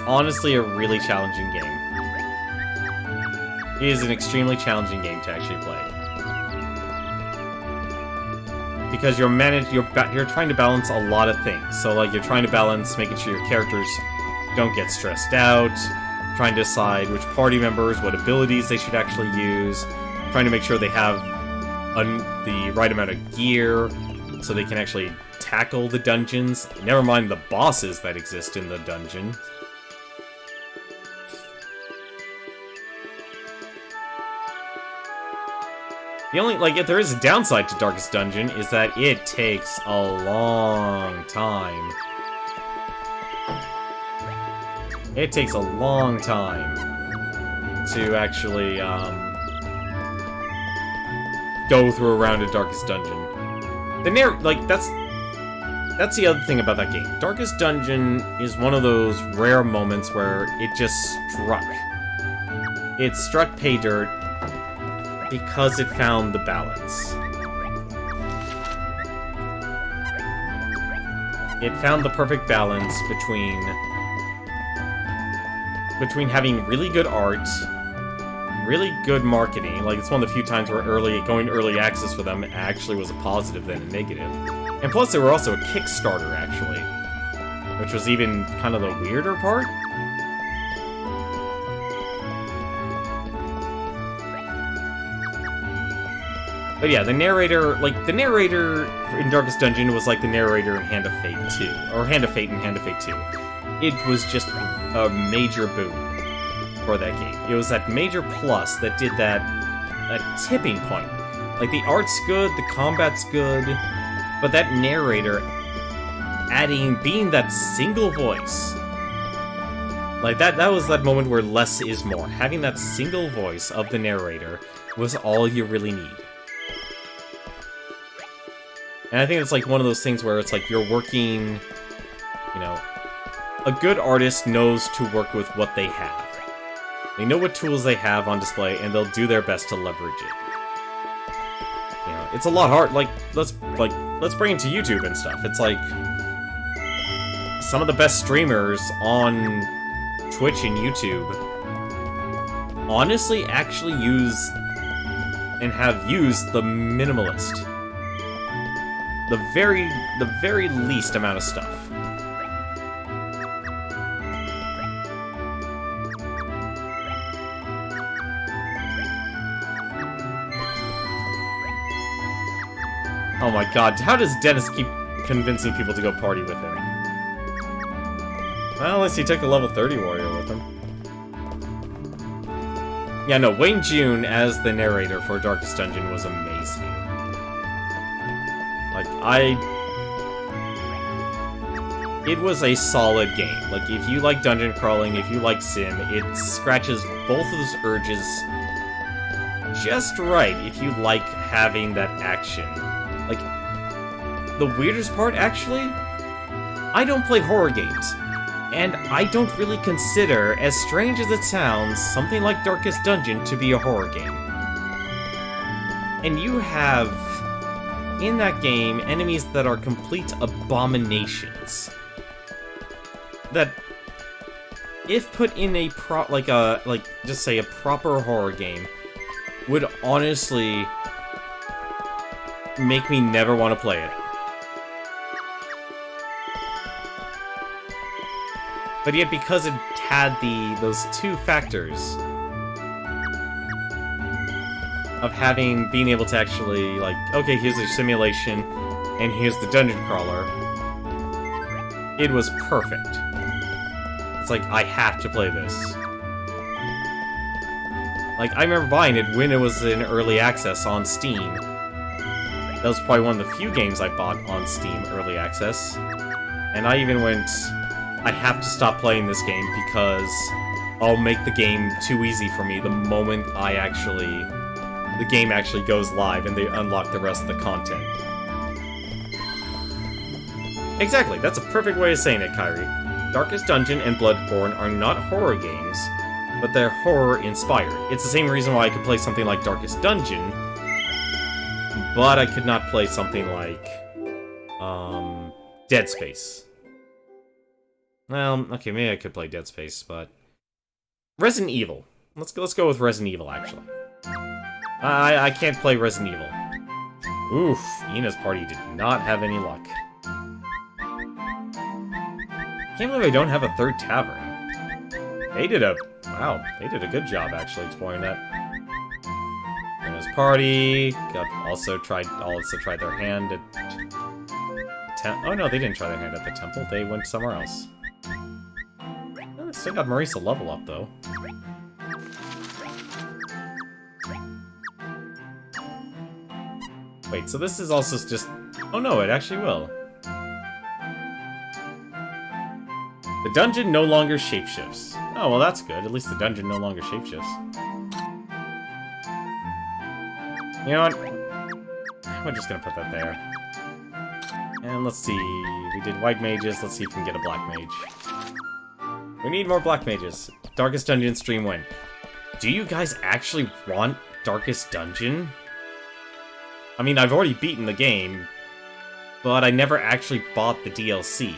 honestly a really challenging game. It is an extremely challenging game to actually play. Because you're trying to balance a lot of things. So like you're trying to balance making sure your characters don't get stressed out, trying to decide which party members, what abilities they should actually use, trying to make sure they have the right amount of gear so they can actually tackle the dungeons. Never mind the bosses that exist in the dungeon. The only, if there is a downside to Darkest Dungeon, is that it takes a long time. It takes a long time to actually, go through a round of Darkest Dungeon. That's the other thing about that game. Darkest Dungeon is one of those rare moments where it just struck. It struck pay dirt because it found the balance. It found the perfect balance between having really good art, really good marketing. Like, it's one of the few times where going early access for them actually was a positive than a negative. And plus, they were also a Kickstarter, actually, which was even kind of the weirder part. But yeah, the narrator in Darkest Dungeon was like the narrator in Hand of Fate 2, or Hand of Fate in Hand of Fate 2. It was just a major boon for that game. It was that major plus that did that tipping point. Like, the art's good, the combat's good, but that narrator being that single voice, like that was that moment where less is more. Having that single voice of the narrator was all you really need. And I think it's like one of those things where it's like you're working, you know, a good artist knows to work with what they have. They know what tools they have on display, and they'll do their best to leverage it. You know, it's a lot hard. Let's bring it to YouTube and stuff. It's like some of the best streamers on Twitch and YouTube honestly actually use and have used the minimalist. The very least amount of stuff. Oh my god, how does Dennis keep convincing people to go party with him? Well, unless he took a level 30 warrior with him. Yeah, no, Wayne June as the narrator for Darkest Dungeon was amazing. It was a solid game. Like, if you like dungeon crawling, if you like sim, it scratches both of those urges just right if you like having that action. Like, the weirdest part, actually, I don't play horror games. And I don't really consider, as strange as it sounds, something like Darkest Dungeon to be a horror game. And you have, in that game, enemies that are complete abominations. That, if put in a just say a proper horror game, would honestly make me never want to play it. But yet, because it had those two factors of being able to actually, like, okay, here's a simulation, and here's the dungeon crawler, it was perfect. It's like, I have to play this. Like, I remember buying it when it was in early access on Steam. That was probably one of the few games I bought on Steam early access. And I even went, I have to stop playing this game because I'll make the game too easy for me the moment the game actually goes live and they unlock the rest of the content. Exactly, that's a perfect way of saying it, Kyrie. Darkest Dungeon and Bloodborne are not horror games, but they're horror-inspired. It's the same reason why I could play something like Darkest Dungeon, but I could not play something like, Dead Space. Well, okay, maybe I could play Dead Space, but... Resident Evil. Let's go with Resident Evil, actually. I can't play Resident Evil. Oof, Ina's party did not have any luck. Can't believe I don't have a third tavern. They did a good job actually exploring that. Ina's party also tried their hand at oh no, they didn't try their hand at the temple. They went somewhere else. Oh, still got Marisa level up though. Wait, so this is also just... Oh no, it actually will. The dungeon no longer shapeshifts. Oh, well that's good. At least the dungeon no longer shapeshifts. You know what? We're just gonna put that there. And let's see. We did white mages. Let's see if we can get a black mage. We need more black mages. Darkest Dungeon stream win. Do you guys actually want Darkest Dungeon? I mean, I've already beaten the game, but I never actually bought the DLC.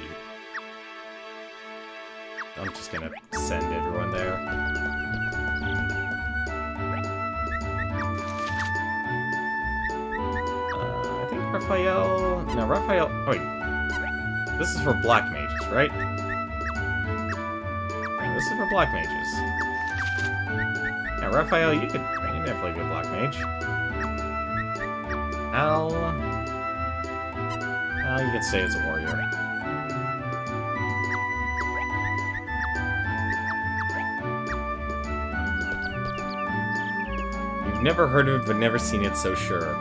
I'm just gonna send everyone there. I think Raphael... No, Raphael... Oh, wait. This is for black mages, right? Yeah, this is for black mages. Yeah, Raphael, you could definitely be a black mage. Al, you can stay as a warrior. You've never heard of it, but never seen it, so sure.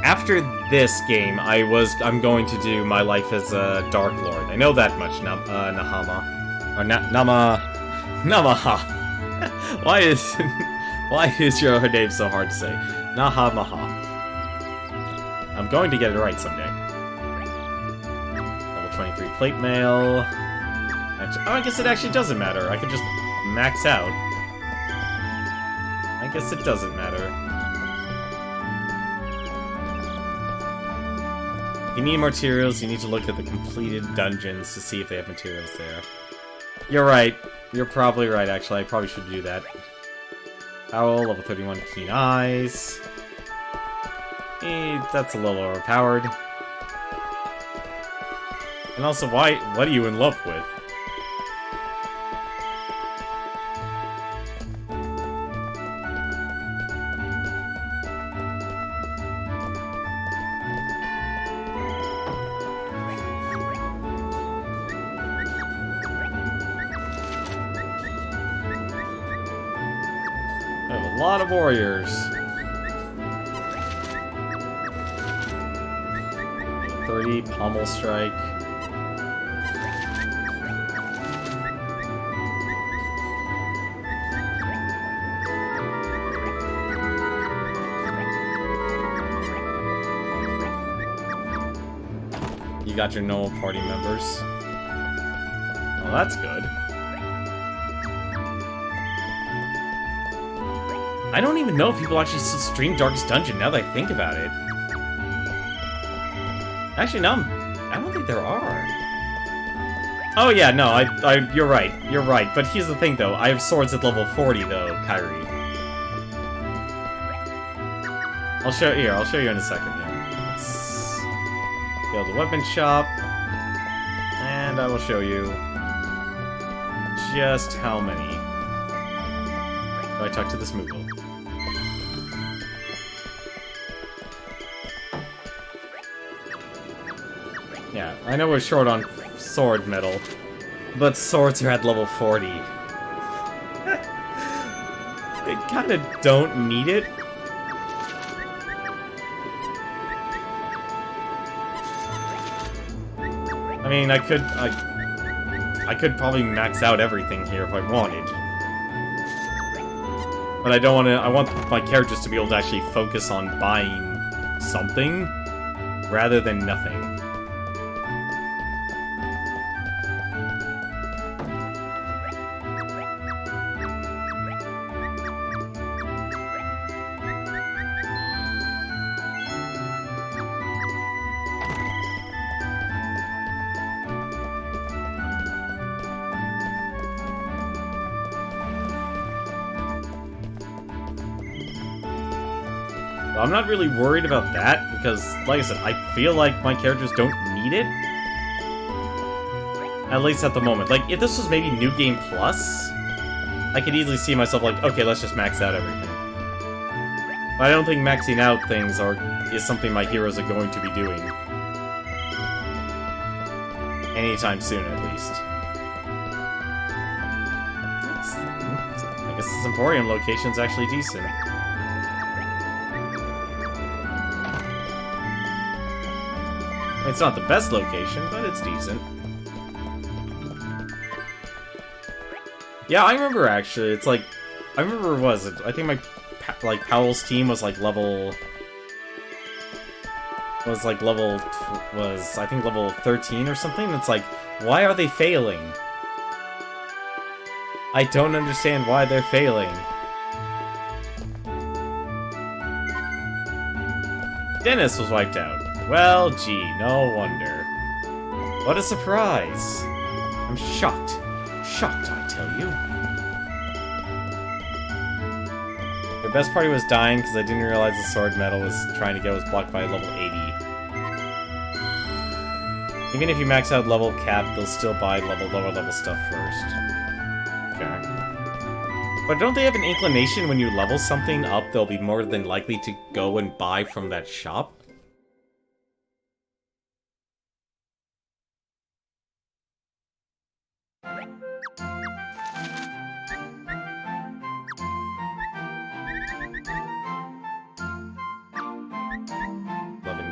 After this game, I'm going to do my life as a Dark Lord. I know that much, Nahama. Or Namaha. Why is your name so hard to say? Nahamaha. I'm going to get it right someday. Level 23 plate mail. Actually, oh, I guess it actually doesn't matter. I could just max out. I guess it doesn't matter. If you need materials, you need to look at the completed dungeons to see if they have materials there. You're right. You're probably right, actually. I probably should do that. Owl, level 31, Keen Eyes. That's a little overpowered. And also, what are you in love with? I have a lot of warriors. 30, Pommel Strike. You got your normal party members. Well, that's good. I don't even know if people actually still stream Darkest Dungeon now that I think about it. Actually, no, I don't think there are. Oh yeah, no, you're right, But here's the thing, though. I have swords at level 40, though, Kyrie. I'll show you in a second. Here. Let's go to the weapon shop, and I will show you just how many. Oh, I talked to this Moogle. Yeah, I know we're short on sword metal, but swords are at level 40. They kinda don't need it. I mean, I could probably max out everything here if I wanted. But I don't want to, I want my characters to be able to actually focus on buying something rather than nothing. I'm not really worried about that, because, like I said, I feel like my characters don't need it. At least at the moment. Like, if this was maybe New Game Plus, I could easily see myself like, okay, let's just max out everything. But I don't think maxing out things is something my heroes are going to be doing. Anytime soon, at least. I guess this Emporium location's actually decent. It's not the best location, but it's decent. Yeah, I remember actually. It's like, I remember I think my Powell's team was like level. Was I think level 13 or something. It's like, why are they failing? I don't understand why they're failing. Dennis was wiped out. Well, gee, no wonder. What a surprise! I'm shocked. Shocked, I tell you. The best part was dying because I didn't realize the sword metal was trying to get was blocked by level 80. Even if you max out level cap, they'll still buy lower level stuff first. Okay. But don't they have an inclination when you level something up, they'll be more than likely to go and buy from that shop?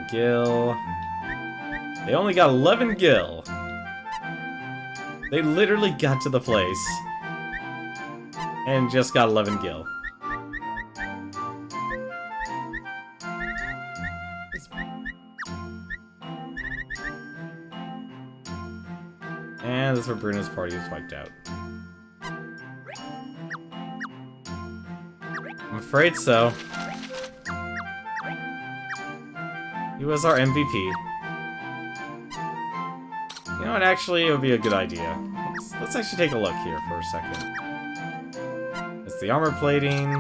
Gil. They only got 11 gil. They literally got to the place and just got 11 gil. And this is where Bruno's party was wiped out. I'm afraid so. He was our MVP. You know what, actually, it would be a good idea. Let's actually take a look here for a second. It's the armor plating.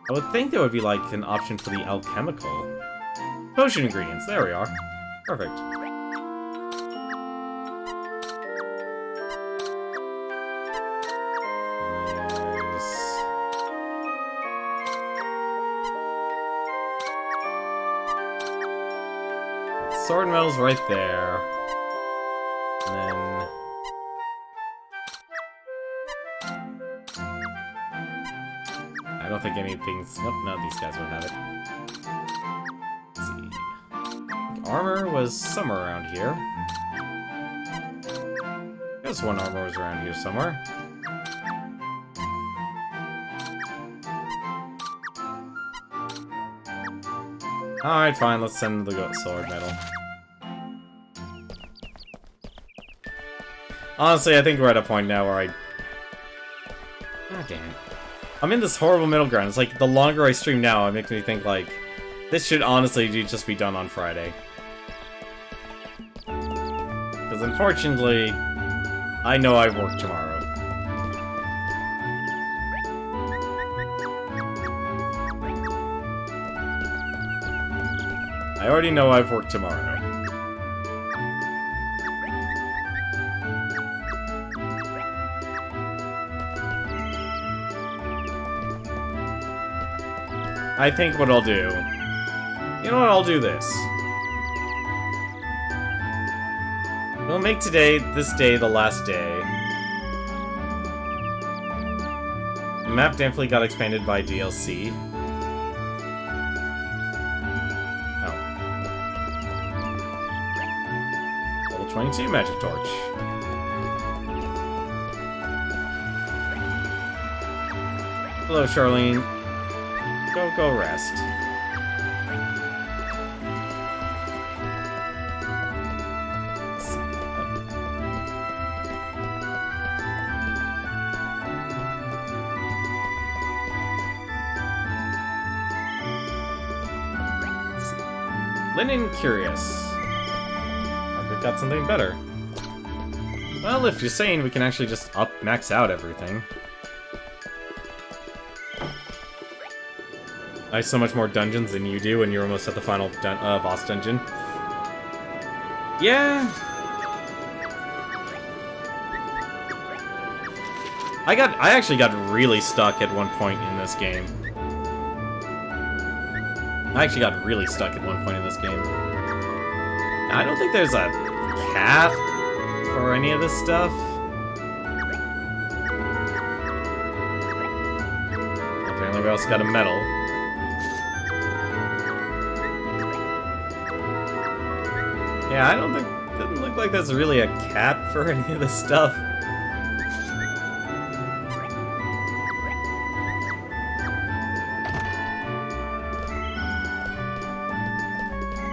I would think there would be, like, an option for the alchemical. Potion ingredients, there we are. Perfect. Sword metal's right there. And then... I don't think anything's... Nope, none of these guys would have it. Let's see. Armor was somewhere around here. There's one armor was around here somewhere. Alright, fine, let's send the sword metal. Honestly, I think we're at a point now where God damn it. I'm in this horrible middle ground. It's like, the longer I stream now, it makes me think, like, this should honestly just be done on Friday. Because unfortunately, I know I've worked tomorrow. I already know I've worked tomorrow. I think what I'll do... You know what, I'll do this. We'll make this day the last day. The map definitely got expanded by DLC. Oh. Level 22 magic torch. Hello, Charlene. Go rest. Let's see. Let's see. Linen Curious. I've got something better. Well, if you're saying we can actually just max out everything. I have so much more dungeons than you do, and you're almost at the final boss dungeon. Yeah. I actually got really stuck at one point in this game. I don't think there's a cap for any of this stuff. Apparently we also got a medal. Yeah, I don't think... Doesn't look like there's really a cap for any of this stuff.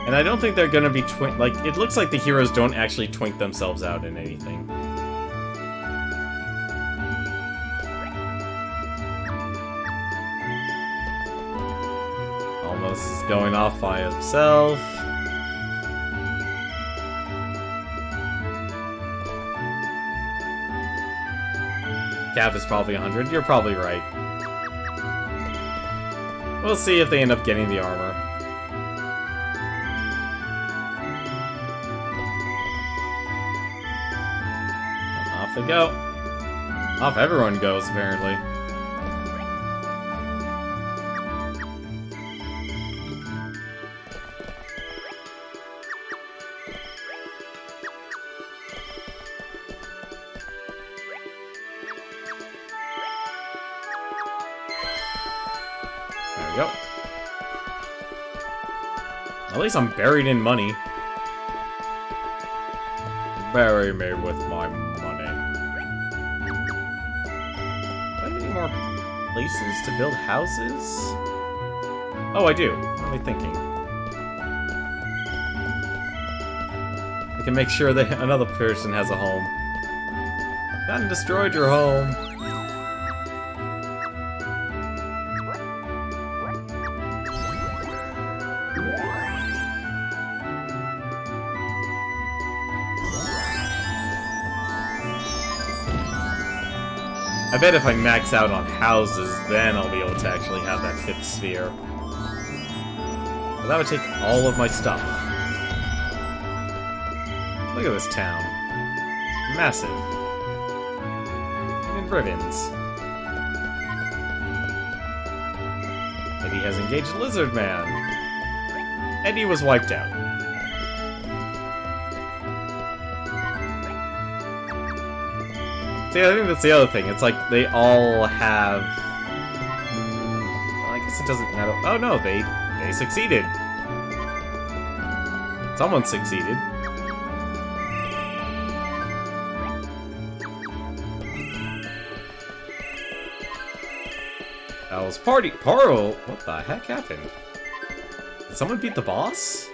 And I don't think they're gonna be like, it looks like the heroes don't actually twink themselves out in anything. Almost is going off by himself. Cap is probably 100. You're probably right. We'll see if they end up getting the armor. Off they go. Off everyone goes, apparently. There we go. At least I'm buried in money. Bury me with my money. Do I have any more places to build houses? Oh, I do. What am I thinking? I can make sure that another person has a home. Done destroyed your home. I bet if I max out on houses, then I'll be able to actually have that 5th sphere. But that would take all of my stuff. Look at this town. Massive. In ribbons. Eddie has engaged Lizard Man. Eddie was wiped out. See, I think that's the other thing. It's like they all have... Well, I guess it doesn't matter. Oh no, they succeeded. Someone succeeded. That was Parle. What the heck happened? Did someone beat the boss?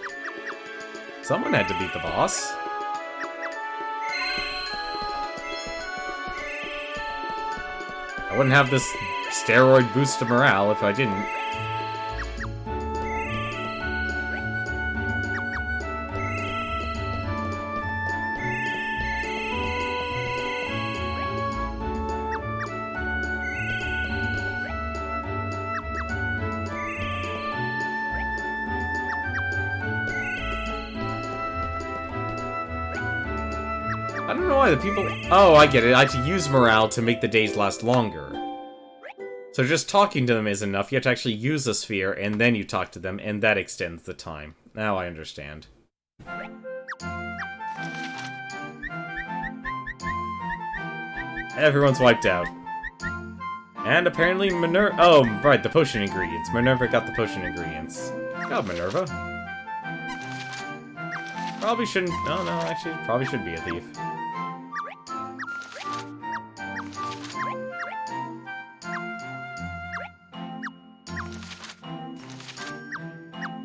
Someone had to beat the boss. I wouldn't have this steroid boost to morale if I didn't. I don't know why the people... Oh, I get it. I have to use morale to make the days last longer. So just talking to them is enough. You have to actually use a sphere, and then you talk to them, and that extends the time. Now I understand. Everyone's wiped out. And apparently Minerva... Oh, right, the potion ingredients. Minerva got the potion ingredients. Good job, Minerva. Probably shouldn't... Oh, no, actually, probably should be a thief.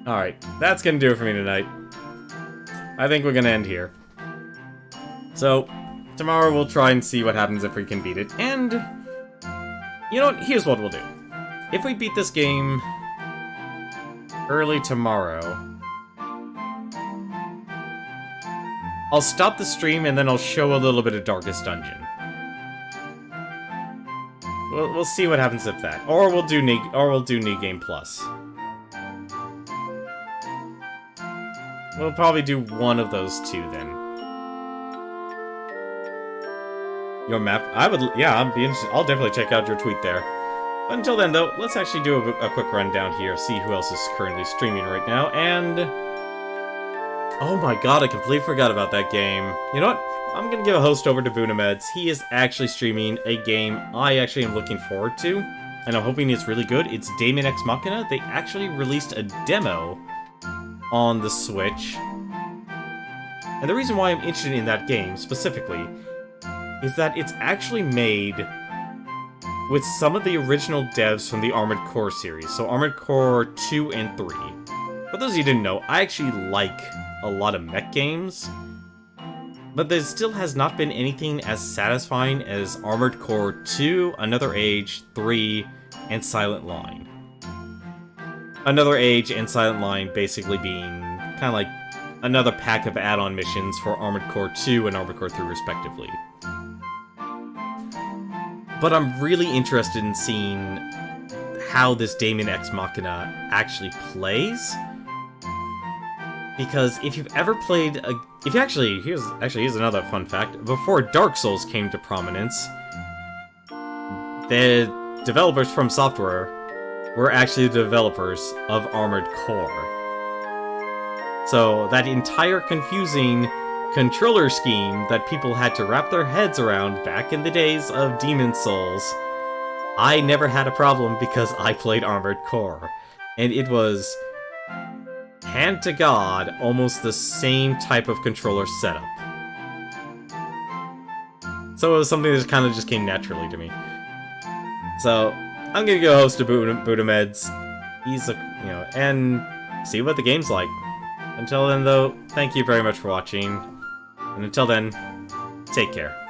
Alright, that's gonna do it for me tonight. I think we're gonna end here. So, tomorrow we'll try and see what happens if we can beat it. And, you know what? Here's what we'll do. If we beat this game early tomorrow, I'll stop the stream and then I'll show a little bit of Darkest Dungeon. We'll see what happens with that. Or we'll do New Game Plus. We'll probably do one of those two then. Your map? Yeah, I'd be interested. I'll definitely check out your tweet there. But until then, though, let's actually do a quick rundown here, see who else is currently streaming right now, and... Oh my god, I completely forgot about that game. You know what? I'm gonna give a host over to Boonameds. He is actually streaming a game I actually am looking forward to, and I'm hoping it's really good. It's Daemon X Machina. They actually released a demo on the Switch. And the reason why I'm interested in that game, specifically, is that it's actually made with some of the original devs from the Armored Core series, so Armored Core 2 and 3. For those of you who didn't know, I actually like a lot of mech games, but there still has not been anything as satisfying as Armored Core 2, Another Age, 3, and Silent Line. Another Age and Silent Line basically being kind of like another pack of add-on missions for Armored Core 2 and Armored Core 3 respectively. But I'm really interested in seeing how this Daemon X Machina actually plays. Because if you've ever played here's another fun fact. Before Dark Souls came to prominence, the developers from Software were actually the developers of Armored Core. So that entire confusing controller scheme that people had to wrap their heads around back in the days of Demon's Souls, I never had a problem because I played Armored Core. And it was, hand to God, almost the same type of controller setup. So it was something that kind of just came naturally to me. So, I'm gonna go host a Buddha Meds. And see what the game's like. Until then, though, thank you very much for watching. And until then, take care.